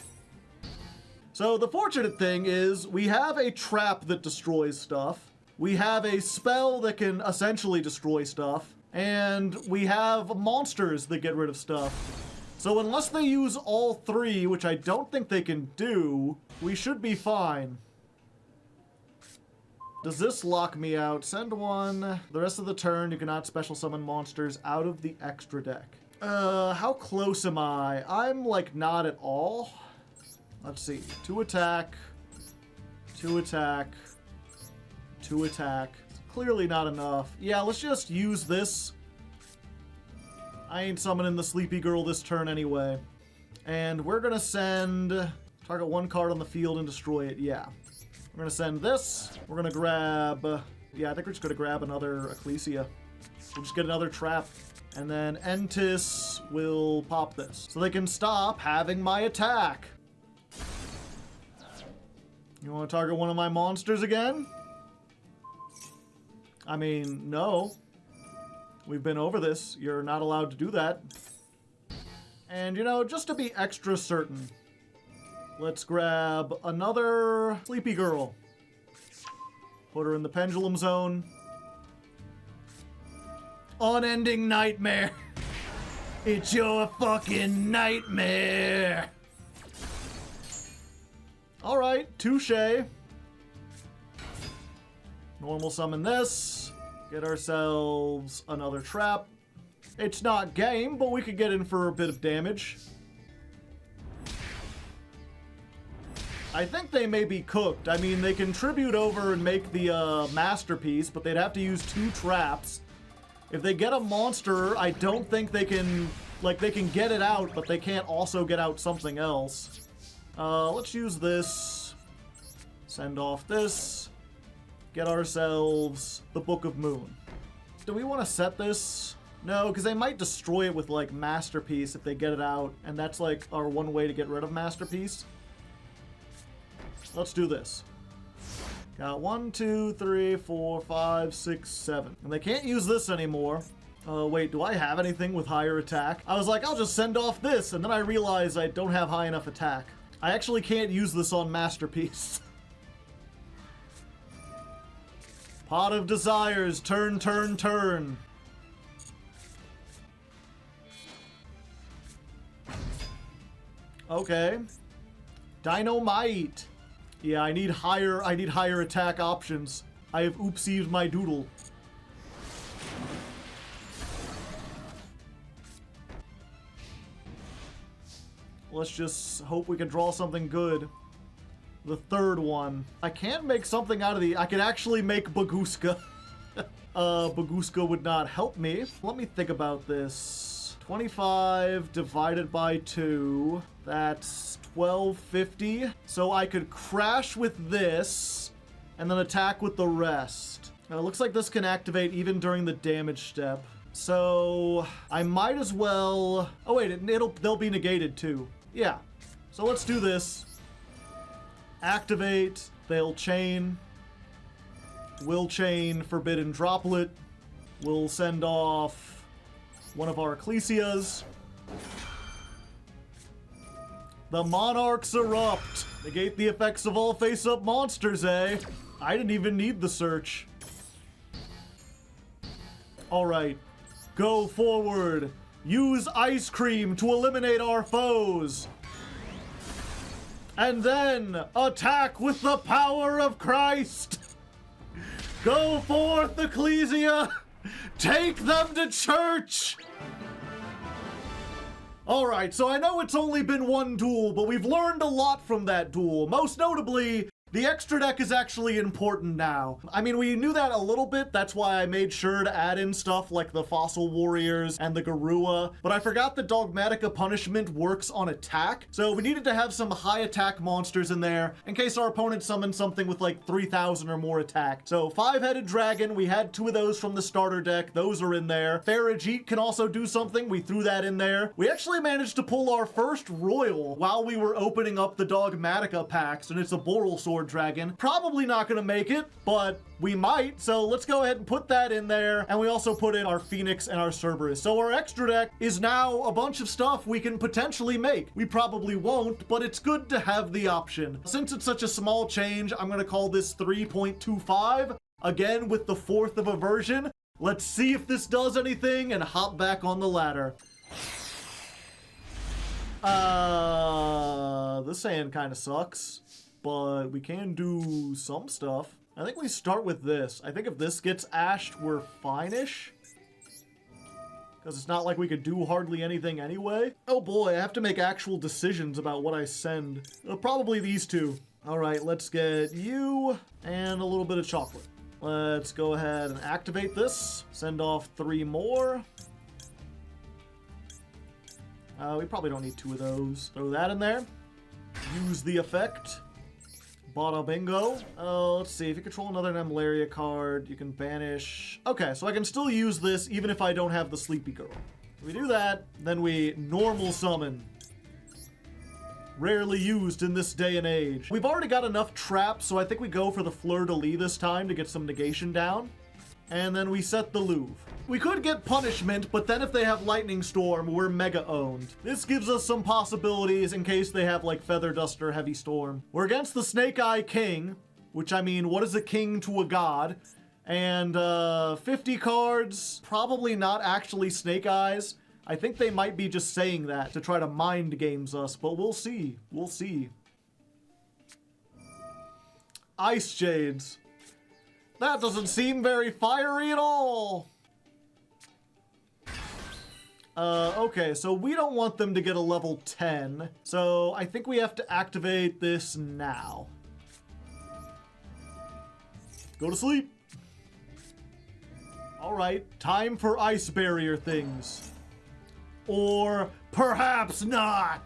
So the fortunate thing is, we have a trap that destroys stuff. We have a spell that can essentially destroy stuff. And we have monsters that get rid of stuff. So unless they use all three, which I don't think they can do, we should be fine. Does this lock me out? Send one. The rest of the turn, you cannot special summon monsters out of the extra deck. How close am I? I'm, like, not at all. Let's see. 2 attack. 2 attack. 2 attack. Clearly not enough. Yeah, let's just use this. I ain't summoning the sleepy girl this turn anyway. And we're gonna send... Target one card on the field and destroy it. Yeah. We're gonna send this. We're gonna grab... Yeah, I think we're just gonna grab another Ecclesia. We'll just get another trap. And then Entis will pop this. So they can stop having my attack. You wanna target one of my monsters again? I mean, no. We've been over this. You're not allowed to do that. And, you know, just to be extra certain, Let's grab another Sleepy Girl. Put her in the Pendulum Zone. Unending nightmare. It's your fucking nightmare. Alright, touche. Normal summon this. Get ourselves another trap. It's not game, but we could get in for a bit of damage. I think they may be cooked. I mean, they can tribute over and make the masterpiece, but they'd have to use 2 traps. If they get a monster, I don't think they can... Like, they can get it out, but they can't also get out something else. Let's use this. Send off this. Get ourselves the Book of Moon. Do we want to set this? No, because they might destroy it with, like, Masterpiece if they get it out, and that's, like, our one way to get rid of Masterpiece. Let's do this. Got 1, 2, 3, 4, 5, 6, 7. And they can't use this anymore. Wait, do I have anything with higher attack? I was like, I'll just send off this, and then I realized I don't have high enough attack. I actually can't use this on Masterpiece. Pot of Desires, turn, turn, turn. Okay. Dynamite. Yeah, I need higher attack options. I have oopsied my doodle. Let's just hope we can draw something good. The third one. I can't make something out of the... I could actually make Baguska. Baguska would not help me. Let me think about this. 25 divided by 2. That's 1250. So I could crash with this and then attack with the rest. Now, it looks like this can activate even during the damage step. So I might as well... Oh wait, they'll be negated too. Yeah. So let's do this. Activate. They'll chain. We'll chain Forbidden Droplet. We'll send off one of our Ecclesias. The Monarchs erupt. Negate the effects of all face-up monsters, eh? I didn't even need the search. Alright. Go forward. Use Ice Cream to eliminate our foes. And then attack with the power of Christ. Go forth, Ecclesia. Take them to church. Alright, so I know it's only been one duel, but we've learned a lot from that duel. Most notably, the extra deck is actually important now. I mean, we knew that a little bit. That's why I made sure to add in stuff like the Fossil Warriors and the Garua. But I forgot that Dogmatika Punishment works on attack. So we needed to have some high attack monsters in there in case our opponent summoned something with like 3,000 or more attack. So 5-headed dragon, we had 2 of those from the starter deck. Those are in there. Farajit can also do something. We threw that in there. We actually managed to pull our first Royal while we were opening up the Dogmatika packs, and it's a Boral Sword Dragon. Probably not gonna make it, but we might, so let's go ahead and put that in there. And we also put in our Phoenix and our Cerberus. So our extra deck is now a bunch of stuff we can potentially make. We probably won't, but it's good to have the option. Since it's such a small change, I'm gonna call this 3.25. Again, with the 4th of a version. Let's see if this does anything and hop back on the ladder. This hand kind of sucks. But we can do some stuff. I think we start with this. I think if this gets ashed, we're fine-ish. Because it's not like we could do hardly anything anyway. Oh boy, I have to make actual decisions about what I send. Probably these 2. Alright, let's get you and a little bit of chocolate. Let's go ahead and activate this. Send off 3 more. We probably don't need 2 of those. Throw that in there. Use the effect. Bada bingo. Let's see. If you control another Nemleria card, you can banish. Okay, so I can still use this even if I don't have the Sleepy Girl. If we do that, then we normal summon. Rarely used in this day and age. We've already got enough traps, so I think we go for the Fleur-de-Lis this time to get some negation down. And then we set the Louvre. We could get punishment, but then if they have Lightning Storm, we're mega owned. This gives us some possibilities in case they have like Feather Duster, Heavy Storm. We're against the Snake Eye King, which I mean, what is a king to a god? And 50 cards, probably not actually Snake Eyes. I think they might be just saying that to try to mind games us, but we'll see. We'll see. Ice Jades. That doesn't seem very fiery at all. Okay, so we don't want them to get a level 10. So I think we have to activate this now. Go to sleep. All right, time for ice barrier things. Or perhaps not.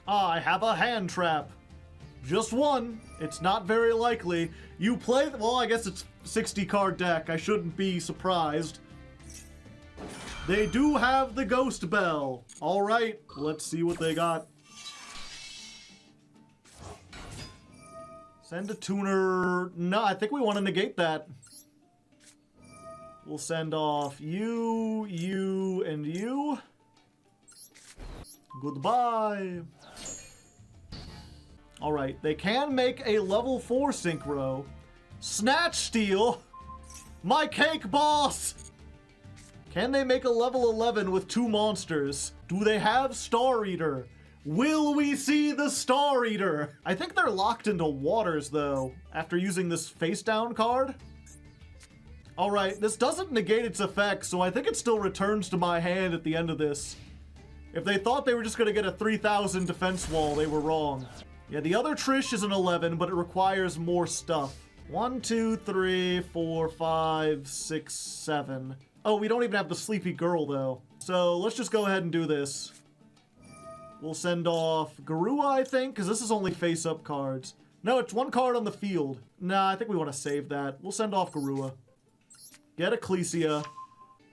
I have a hand trap. Just one. It's not very likely. You play, well, I guess it's 60 card deck. I shouldn't be surprised. They do have the Ghost Bell. All right, let's see what they got. Send a tuner. No, I think we want to negate that. We'll send off you, you, and you. Goodbye. Alright, they can make a level 4 Synchro. Snatch Steal! My cake boss! Can they make a level 11 with 2 monsters? Do they have Star Eater? Will we see the Star Eater? I think they're locked into waters though, after using this face down card. Alright, this doesn't negate its effect, so I think it still returns to my hand at the end of this. If they thought they were just gonna get a 3,000 defense wall, they were wrong. Yeah, the other Trish is an 11, but it requires more stuff. 1, 2, 3, 4, 5, 6, 7. Oh, we don't even have the Sleepy Girl, though. So let's just go ahead and do this. We'll send off Garua, I think, because this is only face-up cards. No, it's 1 card on the field. Nah, I think we want to save that. We'll send off Garua. Get Ecclesia.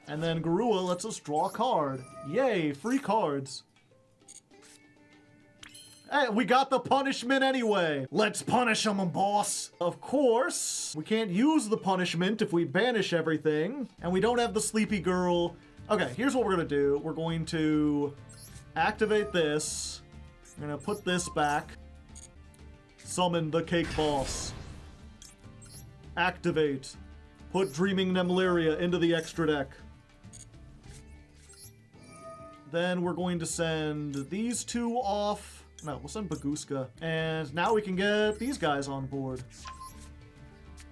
And then Garua lets us draw a card. Yay, free cards. Hey, we got the punishment anyway. Let's punish them, boss. Of course, we can't use the punishment if we banish everything. And we don't have the Sleepy Girl. Okay, here's what we're gonna do. We're going to activate this. We're gonna put this back. Summon the Cake Boss. Activate. Put Dreaming Nemleria into the extra deck. Then we're going to send these 2 off. No, we'll send Baguska. And now we can get these guys on board.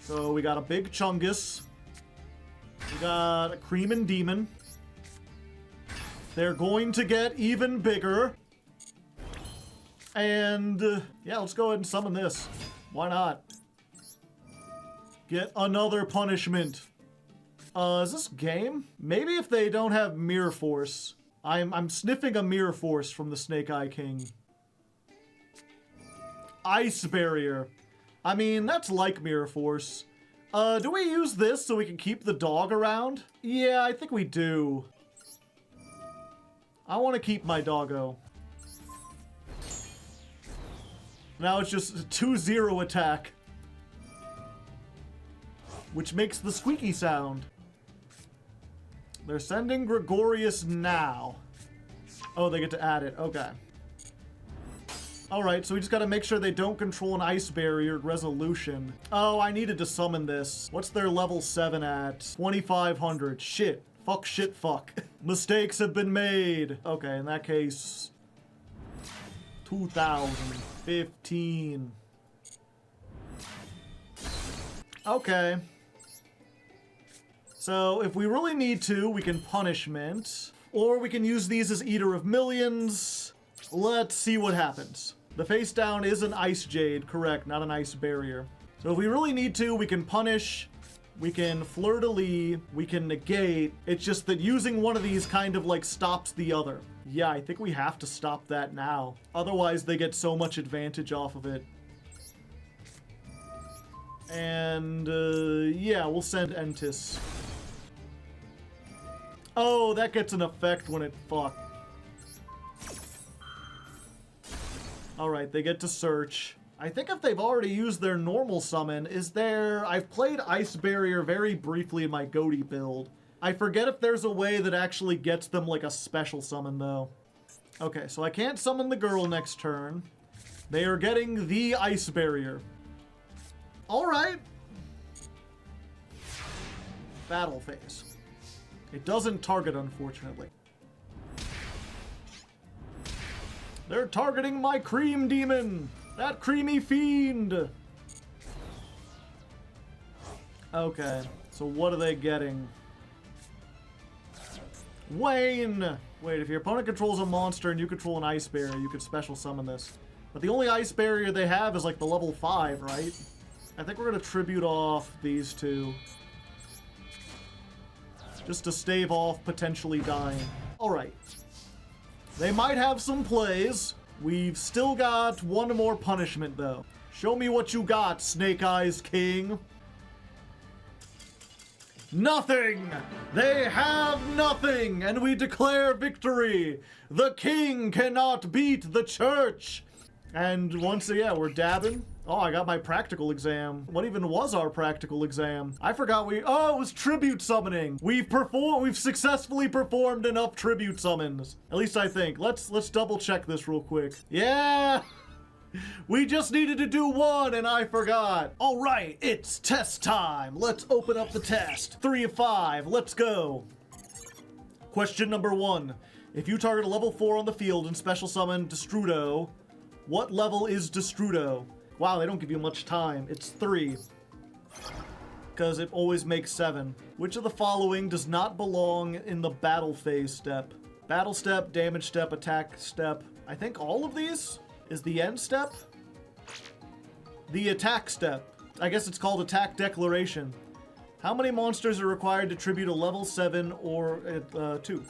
So we got a big Chungus. We got a Cream and Demon. They're going to get even bigger. And yeah, let's go ahead and summon this. Why not? Get another punishment. Is this game? Maybe if they don't have Mirror Force. I'm sniffing a Mirror Force from the Snake Eye King. Ice Barrier. I mean, that's like Mirror Force. Do we use this so we can keep the dog around? Yeah, I think we do. I want to keep my doggo. Now it's just a 2-0 attack. Which makes the squeaky sound. They're sending Gregorius now. Oh, they get to add it. Okay. Alright, so we just gotta make sure they don't control an ice barrier resolution. Oh, I needed to summon this. What's their level 7 at? 2,500. Shit. Fuck, shit, fuck. Mistakes have been made. Okay, in that case... 2,015. Okay. So, if we really need to, we can punishment. Or we can use these as Eater of Millions. Let's see what happens. The face down is an Ice Jade, correct, not an Ice Barrier. So if we really need to, we can punish, we can fleur-de-lis, we can negate. It's just that using one of these kind of like stops the other. Yeah, I think we have to stop that now. Otherwise, they get so much advantage off of it. And, yeah, we'll send Entis. Oh, that gets an effect when it fuck. Alright, they get to search. I think if they've already used their normal summon, is there... I've played Ice Barrier very briefly in my Goaty build. I forget if there's a way that actually gets them like a special summon though. Okay, so I can't summon the girl next turn. They are getting the Ice Barrier. Alright. Battle phase. It doesn't target, unfortunately. They're targeting my Cream Demon! That creamy fiend! Okay, so what are they getting? Wayne! Wait, if your opponent controls a monster and you control an Ice Barrier, you could special summon this. But the only Ice Barrier they have is like the level 5, right? I think we're gonna tribute off these two. Just to stave off potentially dying. Alright. They might have some plays. We've still got one more punishment, though. Show me what you got, Snake Eyes King. Nothing! They have nothing! And we declare victory! The king cannot beat the church! And once again, we're dabbing. Oh, I got my practical exam. What even was our practical exam? I forgot oh, it was tribute summoning. We've successfully performed enough tribute summons. At least I think. Let's double check this real quick. Yeah! We just needed to do one and I forgot. All right, it's test time. Let's open up the test. 3 of 5, let's go. Question number 1. If you target a level 4 on the field and special summon Destrudo, what level is Destrudo? Wow, they don't give you much time. It's 3. Because it always makes 7. Which of the following does not belong in the battle phase step? Battle step, damage step, attack step. I think all of these is the end step? The attack step. I guess it's called attack declaration. How many monsters are required to tribute a level 7 or 2?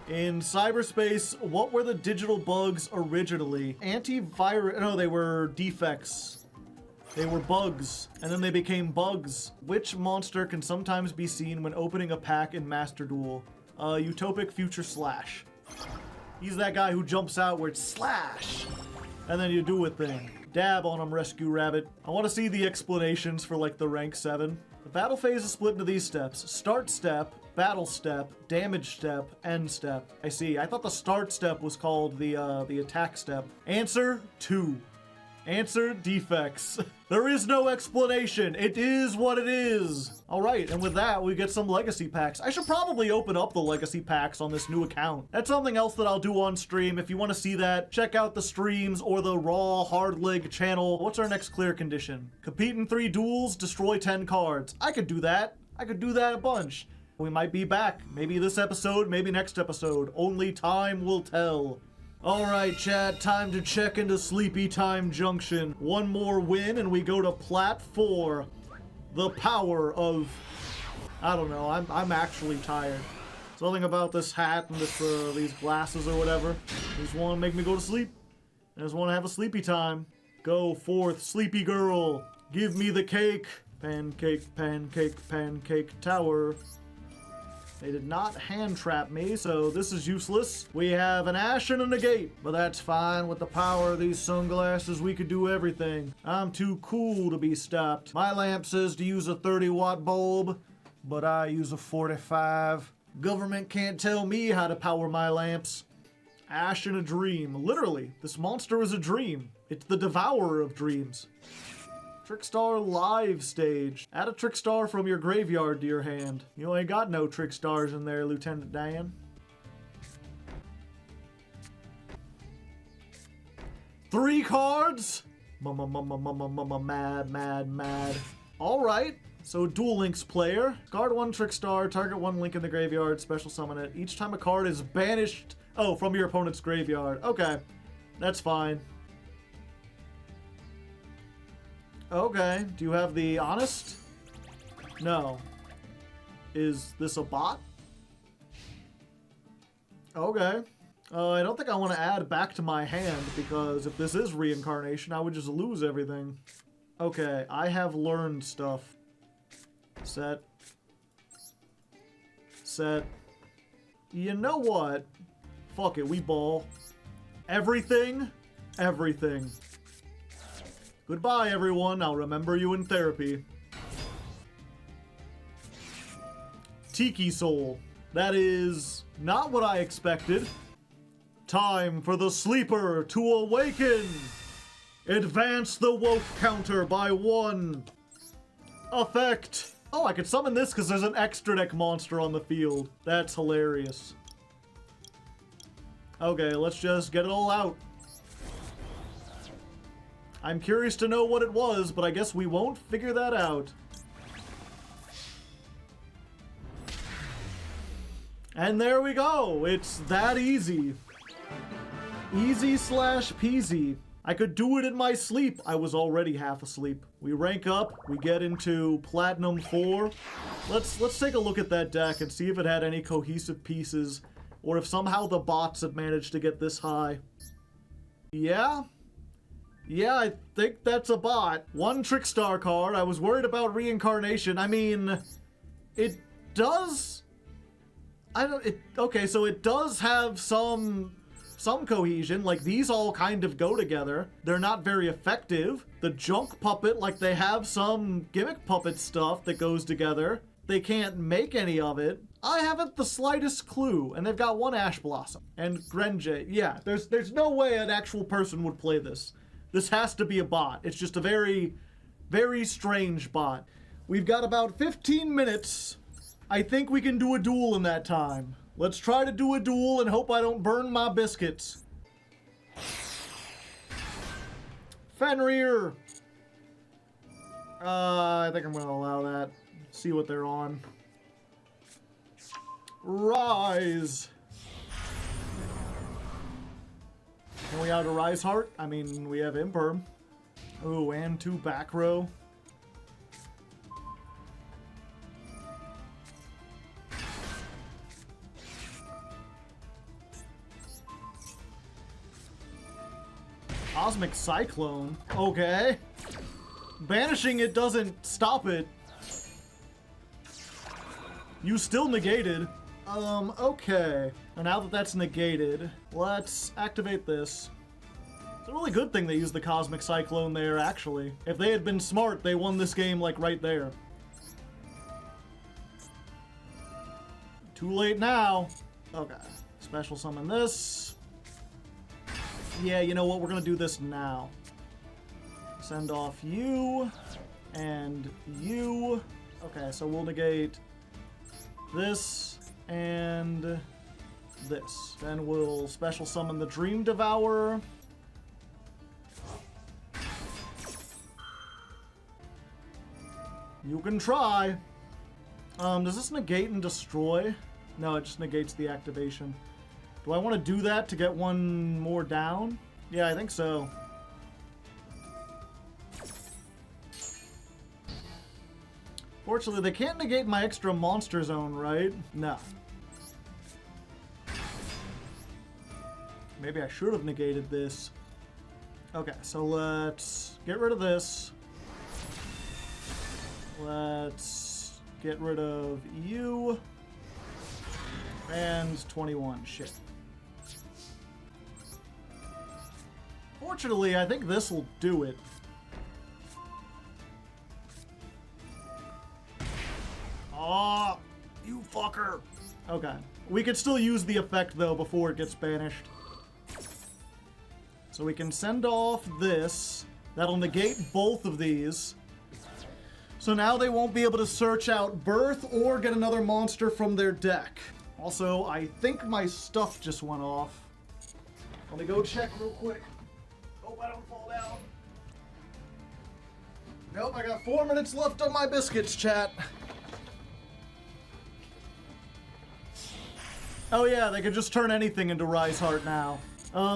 In cyberspace, what were the digital bugs originally? Antivirus... No, they were defects. They were bugs, and then they became bugs. Which monster can sometimes be seen when opening a pack in Master Duel? Utopic Future Slash. He's that guy who jumps out where it's slash! And then you do a thing. Dab on him, Rescue Rabbit. I want to see the explanations for, like, the rank 7. The battle phase is split into these steps. Start step, battle step, damage step, end step. I see. I thought the start step was called the attack step. Answer, 2. Answer, defects. There is no explanation. It is what it is. All right, and with that, we get some legacy packs. I should probably open up the legacy packs on this new account. That's something else that I'll do on stream. If you want to see that, check out the streams or the Raw Hardleg channel. What's our next clear condition? Compete in 3 duels, destroy 10 cards. I could do that. I could do that a bunch. We might be back. Maybe this episode, maybe next episode. Only time will tell. Alright, chat, time to check into Sleepy Time Junction. One more win and we go to Plat 4. The power of... I don't know, I'm actually tired. Something about this hat and this, these glasses or whatever. Just want to make me go to sleep. I just want to have a sleepy time. Go forth, sleepy girl. Give me the cake. Pancake, pancake, pancake tower. They did not hand trap me, so this is useless. We have an Ash and a Negate, but that's fine. With the power of these sunglasses, we could do everything. I'm too cool to be stopped. My lamp says to use a 30-watt bulb, but I use a 45. Government can't tell me how to power my lamps. Ash in a dream. Literally, this monster is a dream. It's the devourer of dreams. Trickstar live stage. Add a Trickstar from your graveyard to your hand. You ain't got no Trickstars in there, Lieutenant Dan. 3 cards? Mad, mad, mad. Alright, so Duel Links player. Guard 1 Trickstar, target 1 link in the graveyard, special summon it. Each time a card is banished, from your opponent's graveyard. Okay, that's fine. Okay, do you have the Honest? No. Is this a bot? Okay. I don't think I want to add back to my hand, because if this is reincarnation, I would just lose everything. Okay, I have learned stuff. Set. Set. You know what? Fuck it, we ball. Everything? Everything. Goodbye, everyone. I'll remember you in therapy. Tiki Soul. That is not what I expected. Time for the sleeper to awaken. Advance the woke counter by 1. Effect. Oh, I could summon this because there's an extra deck monster on the field. That's hilarious. Okay, let's just get it all out. I'm curious to know what it was, but I guess we won't figure that out. And there we go. It's that easy. Easy slash peasy. I could do it in my sleep. I was already half asleep. We rank up. We get into Platinum 4. Let's take a look at that deck and see if it had any cohesive pieces, or if somehow the bots have managed to get this high. Yeah? Yeah, I think that's a bot. 1 Trickstar card. I was worried about reincarnation. I mean, it does... Okay, so it does have some cohesion. Like, these all kind of go together. They're not very effective. The junk puppet, like, they have some gimmick puppet stuff that goes together. They can't make any of it. I haven't the slightest clue. And they've got 1 Ash Blossom. And Grenje. Yeah, there's no way an actual person would play this. This has to be a bot. It's just a very, very strange bot. We've got about 15 minutes. I think we can do a duel in that time. Let's try to do a duel and hope I don't burn my biscuits. Fenrir! I think I'm gonna allow that. See what they're on. Rise! Can we out a Rise Heart? I mean, we have Imperm. Ooh, and 2 back row. Cosmic Cyclone. Okay. Banishing it doesn't stop it. You still negated. Okay. And now that that's negated, let's activate this. It's a really good thing they used the Cosmic Cyclone there, actually. If they had been smart, they won this game, like, right there. Too late now. Okay. Special summon this. Yeah, you know what? We're gonna do this now. Send off you. And you. Okay, so we'll negate this and this. Then we'll special summon the Dream Devourer. You can try. Does this negate and destroy? No, it just negates the activation. Do I want to do that to get 1 more down? Yeah, I think so. Fortunately, they can't negate my extra monster zone, right? No. Maybe I should have negated this. Okay, so let's get rid of this. Let's get rid of you. And 21. Shit. Fortunately, I think this will do it. Aw, you fucker. Okay. We could still use the effect, though, before it gets banished. So we can send off this. That'll negate both of these. So now they won't be able to search out Birth or get another monster from their deck. Also, I think my stuff just went off. Let me go check real quick. Hope I don't fall down. Nope, I got 4 minutes left on my biscuits, chat. Oh yeah, they can just turn anything into Rise Heart now.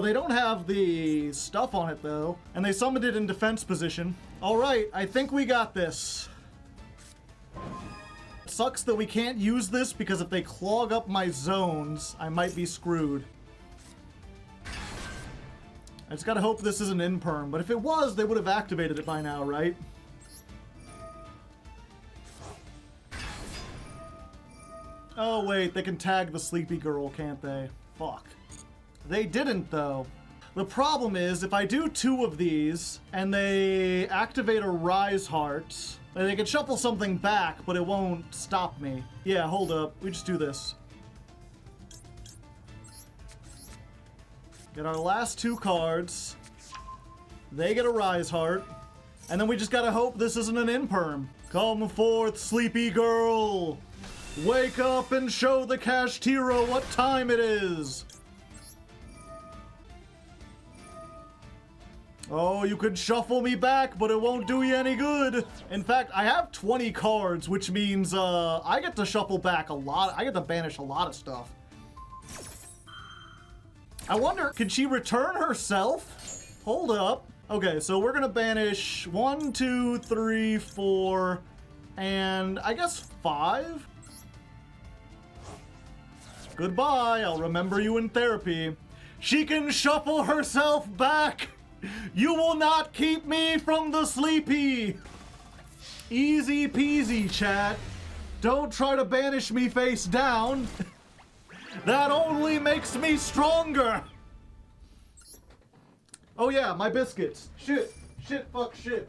They don't have the stuff on it, though. And they summoned it in defense position. Alright, I think we got this. It sucks that we can't use this, because if they clog up my zones, I might be screwed. I just gotta hope this isn't Imperm, but if it was, they would have activated it by now, right? Oh wait, they can tag the Sleepy Girl, can't they? Fuck. They didn't, though. The problem is, if I do 2 of these, and they activate a Rise Heart, they can shuffle something back, but it won't stop me. Yeah, hold up. We just do this. Get our last 2 cards. They get a Rise Heart. And then we just gotta hope this isn't an Imperm. Come forth, sleepy girl! Wake up and show the Kashtira what time it is! Oh, you could shuffle me back, but it won't do you any good. In fact, I have 20 cards, which means I get to shuffle back a lot. I get to banish a lot of stuff. I wonder, can she return herself? Hold up. Okay, so we're gonna banish 1, 2, 3, 4, and I guess 5? Goodbye, I'll remember you in therapy. She can shuffle herself back! You will not keep me from the sleepy! Easy peasy, chat. Don't try to banish me face down. That only makes me stronger! Oh yeah, my biscuits. Shit, fuck, shit.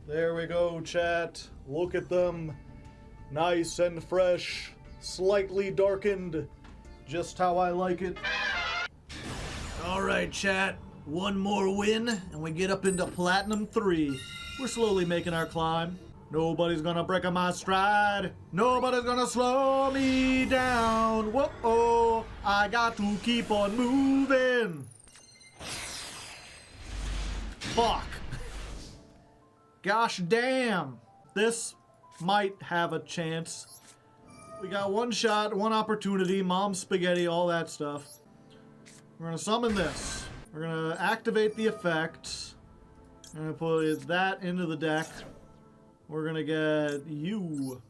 There we go, chat. Look at them. Nice and fresh. Slightly darkened. Just how I like it. Alright, chat. One more win, and we get up into Platinum 3. We're slowly making our climb. Nobody's gonna break my stride. Nobody's gonna slow me down. Whoa, I got to keep on moving. Fuck. Gosh damn. This might have a chance. We got 1 shot, 1 opportunity, mom spaghetti, all that stuff. We're gonna summon this. We're gonna activate the effect. I'm gonna put that into the deck. We're gonna get you.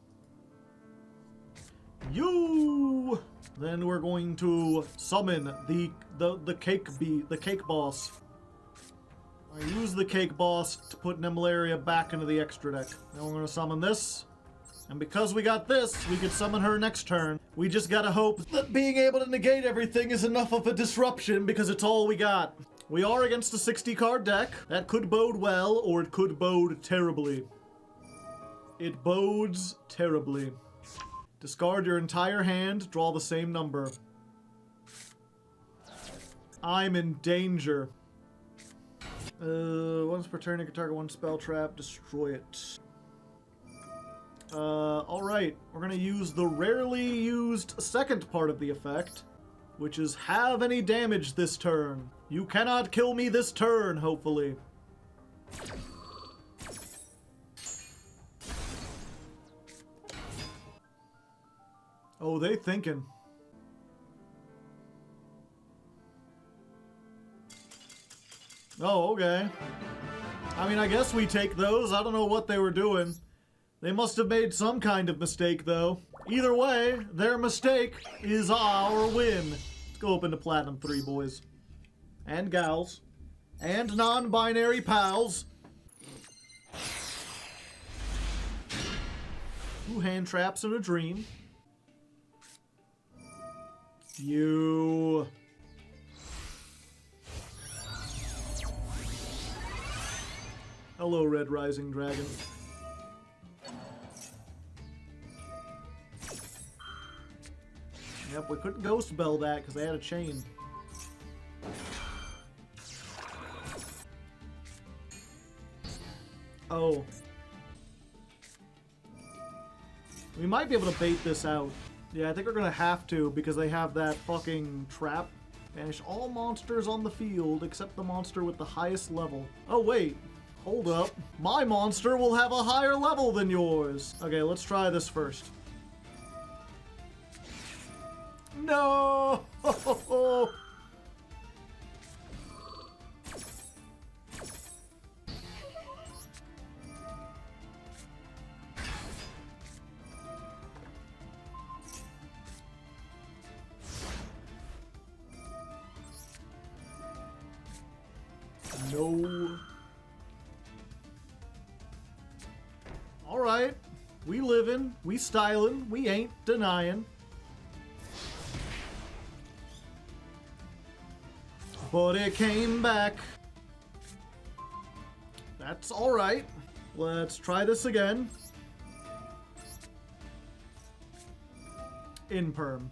You! Then we're going to summon the cake boss. I use the cake boss to put Nemleria back into the extra deck. Then we're gonna summon this. And because we got this, we could summon her next turn. We just gotta hope that being able to negate everything is enough of a disruption because it's all we got. We are against a 60-card deck. That could bode well, or it could bode terribly. It bodes terribly. Discard your entire hand, draw the same number. I'm in danger. Once per turn, you can target 1 spell trap, destroy it. Alright, we're gonna use the rarely used second part of the effect, which is have any damage this turn. You cannot kill me this turn, hopefully. Oh, they thinking. Oh, okay. I mean, I guess we take those. I don't know what they were doing. They must have made some kind of mistake, though. Either way, their mistake is our win. Let's go up into Platinum 3, boys. And gals. And non-binary pals. 2 hand traps and a dream. You... Hello, Red Rising Dragon. Yep, we couldn't Ghost Spell that because they had a chain. Oh. We might be able to bait this out. Yeah, I think we're gonna have to because they have that fucking trap. Banish all monsters on the field except the monster with the highest level. Oh, wait. Hold up. My monster will have a higher level than yours. Okay, let's try this first. No! No. Alright. We livin', we stylin', we ain't denying. but it came back. That's alright. Let's try this again. Imperm.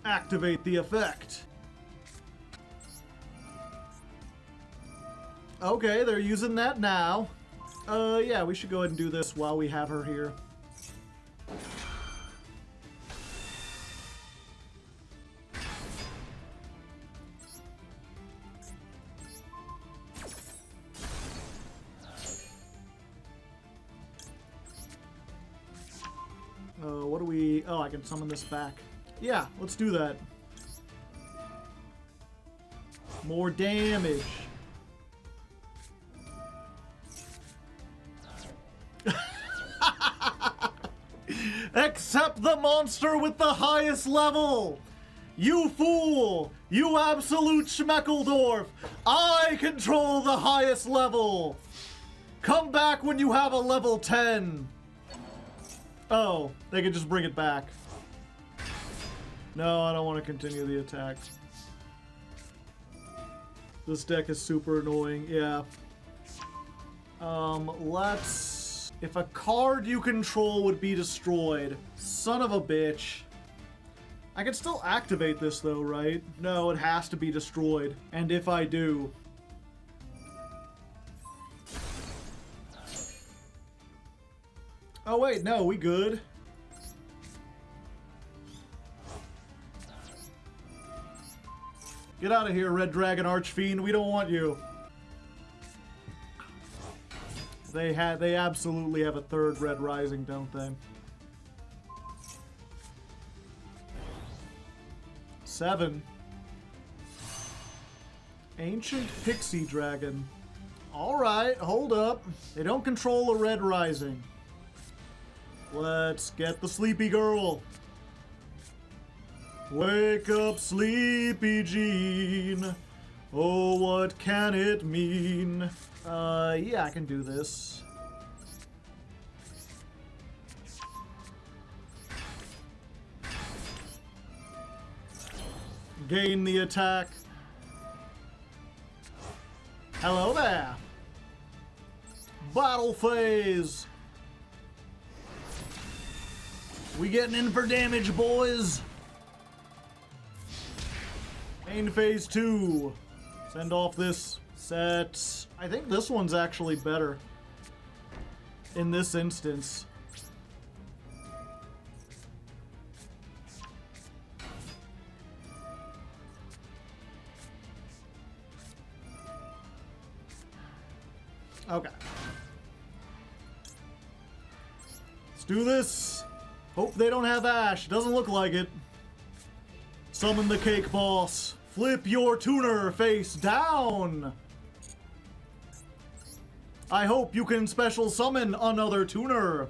Activate the effect. Okay, they're using that now. Yeah, we should go ahead and do this while we have her here. What do we... Oh, I can summon this back. Yeah, let's do that. More damage. Accept the monster with the highest level! You fool! You absolute Schmeckledorf! I control the highest level! Come back when you have a level 10! Oh, they can just bring it back. No, I don't want to continue the attack. This deck is super annoying, yeah. Let's... If a card you control would be destroyed. Son of a bitch. I can still activate this though, right? No, it has to be destroyed. And if I do... Oh wait, no, we good. Get out of here, Red Dragon Archfiend. We don't want you. They absolutely have a third Red Rising, don't they? 7. Ancient Pixie Dragon. Alright, hold up. They don't control a Red Rising. Let's get the Sleepy Girl. Wake up, Sleepy Jean. Oh, what can it mean? Yeah, I can do this. Gain the attack. Hello there. Battle phase. We getting in for damage, boys. Main phase 2. Send off this set. I think this one's actually better in this instance. Okay. Let's do this. Hope they don't have Ash. Doesn't look like it. Summon the Cake Boss. Flip your tuner face down. I hope you can special summon another tuner.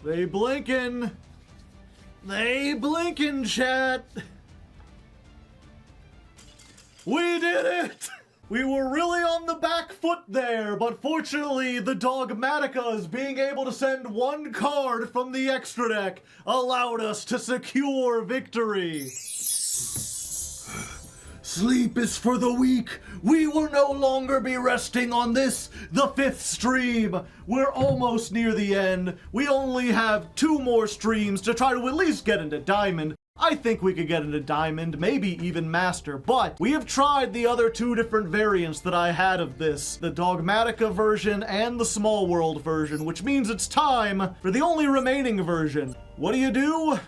They blinking. They blinking, chat. We did it! We were really on the back foot there, but fortunately the Dogmatikas being able to send one card from the extra deck allowed us to secure victory. Sleep is for the weak. We will no longer be resting on this, the 5th stream. We're almost near the end. We only have 2 more streams to try to at least get into Diamond. I think we could get into Diamond, maybe even Master, but we have tried the other 2 different variants that I had of this, the Dogmatika version and the Small World version, which means it's time for the only remaining version. What do?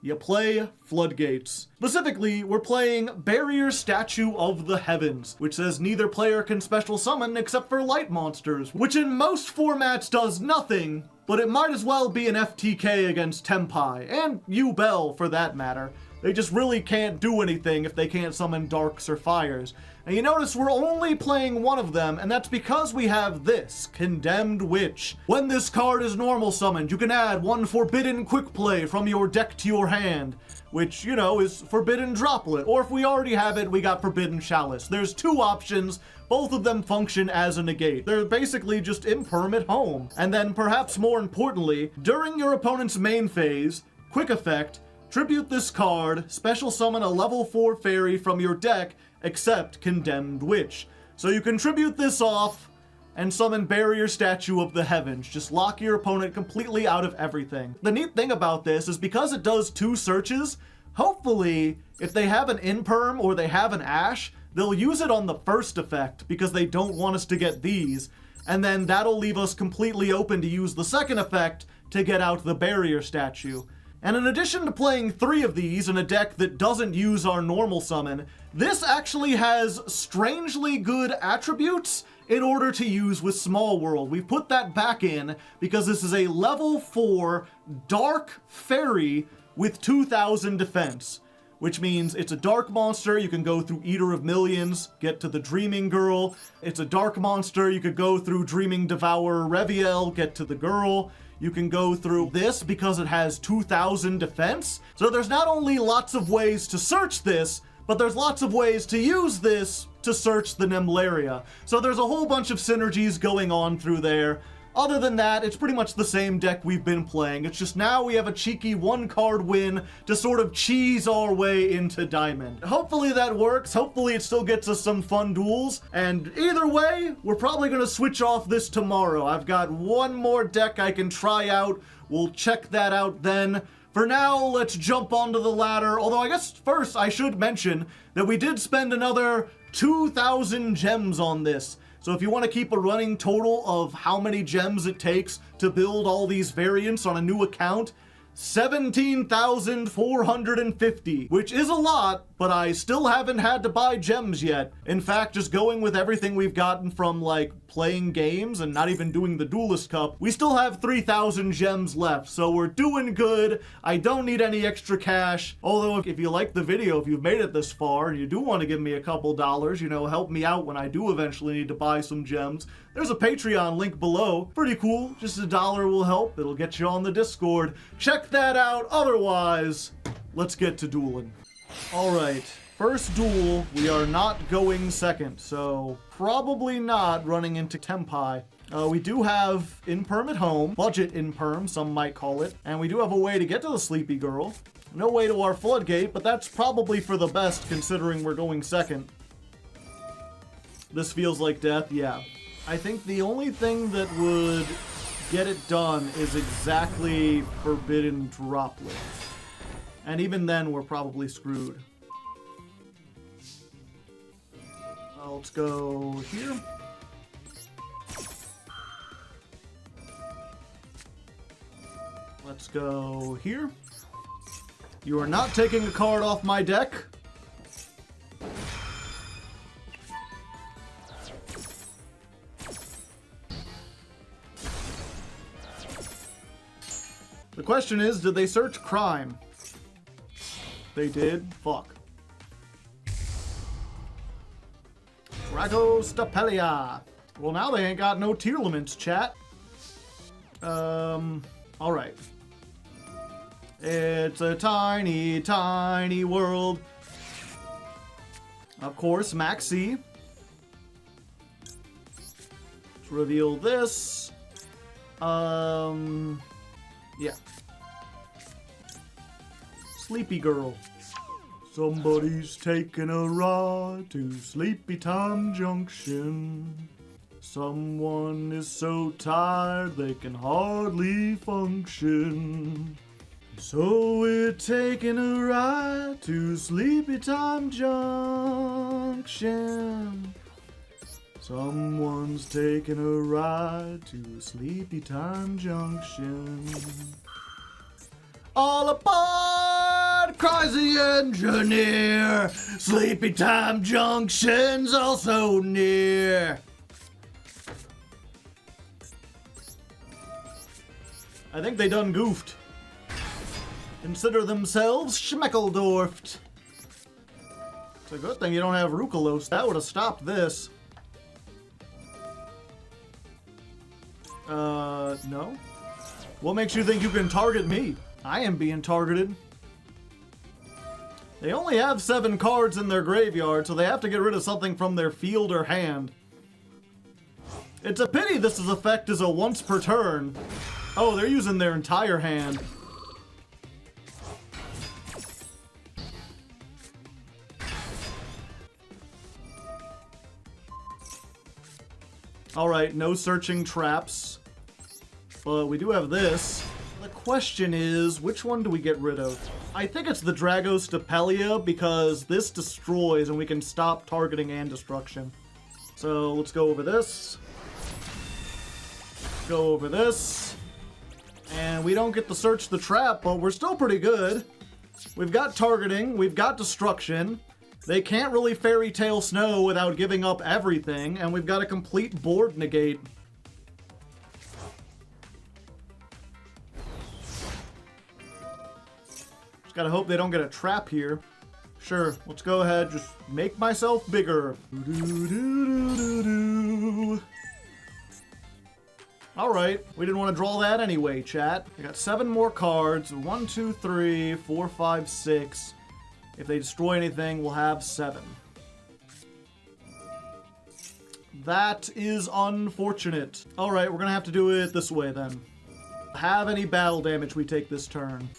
You play Floodgates. Specifically, we're playing Barrier Statue of the Heavens, which says neither player can special summon except for light monsters, which in most formats does nothing, but it might as well be an FTK against Tenpai, and Yubel for that matter. They just really can't do anything if they can't summon Darks or Fires. And you notice we're only playing one of them, and that's because we have this, Condemned Witch. When this card is normal summoned, you can add 1 Forbidden Quick Play from your deck to your hand. which, you know, is Forbidden Droplet. Or if we already have it, we got Forbidden Chalice. There's two options. Both of them function as a negate. They're basically just imperm at home. And then, perhaps more importantly, during your opponent's main phase, quick effect, tribute this card, special summon a level 4 fairy from your deck, except Condemned Witch. So you can tribute this off and summon Barrier Statue of the Heavens. Just lock your opponent completely out of everything. The neat thing about this is because it does 2 searches, hopefully, if they have an Imperm or they have an Ash, they'll use it on the first effect because they don't want us to get these, and then that'll leave us completely open to use the second effect to get out the Barrier Statue. And in addition to playing 3 of these in a deck that doesn't use our normal summon, this actually has strangely good attributes in order to use with Small World. We put that back in because this is a level 4 Dark Fairy with 2000 defense, which means it's a dark monster. You can go through Eater of Millions, get to the Dreaming Girl. It's a dark monster. You could go through Dreaming Devourer Reviel, get to the girl. You can go through this because it has 2000 defense. So there's not only lots of ways to search this, but there's lots of ways to use this to search the Nemleria. So there's a whole bunch of synergies going on through there. Other than that, it's pretty much the same deck we've been playing. It's just now we have a cheeky 1-card win to sort of cheese our way into Diamond. Hopefully that works. Hopefully it still gets us some fun duels. And either way, we're probably going to switch off this tomorrow. I've got one more deck I can try out. We'll check that out then. For now, let's jump onto the ladder. Although I guess first I should mention that we did spend another 2,000 gems on this. So if you want to keep a running total of how many gems it takes to build all these variants on a new account, 17,450, which is a lot, but I still haven't had to buy gems yet. In fact, just going with everything we've gotten from, like, playing games and not even doing the Duelist Cup, we still have 3,000 gems left, so we're doing good. I don't need any extra cash. Although, if you like the video, if you've made it this far, and you do want to give me a couple dollars, you know, help me out when I do eventually need to buy some gems, there's a Patreon link below. Pretty cool. Just $1 will help. It'll get you on the Discord. Check that out. Otherwise, let's get to dueling. All right. First duel, we are not going second, so probably not running into Tenpai. We do have Imperm at home, budget Imperm, some might call it, and we do have a way to get to the Sleepy Girl. No way to our Floodgate, but that's probably for the best considering we're going second. This feels like death, yeah. I think the only thing that would get it done is exactly Forbidden Droplet. And even then, we're probably screwed. Let's go here. Let's go here. You are not taking a card off my deck. The question is, did they search crime? They did. Fuck. Draco Stapelia. Well, now they ain't got no Tearlaments, chat. Alright. It's a tiny, tiny world. Of course, Maxi. Let's reveal this. Yeah. Sleepy Girl. Somebody's taking a ride to Sleepy Time Junction. Someone is so tired they can hardly function. So we're taking a ride to Sleepy Time Junction. Someone's taking a ride to Sleepy Time Junction. All aboard, cries the engineer. Sleepy Time Junction's also near. I think they done goofed. Consider themselves schmeckledorfed. It's a good thing you don't have Rukalos. That would have stopped this. No? What makes you think you can target me? I am being targeted. They only have 7 cards in their graveyard, so they have to get rid of something from their field or hand. It's a pity this effect is a once per turn. Oh, they're using their entire hand. Alright, no searching traps. But we do have this. The question is, which one do we get rid of? I think it's the Drago Stapelia, because this destroys and we can stop targeting and destruction. So let's go over this. Go over this. And we don't get to search the trap, but we're still pretty good. We've got targeting, we've got destruction. They can't really Fairy Tail Snow without giving up everything, and we've got a complete board negate. Just gotta hope they don't get a trap here. Sure, let's go ahead, just make myself bigger. Alright, we didn't want to draw that anyway, chat. I got 7 more cards. 1, 2, 3, 4, 5, 6. If they destroy anything, we'll have 7. That is unfortunate. Alright, we're gonna have to do it this way then. Have any battle damage we take this turn.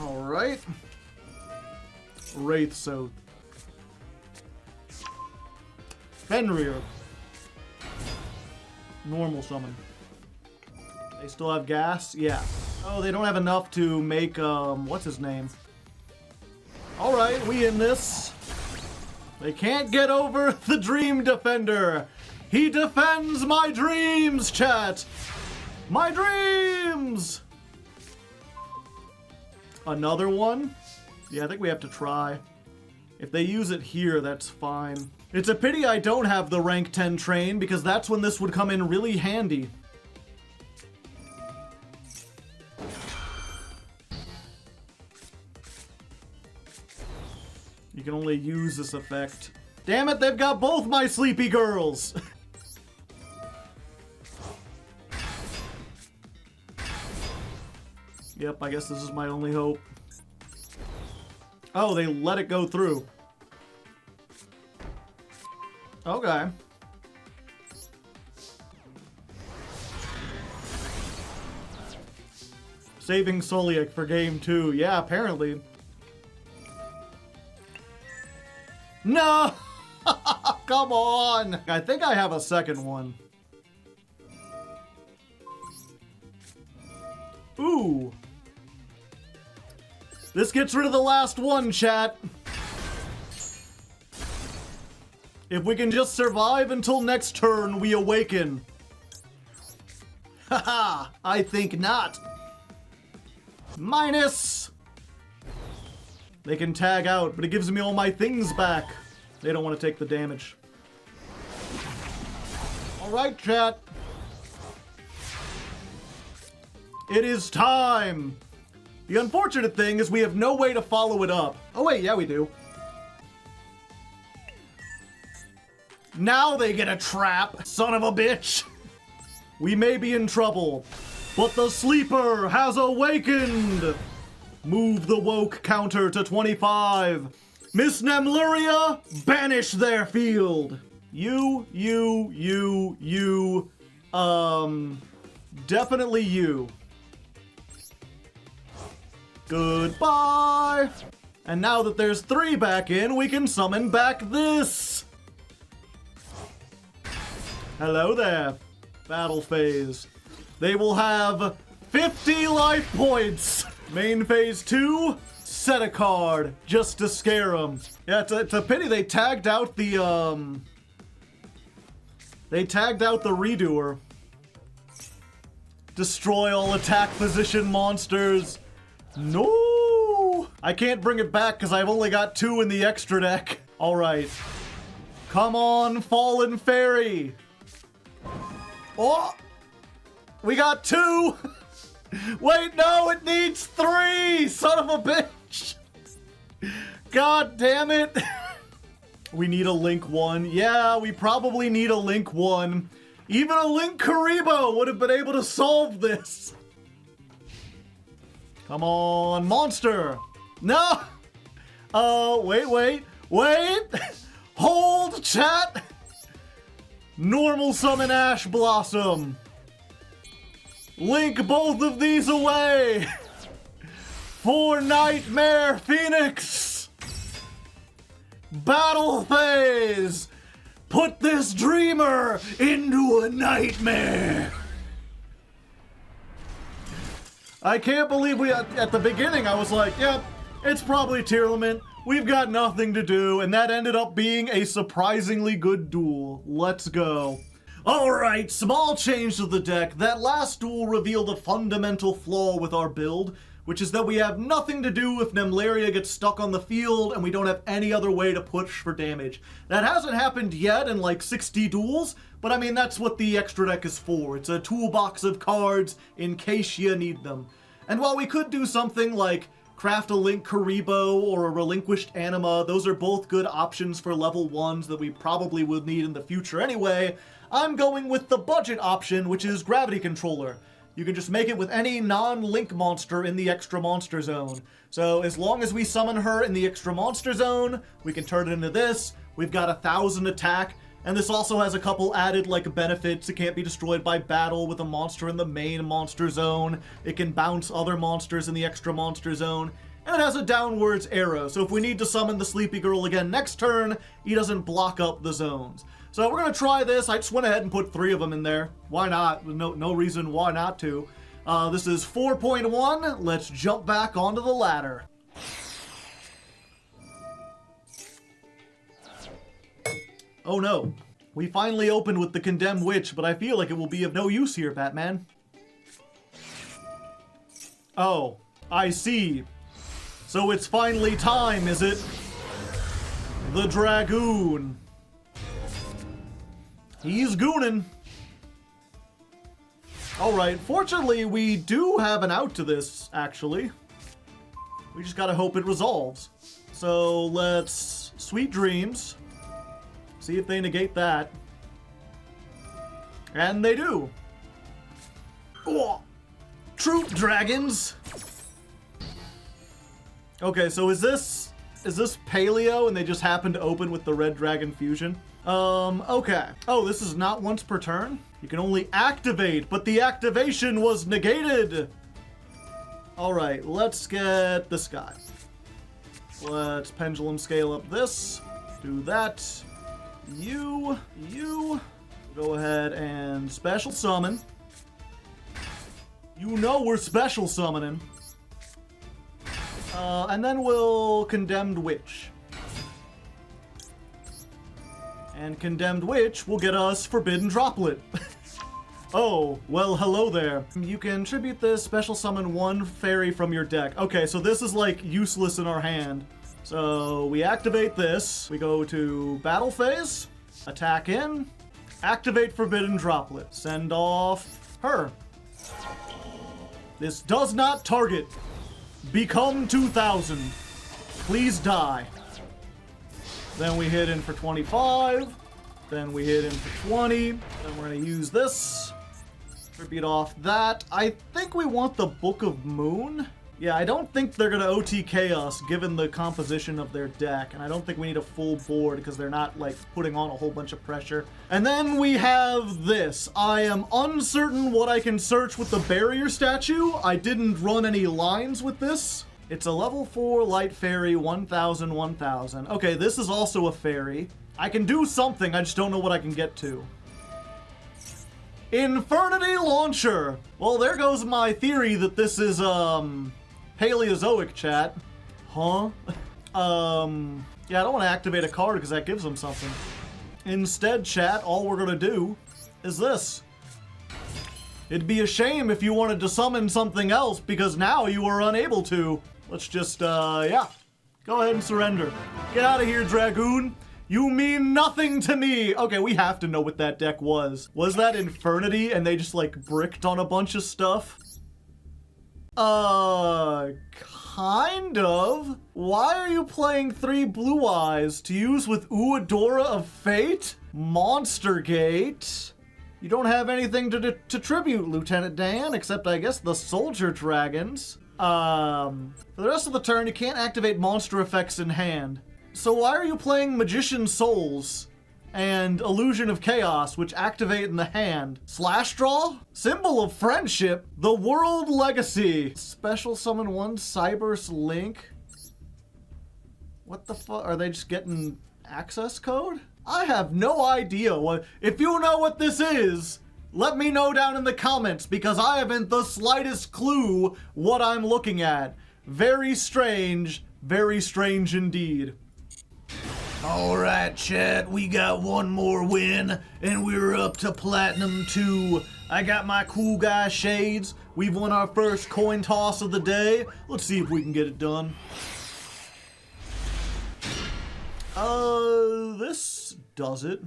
Alright. Wraith Soth. Fenrir. Normal summon. They still have gas? Yeah. Oh, they don't have enough to make, what's his name? Alright, we in this. They can't get over the Dream Defender. He defends my dreams, chat. My dreams! Another one? Yeah, I think we have to try. If they use it here, that's fine. It's a pity I don't have the rank 10 train, because that's when this would come in really handy. You can only use this effect. Damn it, they've got both my sleepy girls! Yep, I guess this is my only hope. Oh, they let it go through. Okay. Saving Soliak for game 2. Yeah, apparently. No! Come on! I think I have a second one. Ooh. This gets rid of the last one, chat. If we can just survive until next turn, we awaken. Haha, I think not. Minus. They can tag out, but it gives me all my things back. They don't want to take the damage. Alright, chat. It is time. The unfortunate thing is we have no way to follow it up. Oh wait, yeah we do. Now they get a trap, son of a bitch. We may be in trouble, but the sleeper has awakened. Move the woke counter to 25. Miss Nemleria, banish their field. Definitely you. Goodbye! And now that there's 3 back in, we can summon back this! Hello there. Battle phase. They will have 50 life points! Main phase 2, set a card, just to scare them. Yeah, it's a pity they tagged out the, They tagged out the Redoer. Destroy all attack position monsters. No! I can't bring it back because I've only got 2 in the extra deck. Alright. Come on, Fallen Fairy! Oh! We got 2! Wait, no, it needs 3! Son of a bitch! God damn it! We need a Link 1. Yeah, we probably need a Link 1. Even a Link Karibo would have been able to solve this. Come on, monster. No. Wait. Hold, chat. Normal summon Ash Blossom. Link both of these away. For Nightmare Phoenix. Battle phase. Put this dreamer into a nightmare. I can't believe at the beginning I was like, yep, it's probably Tearlament. We've got nothing to do, and that ended up being a surprisingly good duel. Let's go. Alright, small change to the deck. That last duel revealed a fundamental flaw with our build, which is that we have nothing to do if Nemleria gets stuck on the field and we don't have any other way to push for damage. That hasn't happened yet in like 60 duels, but I mean, that's what the extra deck is for. It's a toolbox of cards in case you need them. And while we could do something like craft a Link Karibo or a Relinquished Anima, those are both good options for level 1s that we probably would need in the future anyway, I'm going with the budget option, which is Gravity Controller. You can just make it with any non-Link monster in the extra monster zone. So as long as we summon her in the extra monster zone, we can turn it into this. We've got 1,000 attack, and this also has a couple added like benefits. It can't be destroyed by battle with a monster in the main monster zone. It can bounce other monsters in the extra monster zone. And it has a downwards arrow, so if we need to summon the Sleepy Girl again next turn, he doesn't block up the zones. So we're gonna try this. I just went ahead and put 3 of them in there. Why not? No reason why not to. This is 4.1. Let's jump back onto the ladder. Oh no. We finally opened with the Condemned Witch, but I feel like it will be of no use here, Batman. Oh, I see. So it's finally time, is it? The Dragoon. He's gooning. Alright, fortunately, we do have an out to this, actually. We just gotta hope it resolves. So let's Sweet Dreams. See if they negate that. And they do. Oh, Troop Dragons. Okay, so is this Paleo and they just happen to open with the Red Dragon Fusion? Okay. Oh, this is not once per turn? You can only activate, but the activation was negated! Alright, let's get this guy. Let's Pendulum Scale up this. Do that. You. Go ahead and Special Summon. You know we're Special Summoning. And then we'll Condemned Witch. And Condemned Witch will get us Forbidden Droplet. Oh, well, hello there. You can tribute this, special summon 1 fairy from your deck. Okay, so this is like useless in our hand. So we activate this. We go to battle phase, attack in, activate Forbidden Droplet, send off her. This does not target. Become 2,000. Please die. Then we hit in for 25. Then we hit in for 20. Then we're going to use this. Tribute off that. I think we want the Book of Moon. Yeah, I don't think they're going to OTK us given the composition of their deck. And I don't think we need a full board because they're not like putting on a whole bunch of pressure. And then we have this. I am uncertain what I can search with the barrier statue. I didn't run any lines with this. It's a level 4 light fairy, 1,000, 1,000. Okay, this is also a fairy. I can do something, I just don't know what I can get to. Infernity Launcher! Well, there goes my theory that this is, Paleozoic, chat. Huh? Yeah, I don't want to activate a card because that gives them something. Instead, chat, all we're gonna do is this. It'd be a shame if you wanted to summon something else because now you are unable to. Let's just, yeah. Go ahead and surrender. Get out of here, Dragoon. You mean nothing to me. Okay, we have to know what that deck was. Was that Infernity and they just, like, bricked on a bunch of stuff? Kind of. Why are you playing 3 Blue Eyes to use with Uadora of Fate? Monster Gate. You don't have anything to tribute, Lieutenant Dan, except I guess the Soldier Dragons. For the rest of the turn, you can't activate monster effects in hand. So why are you playing Magician Souls and Illusion of Chaos, which activate in the hand? Slash Draw? Symbol of Friendship? The World Legacy. Special Summon 1 Cyberse Link? What the fuck? Are they just getting access code? I have no idea what. If you know what this is, let me know down in the comments, because I haven't the slightest clue what I'm looking at. Very strange indeed. Alright, chat, we got one more win, and we're up to Platinum 2. I got my cool guy shades. We've won our first coin toss of the day. Let's see if we can get it done. This does it.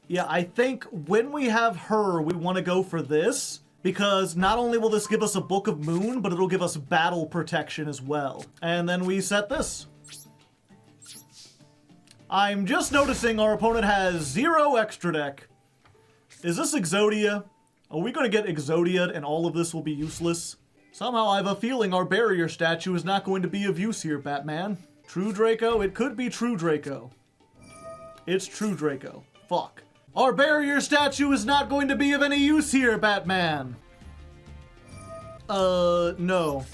Yeah, I think when we have her, we want to go for this, because not only will this give us a Book of Moon, but it'll give us battle protection as well. And then we set this. I'm just noticing our opponent has 0 extra deck. Is this Exodia? Are we going to get Exodia and all of this will be useless? Somehow I have a feeling our barrier statue is not going to be of use here, Batman. True Draco? It could be True Draco. It's True Draco. Fuck. Our barrier statue is not going to be of any use here, Batman. No.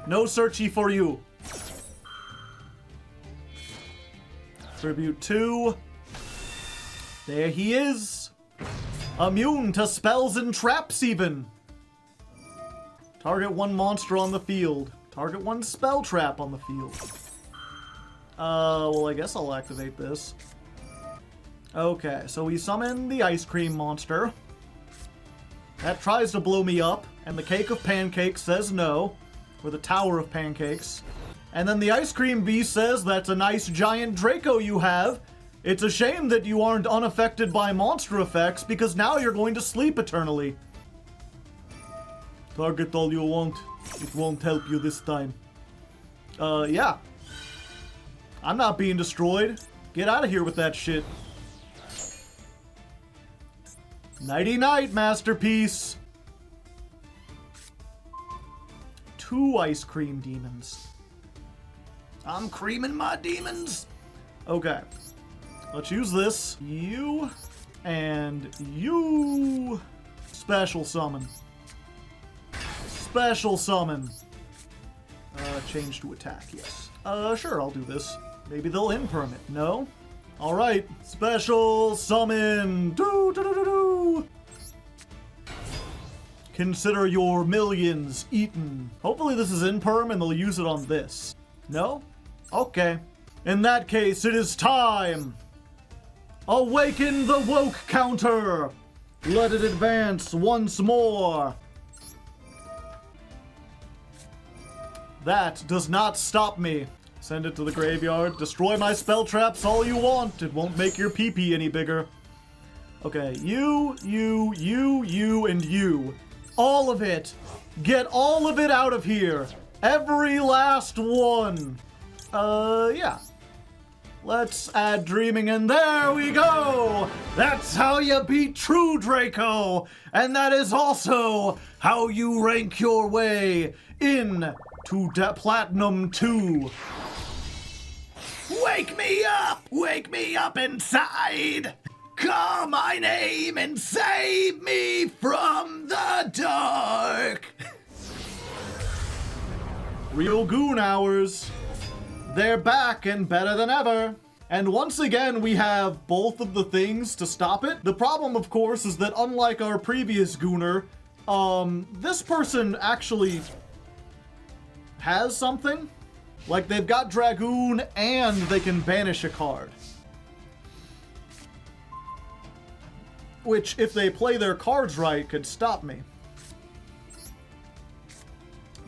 No searchy for you. Tribute 2. There he is. Immune to spells and traps even. Target 1 monster on the field. Target 1 spell trap on the field. Well, I guess I'll activate this. Okay, so we summon the ice cream monster. That tries to blow me up, and the cake of pancakes says no. Or the tower of pancakes. And then the ice cream beast says, that's a nice giant Draco you have. It's a shame that you aren't unaffected by monster effects, because now you're going to sleep eternally. Target all you want. It won't help you this time. Yeah. I'm not being destroyed. Get out of here with that shit. Nighty-night, masterpiece. 2 ice cream demons. I'm creaming my demons. Okay. Let's use this. You and you. Special summon. Special summon. Change to attack, yes. Sure, I'll do this. Maybe they'll imperm it. No? Alright. Special summon. Do. Consider your millions eaten. Hopefully this is imperm and they'll use it on this. No? Okay. In that case, it is time. Awaken the woke counter. Let it advance once more. That does not stop me. Send it to the graveyard. Destroy my spell traps all you want. It won't make your PP any bigger. Okay, you, and you. All of it. Get all of it out of here. Every last one. Yeah. Let's add dreaming, and there we go! That's how you beat True Draco! And that is also how you rank your way in to Platinum 2. Wake me up! Wake me up inside! Call my name and save me from the dark! Real goon hours. They're back and better than ever. And once again, we have both of the things to stop it. The problem, of course, is that unlike our previous gooner, this person actually has something. Like, they've got Dragoon and they can banish a card. Which, if they play their cards right, could stop me.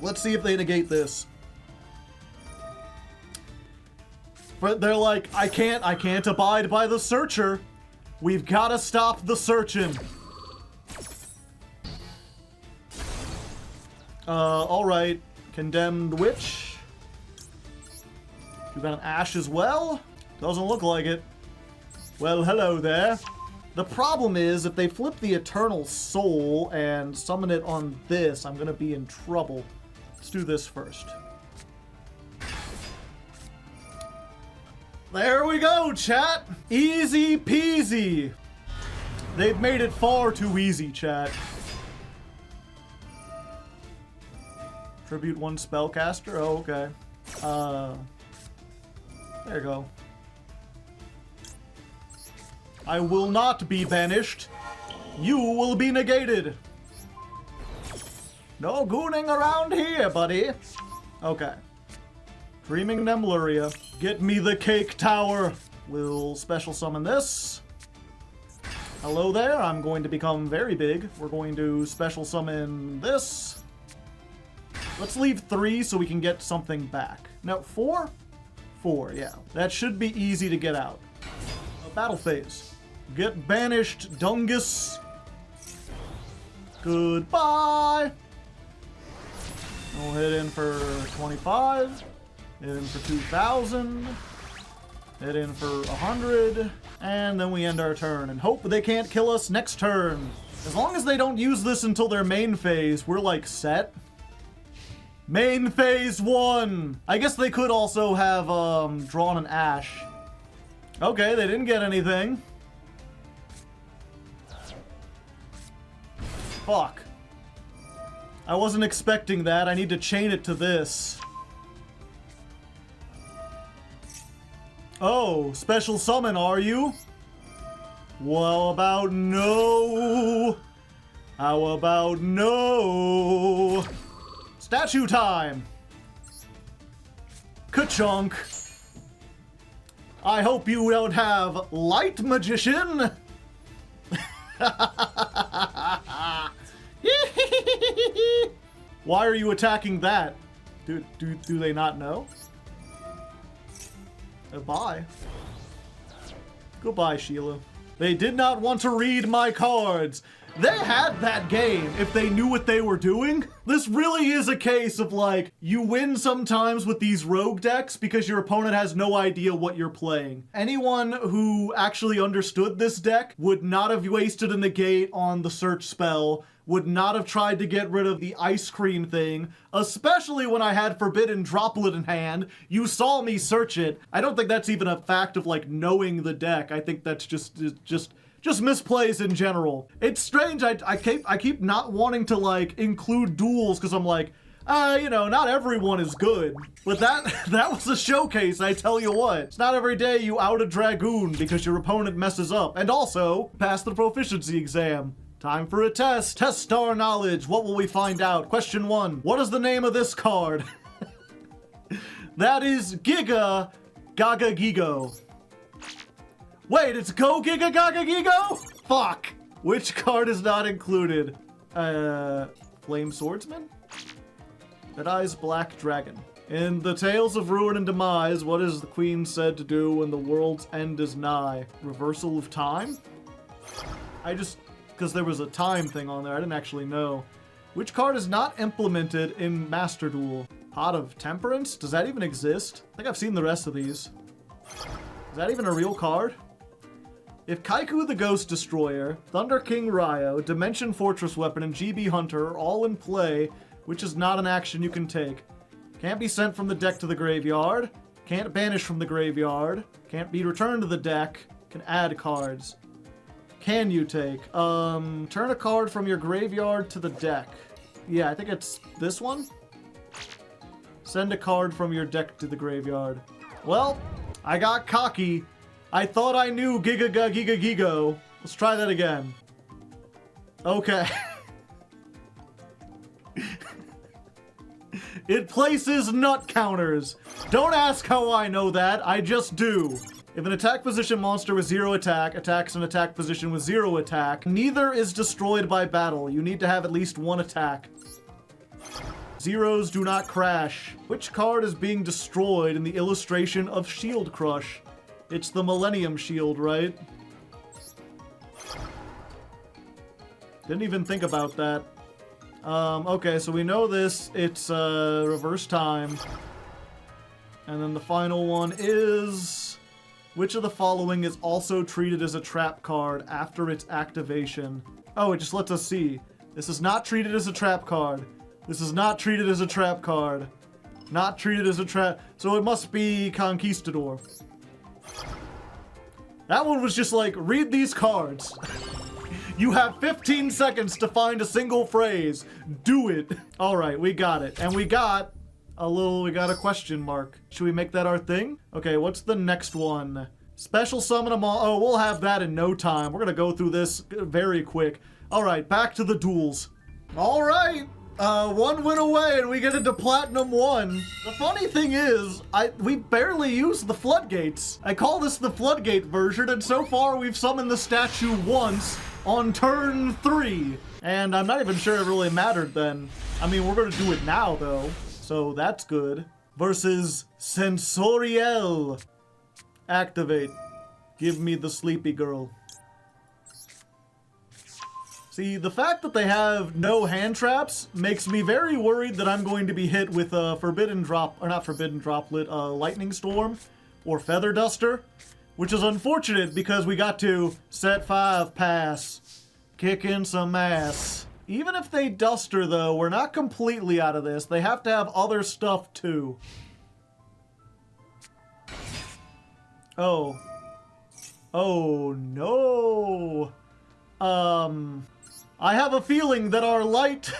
Let's see if they negate this. But they're like, I can't abide by the searcher. We've got to stop the searching. Alright. Condemned Witch. You got an Ash as well? Doesn't look like it. Well, hello there. The problem is, if they flip the Eternal Soul and summon it on this, I'm gonna be in trouble. Let's do this first. There we go, chat! Easy peasy! They've made it far too easy, chat. Tribute 1 spellcaster? Oh, okay. There you go. I will not be banished. You will be negated. No gooning around here, buddy. Okay. Dreaming Nemleria. Get me the cake tower. We'll special summon this. Hello there. I'm going to become very big. We're going to special summon this. Let's leave 3 so we can get something back. No, 4? 4, yeah. That should be easy to get out. Battle phase. Get banished, Dungus. Goodbye. We'll hit in for 25. Hit in for 2,000. Hit in for 100. And then we end our turn and hope they can't kill us next turn. As long as they don't use this until their main phase, we're like set. Main phase 1. I guess they could also have drawn an Ash. Okay, they didn't get anything. Fuck. I wasn't expecting that. I need to chain it to this. Oh, special summon, are you? Well, about no? How about no? Statue time! Ka-chunk! I hope you don't have Light Magician! Why are you attacking that? Do they not know? Bye. Goodbye, Sheila. They did not want to read my cards. They had that game if they knew what they were doing. This really is a case of like, you win sometimes with these rogue decks because your opponent has no idea what you're playing. Anyone who actually understood this deck would not have wasted a negate on the search spell, would not have tried to get rid of the ice cream thing, especially when I had Forbidden Droplet in hand. You saw me search it. I don't think that's even a fact of like knowing the deck. I think that's just misplays in general. It's strange, I keep not wanting to like include duels because I'm like, you know, not everyone is good. But that was a showcase, I tell you what. It's not every day you out a Dragoon because your opponent messes up. And also, pass the Proficiency Exam. Time for a test. Test star knowledge. What will we find out? Question 1. What is the name of this card? That is Giga Gaga Gigo. Wait, it's Go Giga Gaga Gigo? Fuck. Which card is not included? Flame Swordsman? Red Eyes Black Dragon. In the Tales of Ruin and Demise, what is the Queen said to do when the world's end is nigh? Reversal of time? Because there was a time thing on there, I didn't actually know. Which card is not implemented in Master Duel? Pot of Temperance? Does that even exist? I think I've seen the rest of these. Is that even a real card? If Kaiku the Ghost Destroyer, Thunder King Ryo, Dimension Fortress Weapon, and GB Hunter are all in play, which is not an action you can take. Can't be sent from the deck to the graveyard. Can't banish from the graveyard. Can't be returned to the deck. Can add cards. Can you take? Turn a card from your graveyard to the deck. Yeah, I think it's this one. Send a card from your deck to the graveyard. Well, I got cocky. I thought I knew Giga Giga Gigo. Let's try that again. Okay. It places nut counters. Don't ask how I know that, I just do. If an attack position monster with 0 attack attacks an attack position with 0 attack, neither is destroyed by battle. You need to have at least 1 attack. Zeros do not crash. Which card is being destroyed in the illustration of Shield Crush? It's the Millennium Shield, right? Didn't even think about that. Okay, so we know this. It's reverse time. And then the final one is... Which of the following is also treated as a trap card after its activation? Oh, it just lets us see. This is not treated as a trap card. This is not treated as a trap card. Not treated as a trap. So it must be Conquistador. That one was just like, read these cards. You have 15 seconds to find a single phrase. Do it. All right, we got it. And we got a question mark. Should we make that our thing? Okay, what's the next one? Special summon them all. Oh, we'll have that in no time. We're gonna go through this very quick. All right, back to the duels. All right, one win away and we get into Platinum 1. The funny thing is, we barely used the Floodgates. I call this the Floodgate version, and so far we've summoned the statue once on turn 3. And I'm not even sure it really mattered then. I mean, we're gonna do it now though, so that's good. Versus Sensoriel. Activate. Give me the sleepy girl. See, the fact that they have no hand traps makes me very worried that I'm going to be hit with a Lightning Storm or Feather Duster, which is unfortunate because we got to set 5 pass, kick in some ass. Even if they Duster though, we're not completely out of this. They have to have other stuff too. Oh. Oh no. I have a feeling that our light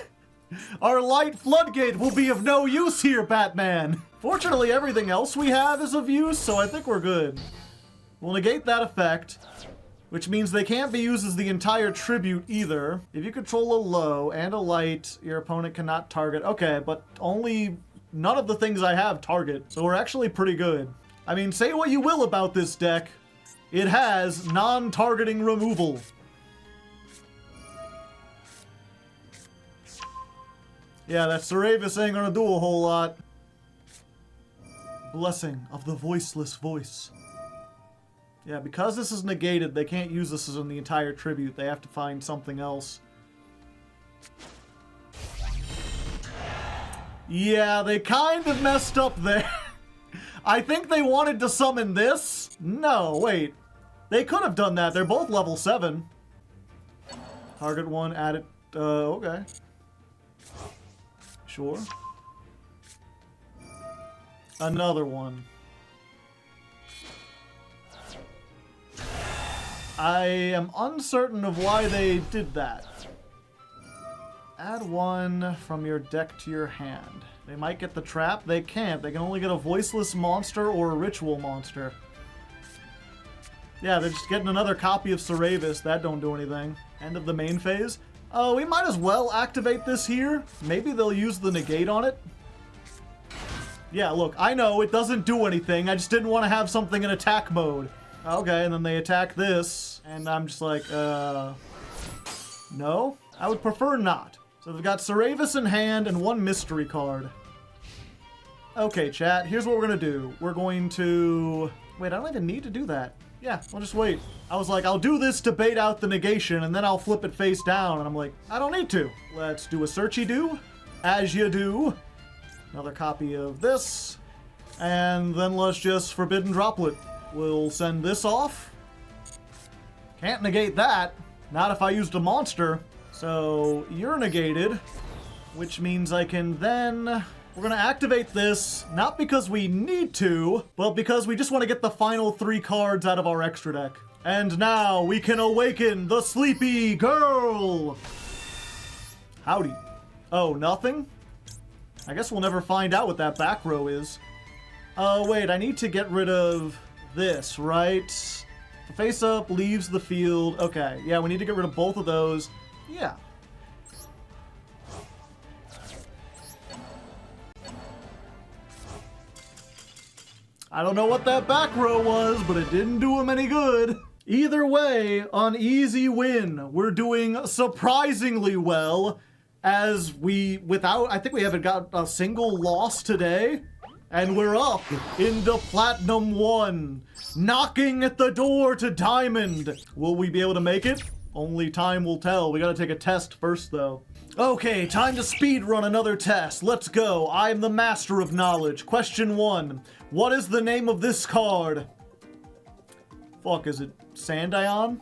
floodgate will be of no use here, Batman. Fortunately, everything else we have is of use, so I think we're good. We'll negate that effect, which means they can't be used as the entire tribute either. If you control a low and a light, your opponent cannot target. Okay, but only none of the things I have target, so we're actually pretty good. I mean, say what you will about this deck. It has non-targeting removal. Yeah, that Seravis ain't gonna do a whole lot. Blessing of the Voiceless Voice. Yeah, because this is negated, they can't use this as in the entire tribute. They have to find something else. Yeah, they kind of messed up there. I think they wanted to summon this. No, wait. They could have done that. They're both level 7. Target one, add it. Okay. Sure. Another one. I am uncertain of why they did that. Add one from your deck to your hand. They might get the trap. They can't. They can only get a voiceless monster or a ritual monster. Yeah, they're just getting another copy of Seravis. That don't do anything. End of the main phase. Oh, we might as well activate this here. Maybe they'll use the negate on it. Yeah, look, I know it doesn't do anything. I just didn't want to have something in attack mode. Okay, and then they attack this, and I'm just like, no? I would prefer not. So they've got Seravis in hand and one mystery card. Okay, chat, here's what we're gonna do. We're going to... Wait, I don't even need to do that. Yeah, I'll just wait. I was like, I'll do this to bait out the negation, and then I'll flip it face down, and I'm like, I don't need to. Let's do a searchy-do, as you do. Another copy of this, and then let's just Forbidden Droplet. We'll send this off. Can't negate that. Not if I used a monster. So, you're negated, which means I can then... We're gonna activate this, not because we need to, but because we just want to get the final 3 cards out of our extra deck. And now we can awaken the sleepy girl! Howdy. Oh, nothing? I guess we'll never find out what that back row is. Wait, I need to get rid of this, right? The face up leaves the field. Okay, yeah, we need to get rid of both of those. Yeah. I don't know what that back row was, but it didn't do him any good. Either way, an easy win. We're doing surprisingly well, as I think we haven't got a single loss today, and we're up into Platinum 1, knocking at the door to Diamond. Will we be able to make it? Only time will tell. We gotta take a test first, though. Okay, time to speedrun another test. Let's go. I am the master of knowledge. Question 1. What is the name of this card? Fuck, is it Sandion?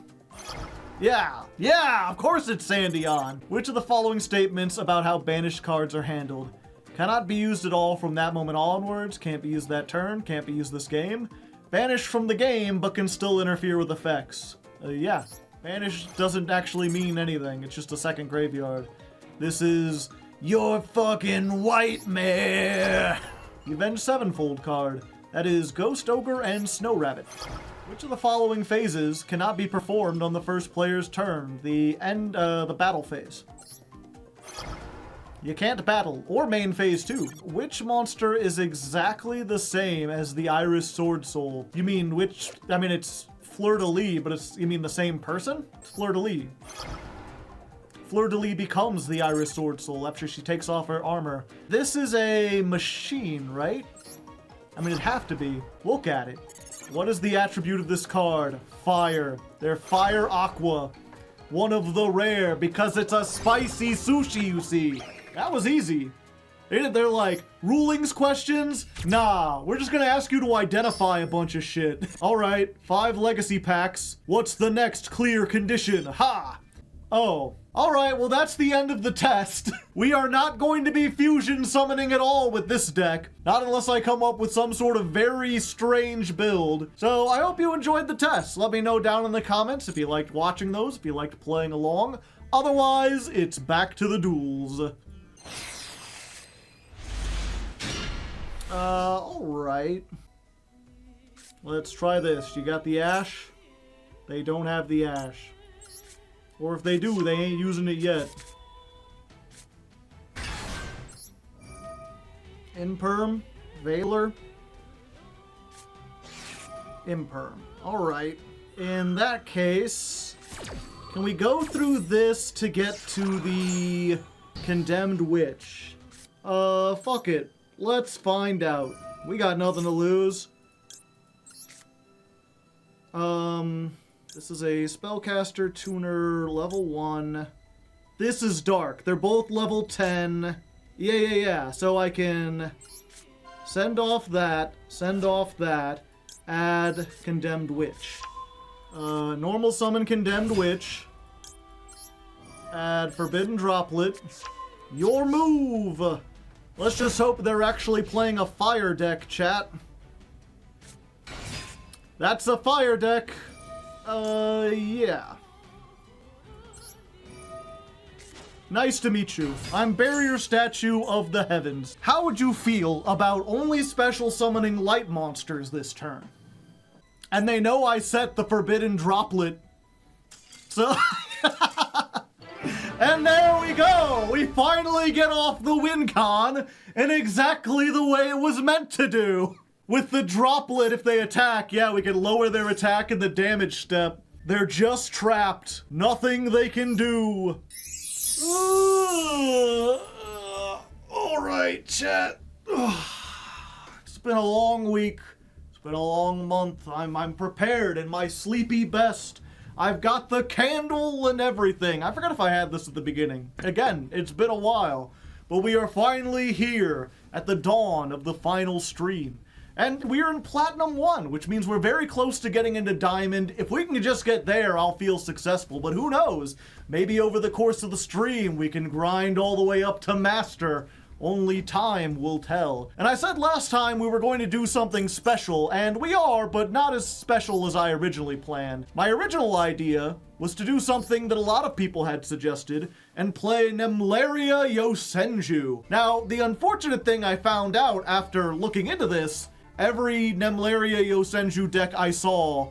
Yeah, of course it's Sandion. Which of the following statements about how banished cards are handled? Cannot be used at all from that moment onwards, can't be used that turn, can't be used this game. Banished from the game, but can still interfere with effects. Yeah, banished doesn't actually mean anything, it's just a second graveyard. This is your fucking Whitemare! The Avenged Sevenfold card. That is Ghost Ogre and Snow Rabbit. Which of the following phases cannot be performed on the first player's turn? The battle phase. You can't battle, or main phase too. Which monster is exactly the same as the Iris Sword Soul? You mean which? I mean, it's Fleur-de-Lis, but you mean the same person? It's Fleur-de-Lis. Fleur-de-Lis becomes the Iris Sword Soul after she takes off her armor. This is a machine, right? I mean, it'd have to be. Look at it. What is the attribute of this card? Fire. They're Fire Aqua. One of the rare, because it's a spicy sushi, you see. That was easy. They're like, rulings questions? Nah, we're just gonna ask you to identify a bunch of shit. Alright, 5 legacy packs. What's the next clear condition? Ha! Oh. Alright, well that's the end of the test. We are not going to be fusion summoning at all with this deck. Not unless I come up with some sort of very strange build. So I hope you enjoyed the test. Let me know down in the comments if you liked watching those, if you liked playing along. Otherwise, it's back to the duels. Alright. Let's try this. You got the Ash? They don't have the Ash. Or if they do, they ain't using it yet. Imperm? Veiler? Imperm. Alright. In that case, can we go through this to get to the Condemned Witch? Fuck it. Let's find out. We got nothing to lose. This is a Spellcaster Tuner level 1. This is Dark. They're both level 10. Yeah. So I can send off that, add Condemned Witch. Normal summon Condemned Witch. Add Forbidden Droplet. Your move! Let's just hope they're actually playing a fire deck, chat. That's a fire deck. Yeah. Nice to meet you. I'm Barrier Statue of the Heavens. How would you feel about only special summoning light monsters this turn? And they know I set the Forbidden Droplet. So... And there we go! We finally get off the win con in exactly the way it was meant to do. With the droplet, if they attack, yeah, we can lower their attack in the damage step. They're just trapped. Nothing they can do. Alright, chat. It's been a long week. It's been a long month. I'm prepared in my sleepy best. I've got the candle and everything. I forgot if I had this at the beginning. Again, it's been a while. But we are finally here at the dawn of the final stream. And we're in Platinum 1, which means we're very close to getting into Diamond. If we can just get there, I'll feel successful. But who knows? Maybe over the course of the stream, we can grind all the way up to Master. Only time will tell. And I said last time we were going to do something special, and we are, but not as special as I originally planned. My original idea was to do something that a lot of people had suggested, and play Nemleria Yosenju. Now, the unfortunate thing I found out after looking into this, every Nemleria Yosenju deck I saw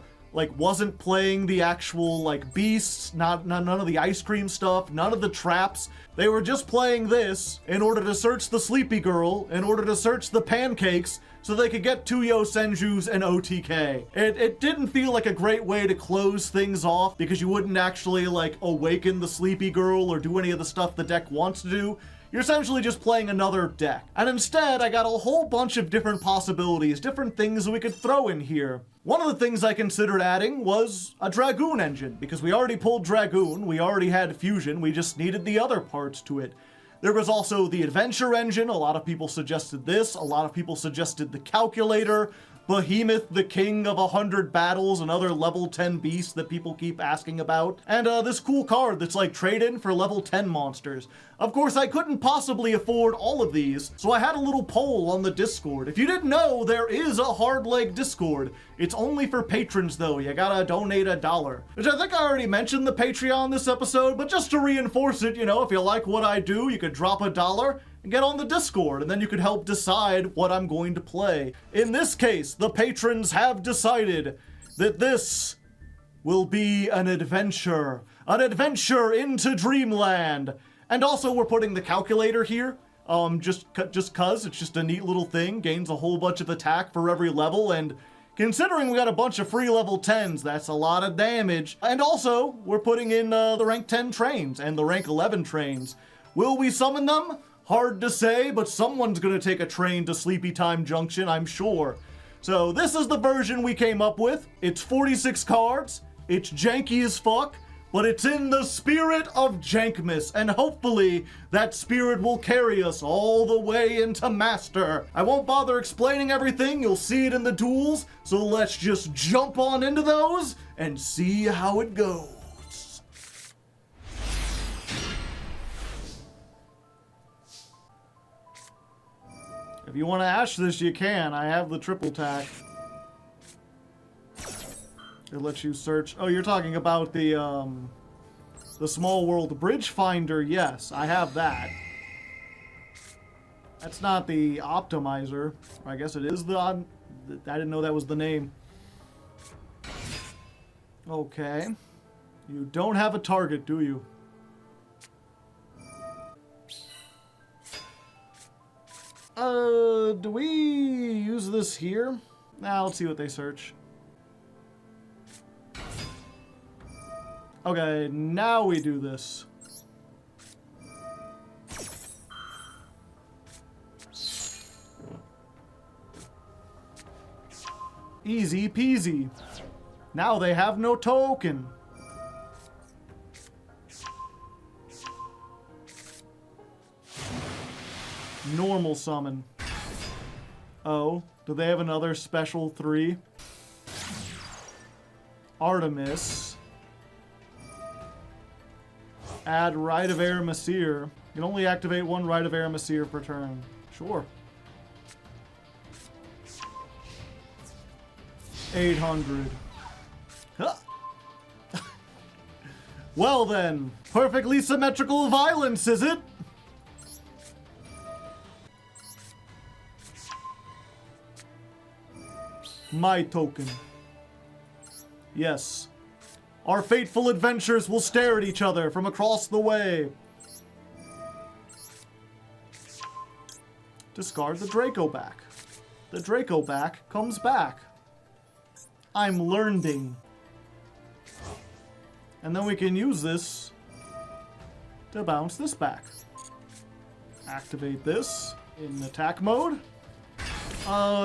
wasn't playing the actual, beasts, none of the ice cream stuff, none of the traps. They were just playing this in order to search the Sleepy Girl, in order to search the pancakes, so they could get 2 Yosenjus and OTK. It didn't feel like a great way to close things off, because you wouldn't actually, awaken the Sleepy Girl or do any of the stuff the deck wants to do. You're essentially just playing another deck. And instead, I got a whole bunch of different possibilities, different things that we could throw in here. One of the things I considered adding was a Dragoon engine, because we already pulled Dragoon, we already had Fusion, we just needed the other parts to it. There was also the Adventure engine, a lot of people suggested this, a lot of people suggested the Calculator. Behemoth, the king of 100 battles, and other level 10 beasts that people keep asking about. And this cool card that's like trade-in for level 10 monsters. Of course, I couldn't possibly afford all of these, so I had a little poll on the Discord. If you didn't know, there is a Hardleg Discord. It's only for patrons though, you gotta donate $1. Which I think I already mentioned the Patreon this episode, but just to reinforce it, you know, if you like what I do, you could drop $1 and get on the Discord, and then you could help decide what I'm going to play. In this case, the patrons have decided that this will be an adventure into Dreamland. And also we're putting the calculator here, just cause it's just a neat little thing, gains a whole bunch of attack for every level, and considering we got a bunch of free level 10s, that's a lot of damage. And also, we're putting in the rank 10 trains and the rank 11 trains. Will we summon them? Hard to say, but someone's gonna take a train to Sleepy Time Junction, I'm sure. So this is the version we came up with. It's 46 cards, it's janky as fuck, but it's in the spirit of Jankmas, and hopefully that spirit will carry us all the way into Master. I won't bother explaining everything, you'll see it in the duels, so let's just jump on into those and see how it goes. If you want to ash this, you can. I have the triple tack. It lets you search. Oh, you're talking about the Small World Bridge Finder. Yes, I have that. That's not the optimizer. I guess it is the... I didn't know that was the name. Okay. You don't have a target, do you? Do we use this here? Now, let's see what they search. Okay, now we do this. Easy peasy. Now they have no token. Normal summon. Oh, do they have another special 3? Artemis. Add Rite of Air Maseer. You can only activate 1 Rite of Air Maseer per turn. Sure. 800. Huh. Well then, perfectly symmetrical violence, is it? My token. Yes. Our fateful adventures will stare at each other from across the way. Discard the Draco back. The Draco back comes back. I'm learning. And then we can use this to bounce this back. Activate this in attack mode.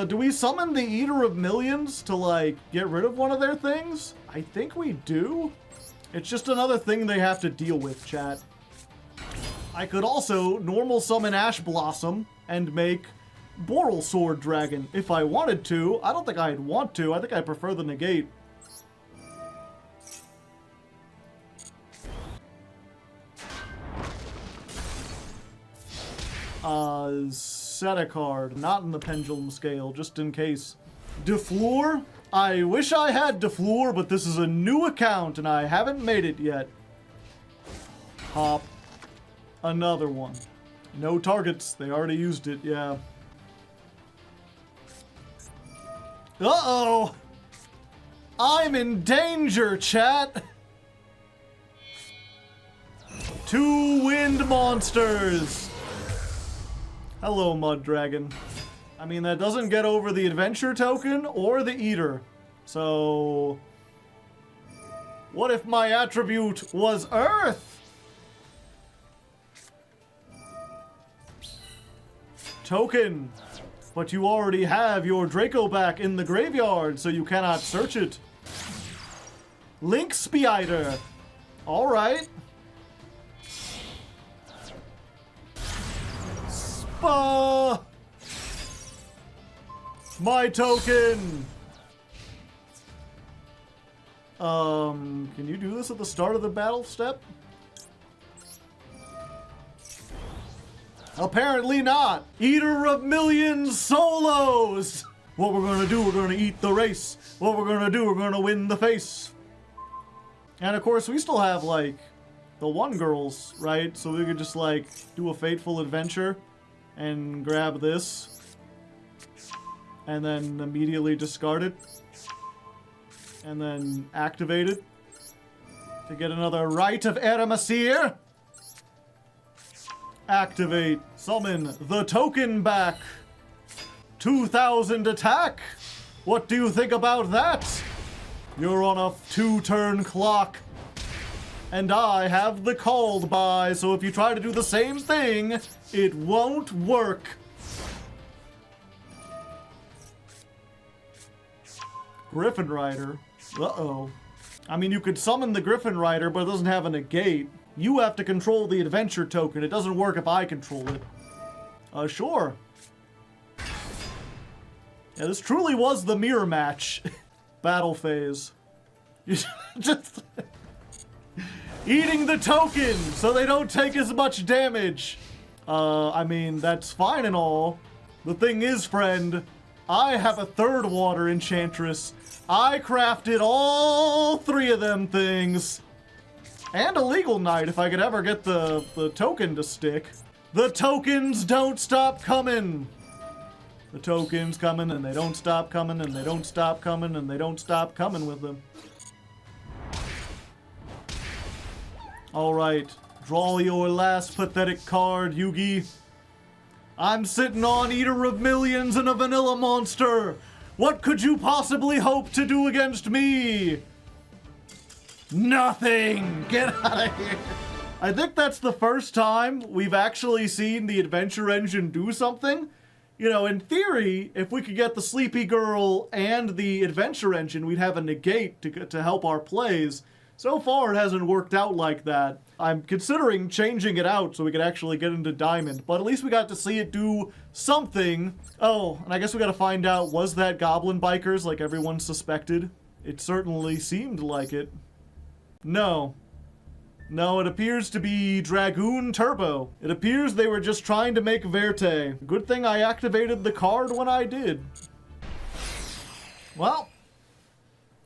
Do we summon the Eater of Millions to, like, get rid of one of their things? I think we do. It's just another thing they have to deal with, chat. I could also normal summon Ash Blossom and make Boral Sword Dragon if I wanted to. I don't think I'd want to. I think I prefer the negate. Set a card, not in the pendulum scale, just in case. Defleur? I wish I had Defleur, but this is a new account and I haven't made it yet. Hop. Another one. No targets, they already used it, yeah. Uh-oh! I'm in danger, chat! 2 wind monsters! Hello, Mud Dragon. I mean, that doesn't get over the adventure token or the eater. So... what if my attribute was Earth? Token. But you already have your Draco back in the graveyard, so you cannot search it. Link Spider. Alright. My token! Can you do this at the start of the battle step? Apparently not! Eater of millions solos! What we're gonna do, we're gonna eat the race. What we're gonna do, we're gonna win the face. And of course, we still have, like, the one girls, right? So we could just, like, do a fateful adventure and grab this. And then immediately discard it. And then activate it. To get another Rite of Eramasir. Activate. Summon the token back. 2,000 attack. What do you think about that? You're on a 2-turn clock. And I have the called by, so if you try to do the same thing, it won't work. Griffin Rider. Uh-oh. I mean, you could summon the Griffin Rider, but it doesn't have a negate. You have to control the adventure token. It doesn't work if I control it. Sure. Yeah, this truly was the mirror match. Battle phase. Just eating the token so they don't take as much damage. I mean, that's fine and all. The thing is, friend, I have a third water enchantress. I crafted all 3 of them things. And a legal knight if I could ever get the token to stick. The tokens don't stop coming. The tokens coming and they don't stop coming and they don't stop coming and they don't stop coming with them. Alright, draw your last pathetic card, Yugi. I'm sitting on Eater of Millions and a vanilla monster. What could you possibly hope to do against me? Nothing! Get out of here! I think that's the first time we've actually seen the Adventure Engine do something. You know, in theory, if we could get the Sleepy Girl and the Adventure Engine, we'd have a negate to help our plays. So far, it hasn't worked out like that. I'm considering changing it out so we could actually get into Diamond, but at least we got to see it do something. Oh, and I guess we gotta find out, was that Goblin Bikers like everyone suspected? It certainly seemed like it. No. No, it appears to be Dragoon Turbo. It appears they were just trying to make Verte. Good thing I activated the card when I did. Well,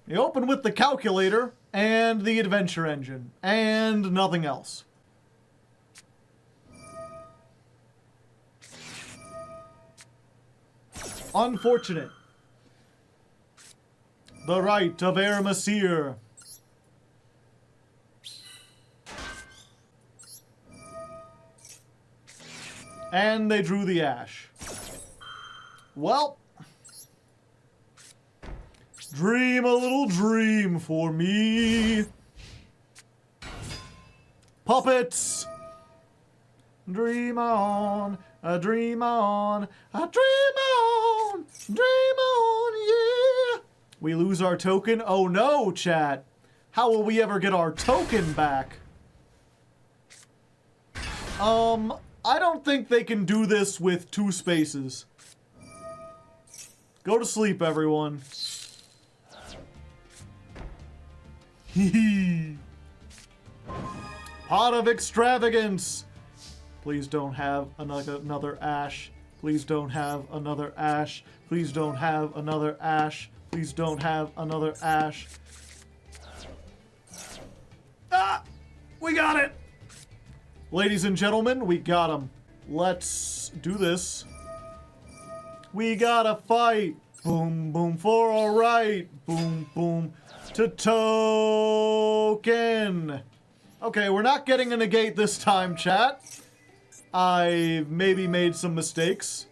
you open with the calculator and the Adventure Engine, and nothing else. Unfortunate. The Rite of Eramasir. And they drew the Ash. Well, dream a little dream for me. Puppets. Dream on, a dream on, a dream on, dream on, yeah. We lose our token? Oh no, chat. How will we ever get our token back? I don't think they can do this with 2 spaces. Go to sleep, everyone. Pot of Extravagance. Please don't have another Ash. Please don't have another Ash. Please don't have another Ash. Please don't have another Ash. Ah! We got it! Ladies and gentlemen, we got him. Let's do this. We gotta fight. Boom, boom, for a right. Boom, boom, to token. Okay, we're not getting a negate this time, chat. I've maybe made some mistakes.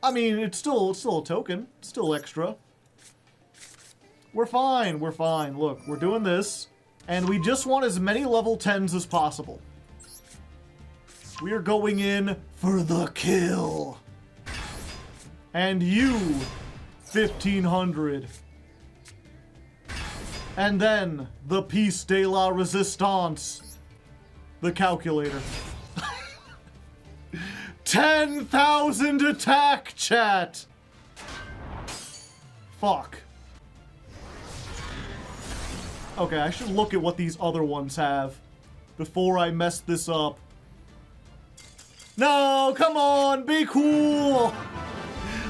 I mean, it's still a token. It's still extra. We're fine, we're fine. Look, we're doing this. And we just want as many level 10s as possible. We are going in for the kill. And you, 1,500. And then, the piece de la resistance. The calculator. 10,000 attack, chat! Fuck. Okay, I should look at what these other ones have before I mess this up. No, come on, be cool.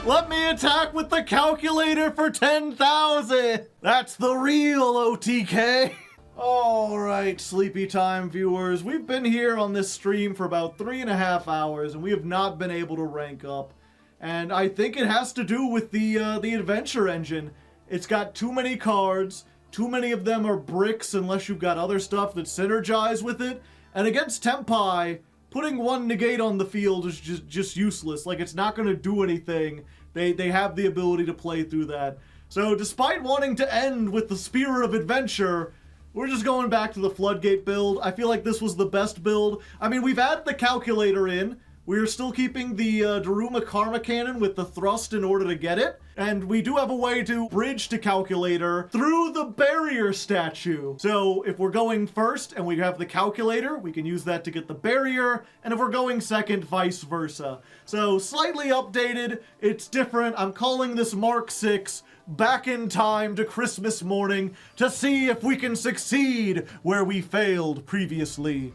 Let me attack with the calculator for 10,000. That's the real OTK. Alright, sleepy time viewers. We've been here on this stream for about 3.5 hours and we have not been able to rank up. And I think it has to do with the adventure engine. It's got too many cards, too many of them are bricks unless you've got other stuff that synergize with it. And against Tenpai, putting one negate on the field is just useless. Like, it's not going to do anything. They have the ability to play through that. So despite wanting to end with the spirit of adventure, we're just going back to the Floodgate build. I feel like this was the best build. I mean, we've added the calculator in. We're still keeping the Daruma Karma Cannon with the thrust in order to get it. And we do have a way to bridge to calculator through the barrier statue. So if we're going first and we have the calculator, we can use that to get the barrier. And if we're going second, vice versa. So slightly updated. It's different. I'm calling this Mark 6 back in time to Christmas morning to see if we can succeed where we failed previously.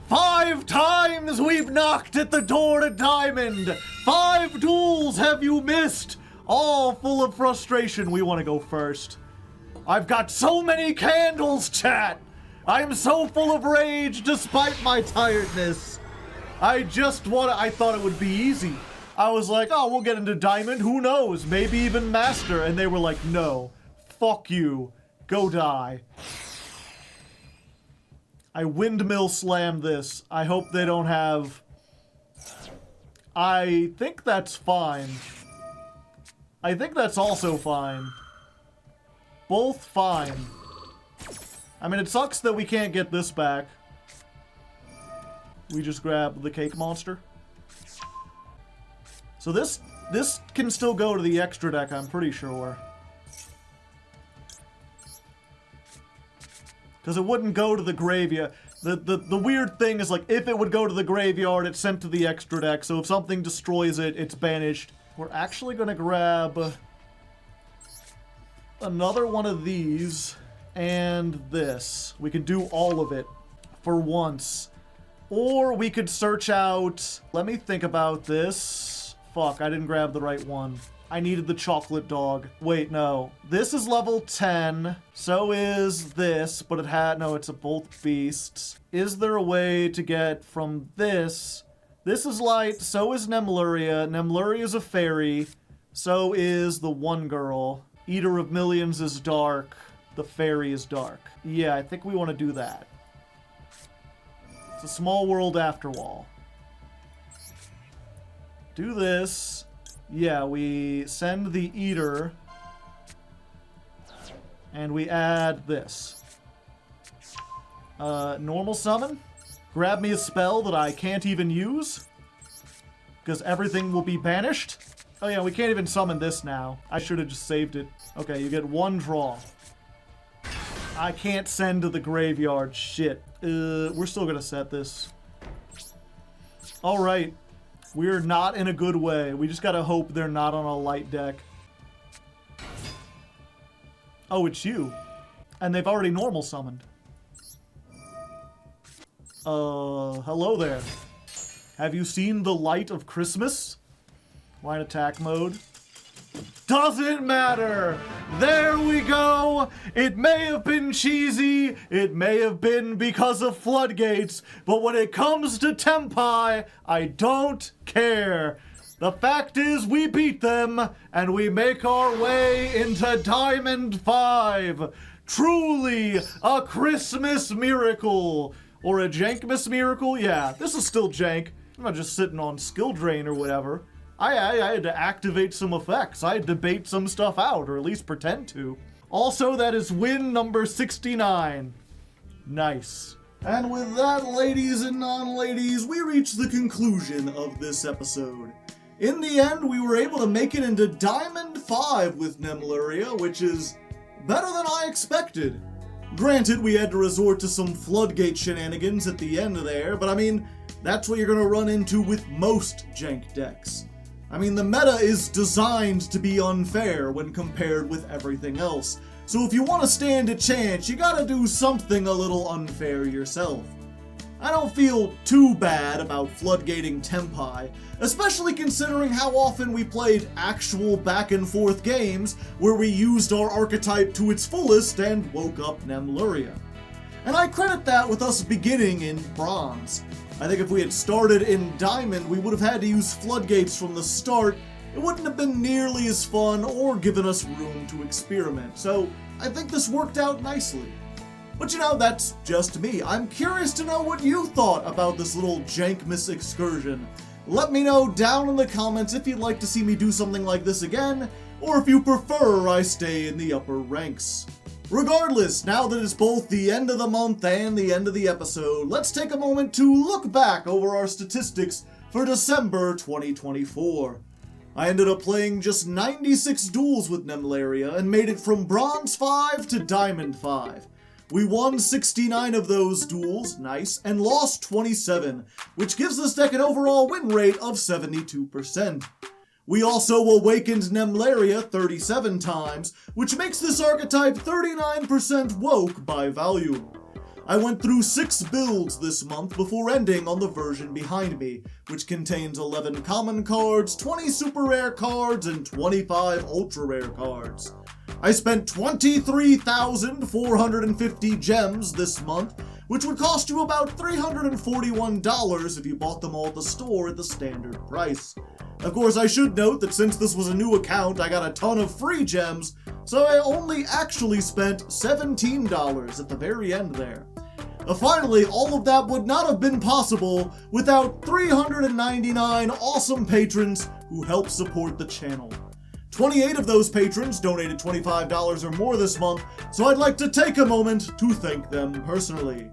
5 times we've knocked at the door to Diamond! 5 duels have you missed! All full of frustration. We want to go first. I've got so many candles, chat! I'm so full of rage despite my tiredness. I thought it would be easy. I was like, oh, we'll get into Diamond, who knows? Maybe even Master. And they were like, no. Fuck you. Go die. I windmill slammed this. I hope they don't have... I think that's fine. I think that's also fine. Both fine. I mean, it sucks that we can't get this back. We just grab the cake monster. So this can still go to the extra deck, I'm pretty sure. Because it wouldn't go to the graveyard. The weird thing is, like, if it would go to the graveyard, it's sent to the extra deck. So if something destroys it, it's banished. We're actually going to grab another one of these and this. We could do all of it for once. Or we could search out... Let me think about this. Fuck, I didn't grab the right one. I needed the chocolate dog. Wait, no. This is level 10. So is this, but it had... No, it's a both beasts. Is there a way to get from this? This is light, so is Nemleria. Nemleria is a fairy. So is the one girl. Eater of Millions is dark. The fairy is dark. Yeah, I think we want to do that. It's a small world afterwall. Do this. Yeah, we send the Eater. And we add this. Normal summon. Grab me a spell that I can't even use. Because everything will be banished. Oh yeah, we can't even summon this now. I should have just saved it. Okay, you get 1 draw. I can't send to the graveyard. Shit. We're still gonna set this. Alright. We're not in a good way. We just gotta hope they're not on a light deck. Oh, it's you. And they've already normal summoned. Hello there. Have you seen the light of Christmas? Line attack mode. Doesn't matter! There we go! It may have been cheesy, it may have been because of Floodgates, but when it comes to Tenpai, I don't care. The fact is, we beat them, and we make our way into Diamond 5. Truly a Christmas miracle. Or a Jankmas miracle? Yeah, this is still Jank. I'm not just sitting on skill drain or whatever. I had to activate some effects. I had to bait some stuff out, or at least pretend to. Also, that is win number 69. Nice. And with that, ladies and non-ladies, we reach the conclusion of this episode. In the end, we were able to make it into Diamond 5 with Nemleria, which is better than I expected. Granted, we had to resort to some Floodgate shenanigans at the end there, but I mean, that's what you're going to run into with most jank decks. I mean, the meta is designed to be unfair when compared with everything else. So if you want to stand a chance, you gotta do something a little unfair yourself. I don't feel too bad about floodgating Tenpai, especially considering how often we played actual back and forth games where we used our archetype to its fullest and woke up Nemleria. And I credit that with us beginning in Bronze. I think if we had started in Diamond, we would have had to use Floodgates from the start. It wouldn't have been nearly as fun or given us room to experiment, so I think this worked out nicely. But you know, that's just me. I'm curious to know what you thought about this little Jankmas excursion. Let me know down in the comments if you'd like to see me do something like this again, or if you prefer I stay in the upper ranks. Regardless, now that it's both the end of the month and the end of the episode, let's take a moment to look back over our statistics for December 2024. I ended up playing just 96 duels with Nemleria and made it from Bronze 5 to Diamond 5. We won 69 of those duels, nice, and lost 27, which gives this deck an overall win rate of 72%. We also awakened Nemleria 37 times, which makes this archetype 39% woke by value. I went through 6 builds this month before ending on the version behind me, which contains 11 common cards, 20 super rare cards, and 25 ultra rare cards. I spent 23,450 gems this month, which would cost you about $341 if you bought them all at the store at the standard price. Of course, I should note that since this was a new account, I got a ton of free gems, so I only actually spent $17 at the very end there. Finally, all of that would not have been possible without 399 awesome patrons who help support the channel. 28 of those patrons donated $25 or more this month, so I'd like to take a moment to thank them personally.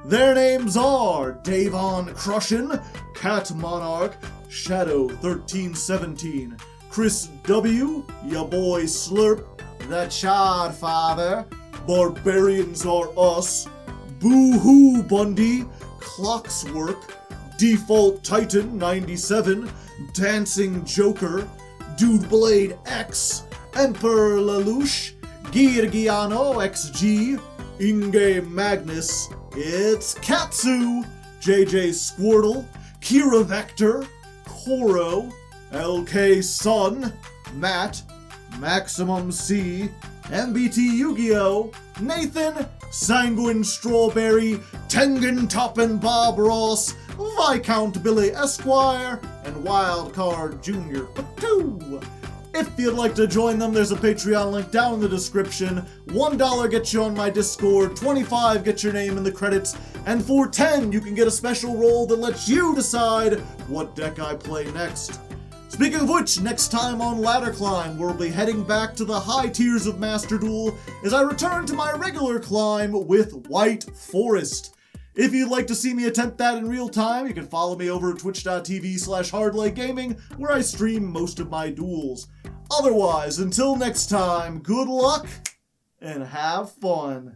Their names are Davon Crushin, Cat Monarch, Shadow 1317, Chris W, Ya Boy Slurp, The Chard Father, Barbarians Are Us, Boo Hoo Bundy, Clockswork, Default Titan 97, Dancing Joker, Dude Blade X, Emperor Lelouch, Girgiano XG, Inge Magnus, It's Katsu, JJ Squirtle, Kira Vector, Koro, LK Sun, Matt, Maximum C, MBT Yu-Gi-Oh, Nathan, Sanguine Strawberry, Tengen Toppin Bob Ross, Viscount Billy Esquire, and Wildcard Jr. Patoo. If you'd like to join them, there's a Patreon link down in the description. $1 gets you on my Discord, $25 gets your name in the credits, and for $10 you can get a special roll that lets you decide what deck I play next. Speaking of which, next time on Ladder Climb, we'll be heading back to the high tiers of Master Duel as I return to my regular climb with White Forest. If you'd like to see me attempt that in real time, you can follow me over at twitch.tv/Hardleg Gaming, where I stream most of my duels. Otherwise, until next time, good luck and have fun.